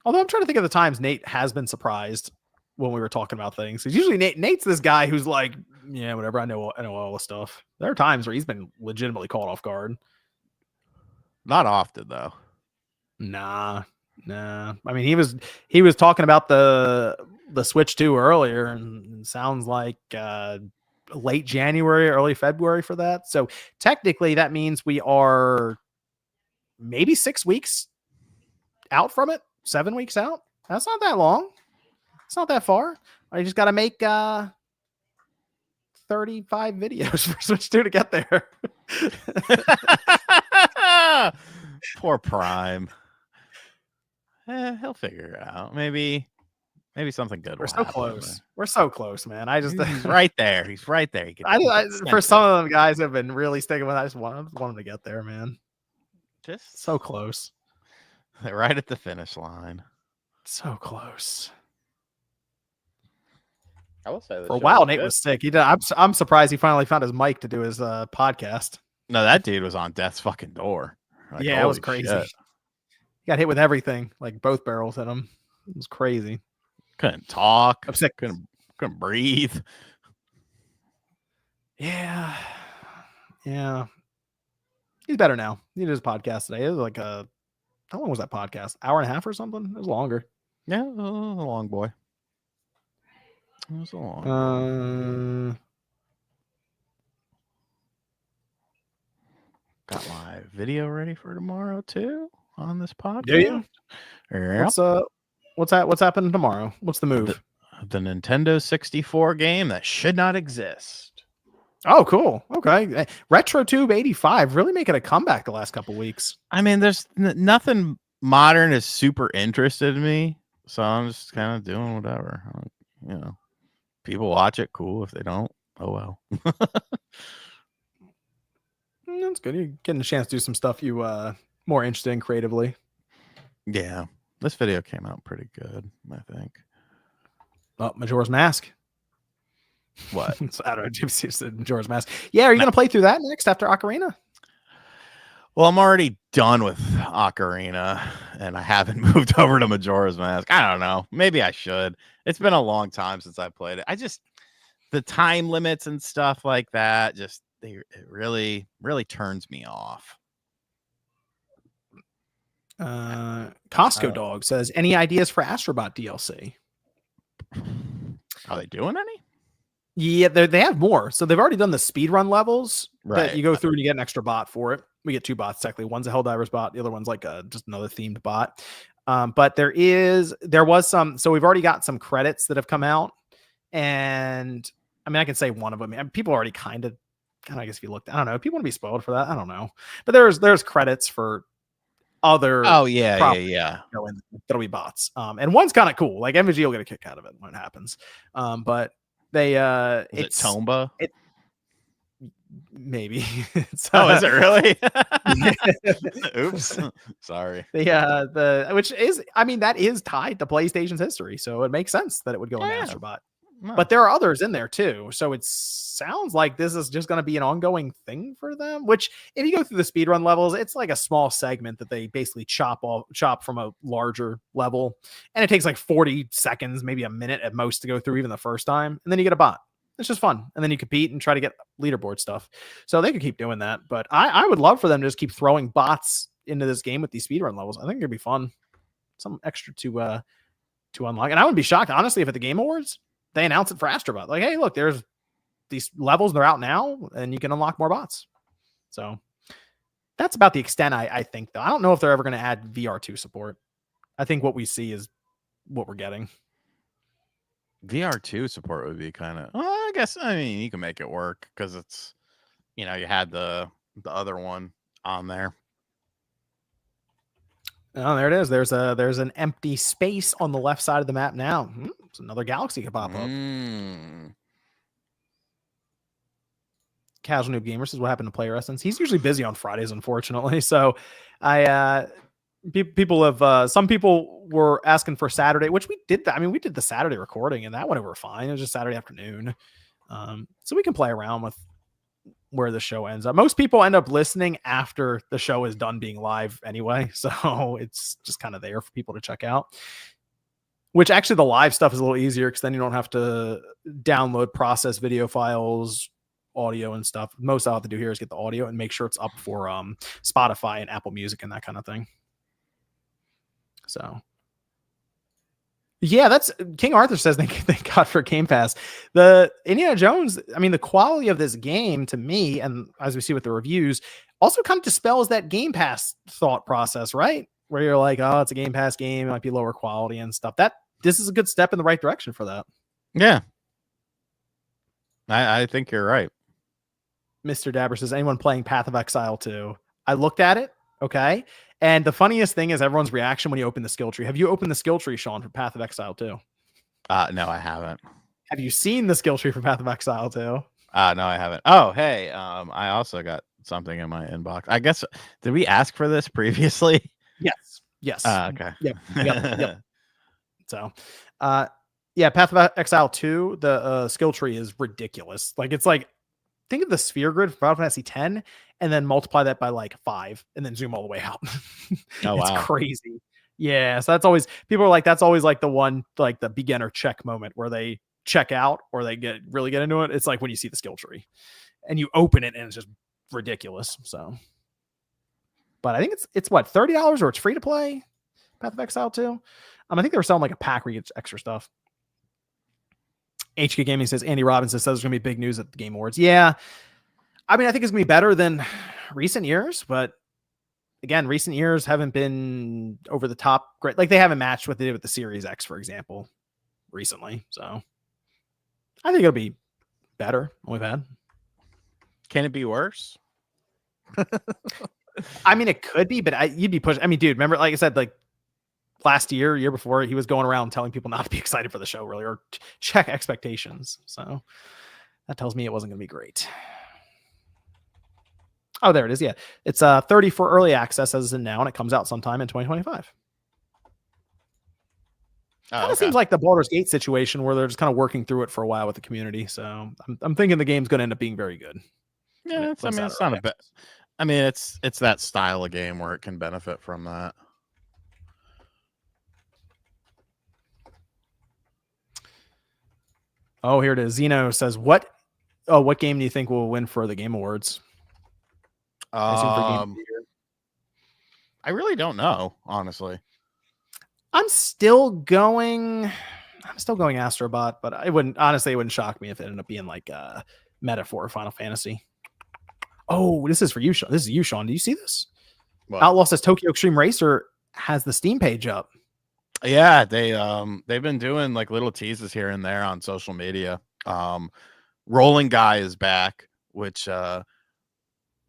Although I'm trying to think of the times Nate has been surprised when we were talking about things. Because usually Nate's this guy who's like, yeah, whatever. I know all the stuff. There are times where he's been legitimately caught off guard. Not often though. Nah. I mean, he was talking about the Switch 2 earlier, and it sounds like late January, early February for that. So technically, that means we are maybe 6 weeks out from it. 7 weeks out. That's not that long. It's not that far. I just got to make 35 videos for Switch 2 to get there. Poor Prime. He'll figure it out. Maybe something good. We're so close. We're so close, man. He's right there. He's right there. For some of them guys have been really sticking with it. I just want them to get there, man. Just so close. Right at the finish line. So close. I will say for a while, Nate was sick. I'm surprised he finally found his mic to do his podcast. No, that dude was on death's fucking door. Like, yeah, it was crazy. Shit. He got hit with everything, like both barrels hit him. It was crazy. Couldn't talk. I'm sick. Couldn't breathe. Yeah. He's better now. He did his podcast today. It was like how long was that podcast? Hour and a half or something? It was longer. Yeah, it was a long boy. It was a long. Got my video ready for tomorrow too on this podcast. Do you? Yep. What's happening tomorrow? What's the move? The Nintendo 64 game that should not exist. Oh, cool. Okay. RetroTube 85 really making a comeback the last couple weeks. I mean, there's nothing modern is super interested in me, so I'm just kind of doing whatever. People watch it, cool. If they don't, oh well. That's good. You're getting a chance to do some stuff you more interested in creatively. Yeah, this video came out pretty good, I think. Oh, Majora's Mask. What? I don't know. Majora's Mask. Yeah, are you going to play through that next after Ocarina? Well, I'm already done with Ocarina, and I haven't moved over to Majora's Mask. I don't know. Maybe I should. It's been a long time since I played it. The time limits and stuff like that, it really, really turns me off. Costco Dog says, any ideas for Astro Bot DLC? Are they doing any? Yeah, they have more. So they've already done the speedrun levels that you go through and you get an extra bot for it. We get 2 bots technically. One's a Helldivers bot. The other one's like just another themed bot. But there was some. So we've already got some credits that have come out, and I mean I can say one of them. I mean, people already kind of. I guess if you looked, I don't know. People want to be spoiled for that. I don't know. But there's credits for other. Oh yeah. That'll be bots. And one's kind of cool. Like MVG will get a kick out of it when it happens. But they it's Tomba. Maybe. Is it really? Oops. Sorry. Which is, I mean, that is tied to PlayStation's history, so it makes sense that it would go in Astro Bot. No. But there are others in there too, so it sounds like this is just going to be an ongoing thing for them. Which, if you go through the speedrun levels, it's like a small segment that they basically chop from a larger level, and it takes like 40 seconds, maybe a minute at most, to go through even the first time, and then you get a bot. It's just fun. And then you compete and try to get leaderboard stuff. So they could keep doing that. But I would love for them to just keep throwing bots into this game with these speedrun levels. I think it'd be fun. Some extra to unlock. And I wouldn't be shocked, honestly, if at the Game Awards, they announce it for Astro Bot. Like, hey, look, there's these levels. They're out now, and you can unlock more bots. So that's about the extent I think, though. I don't know if they're ever going to add VR2 support. I think what we see is what we're getting. VR2 support would be kind of, I guess, I mean, you can make it work because it's, you had the other one on there. Oh, there it is. There's an empty space on the left side of the map now. It's another galaxy could pop up. Casual Noob Gamer says, what happened to Player Essence? He's usually busy on Fridays, unfortunately. So people have some people were asking for Saturday, which we did. We did the Saturday recording, and that went over fine. It was just Saturday afternoon. So we can play around with where the show ends up. Most people end up listening after the show is done being live anyway, so it's just kind of there for people to check out. Which actually the live stuff is a little easier because then you don't have to download, process video files, audio and stuff. Most I'll have to do here is get the audio and make sure it's up for Spotify and Apple Music and that kind of thing. So yeah, that's King Arthur says thank God for Game Pass. The Indiana Jones, I mean, the quality of this game to me, and as we see with the reviews, also kind of dispels that Game Pass thought process, right? Where you're like, oh, it's a Game Pass game, it might be lower quality and stuff. This is a good step in the right direction for that. Yeah. I think you're right. Mr. Dabber says, anyone playing Path of Exile 2? I looked at it, okay? And the funniest thing is everyone's reaction when you open the skill tree. Have you opened the skill tree, Sean, for Path of Exile 2? No, I haven't. Have you seen the skill tree for Path of Exile 2? No, I haven't. Oh, hey, I also got something in my inbox. I guess, did we ask for this previously? Yes. Okay. Yep. So, yeah, Path of Exile 2, the skill tree is ridiculous. Like, it's like, think of the sphere grid for Final Fantasy 10 and then multiply that by like 5 and then zoom all the way out. Oh, it's wow. crazy. Yeah. So that's always, people are like, that's always like the one, like the beginner check moment where they check out or they really get into it. It's like when you see the skill tree and you open it and it's just ridiculous. So, but I think it's what, $30 or it's free to play Path of Exile 2. I think they were selling like a pack where you get extra stuff. HK Gaming says Andy Robinson says there's going to be big news at the Game Awards. Yeah. I mean, I think it's going to be better than recent years, but again, recent years haven't been over the top great. Like they haven't matched what they did with the Series X, for example, recently. So I think it'll be better than we've had. Can it be worse? I mean, it could be, but you'd be pushed. I mean, dude, remember, like I said, like last year before, he was going around telling people not to be excited for the show, really, or check expectations. So that tells me it wasn't going to be great. Oh, there it is. Yeah, it's 30 for early access as in now, and it comes out sometime in 2025. Kind of seems like the Baldur's Gate situation where they're just kind of working through it for a while with the community. So I'm thinking the game's going to end up being very good. Yeah, it's not a bad. I mean, it's that style of game where it can benefit from that. Oh, here it is. Zeno says, what game do you think will win for the Game Awards? I really don't know, honestly. I'm still going Astro Bot, but it wouldn't shock me if it ended up being like a metaphor Final Fantasy. Oh, this is for you, Sean. This is you, Sean. Do you see this? What? Outlaw says Tokyo Extreme Racer has the Steam page up. Yeah, they've been doing like little teases here and there on social media. Rolling Guy is back, which I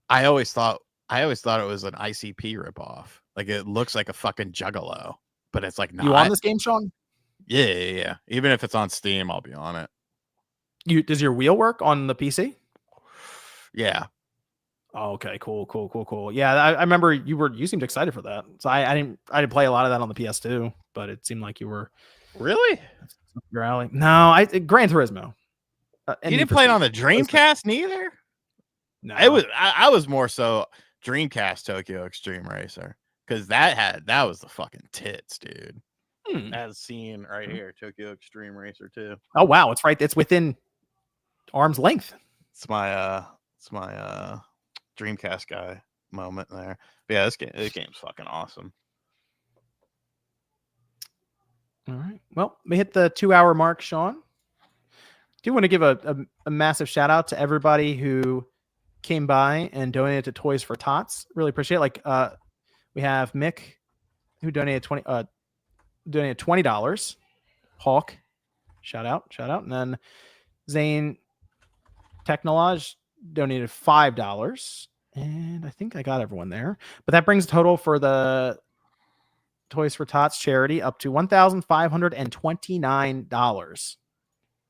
always thought it was an ICP ripoff. Like it looks like a fucking Juggalo, but it's like not. You on this game, Sean? Yeah. Even if it's on Steam, I'll be on it. Does your wheel work on the PC? Yeah. Oh, okay, cool. Yeah, I remember you seemed excited for that. So I didn't play a lot of that on the PS2, but it seemed like you were really your alley. No, Gran Turismo. You didn't play it on the Dreamcast neither? No, I was more so Dreamcast Tokyo Extreme Racer because that was the fucking tits, dude. As seen right here, Tokyo Extreme Racer 2. Oh wow, it's right. It's within arm's length. It's my Dreamcast guy moment there. But yeah, this game's fucking awesome. All right. Well, we hit the 2-hour mark, Sean. Do want to give a massive shout out to everybody who came by and donated to Toys for Tots. Really appreciate it. Like we have Mick who donated $20. Hawk, shout out. And then Zane Technology donated $5. And I think I got everyone there. But that brings the total for the Toys for Tots charity up to $1,529.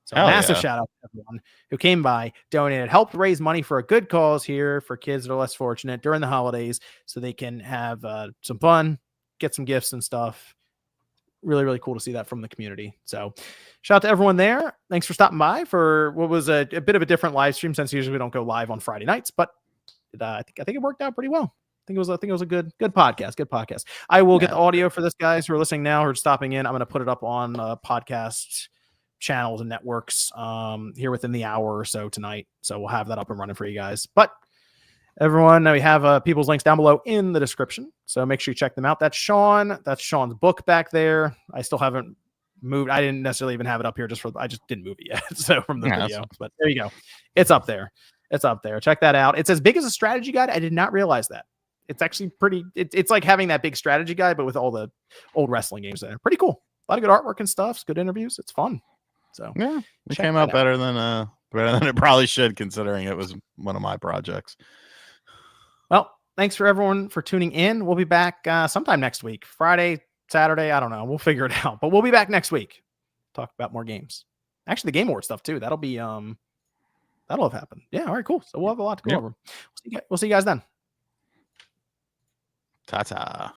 So massive shout out to everyone who came by, donated, helped raise money for a good cause here for kids that are less fortunate during the holidays so they can have some fun, get some gifts and stuff. really, really cool to see that from the community. So shout out to everyone there. Thanks for stopping by for what was a bit of a different live stream, since usually we don't go live on Friday nights, but I think it worked out pretty well. I think it was a good podcast. I will get the audio for this, guys who are listening now or stopping in. I'm going to put it up on podcast channels and networks here within the hour or so tonight. So we'll have that up and running for you guys. But everyone, we have people's links down below in the description. So make sure you check them out. That's Sean. That's Sean's book back there. I still haven't moved. I didn't necessarily even have it up here I just didn't move it yet. So from the video, but there you go. It's up there. Check that out. It's as big as a strategy guide. I did not realize that. It's actually pretty, it's like having that big strategy guide, but with all the old wrestling games there. Pretty cool. A lot of good artwork and stuff. Good interviews. It's fun. So yeah, it came out better than it probably should, considering it was one of my projects. Well, thanks for everyone for tuning in. We'll be back sometime next week, Friday, Saturday. I don't know. We'll figure it out, but we'll be back next week. Talk about more games. Actually, the Game Award stuff too. That'll have happened. Yeah. All right, cool. So we'll have a lot to go over. We'll see you guys then. Ta-ta.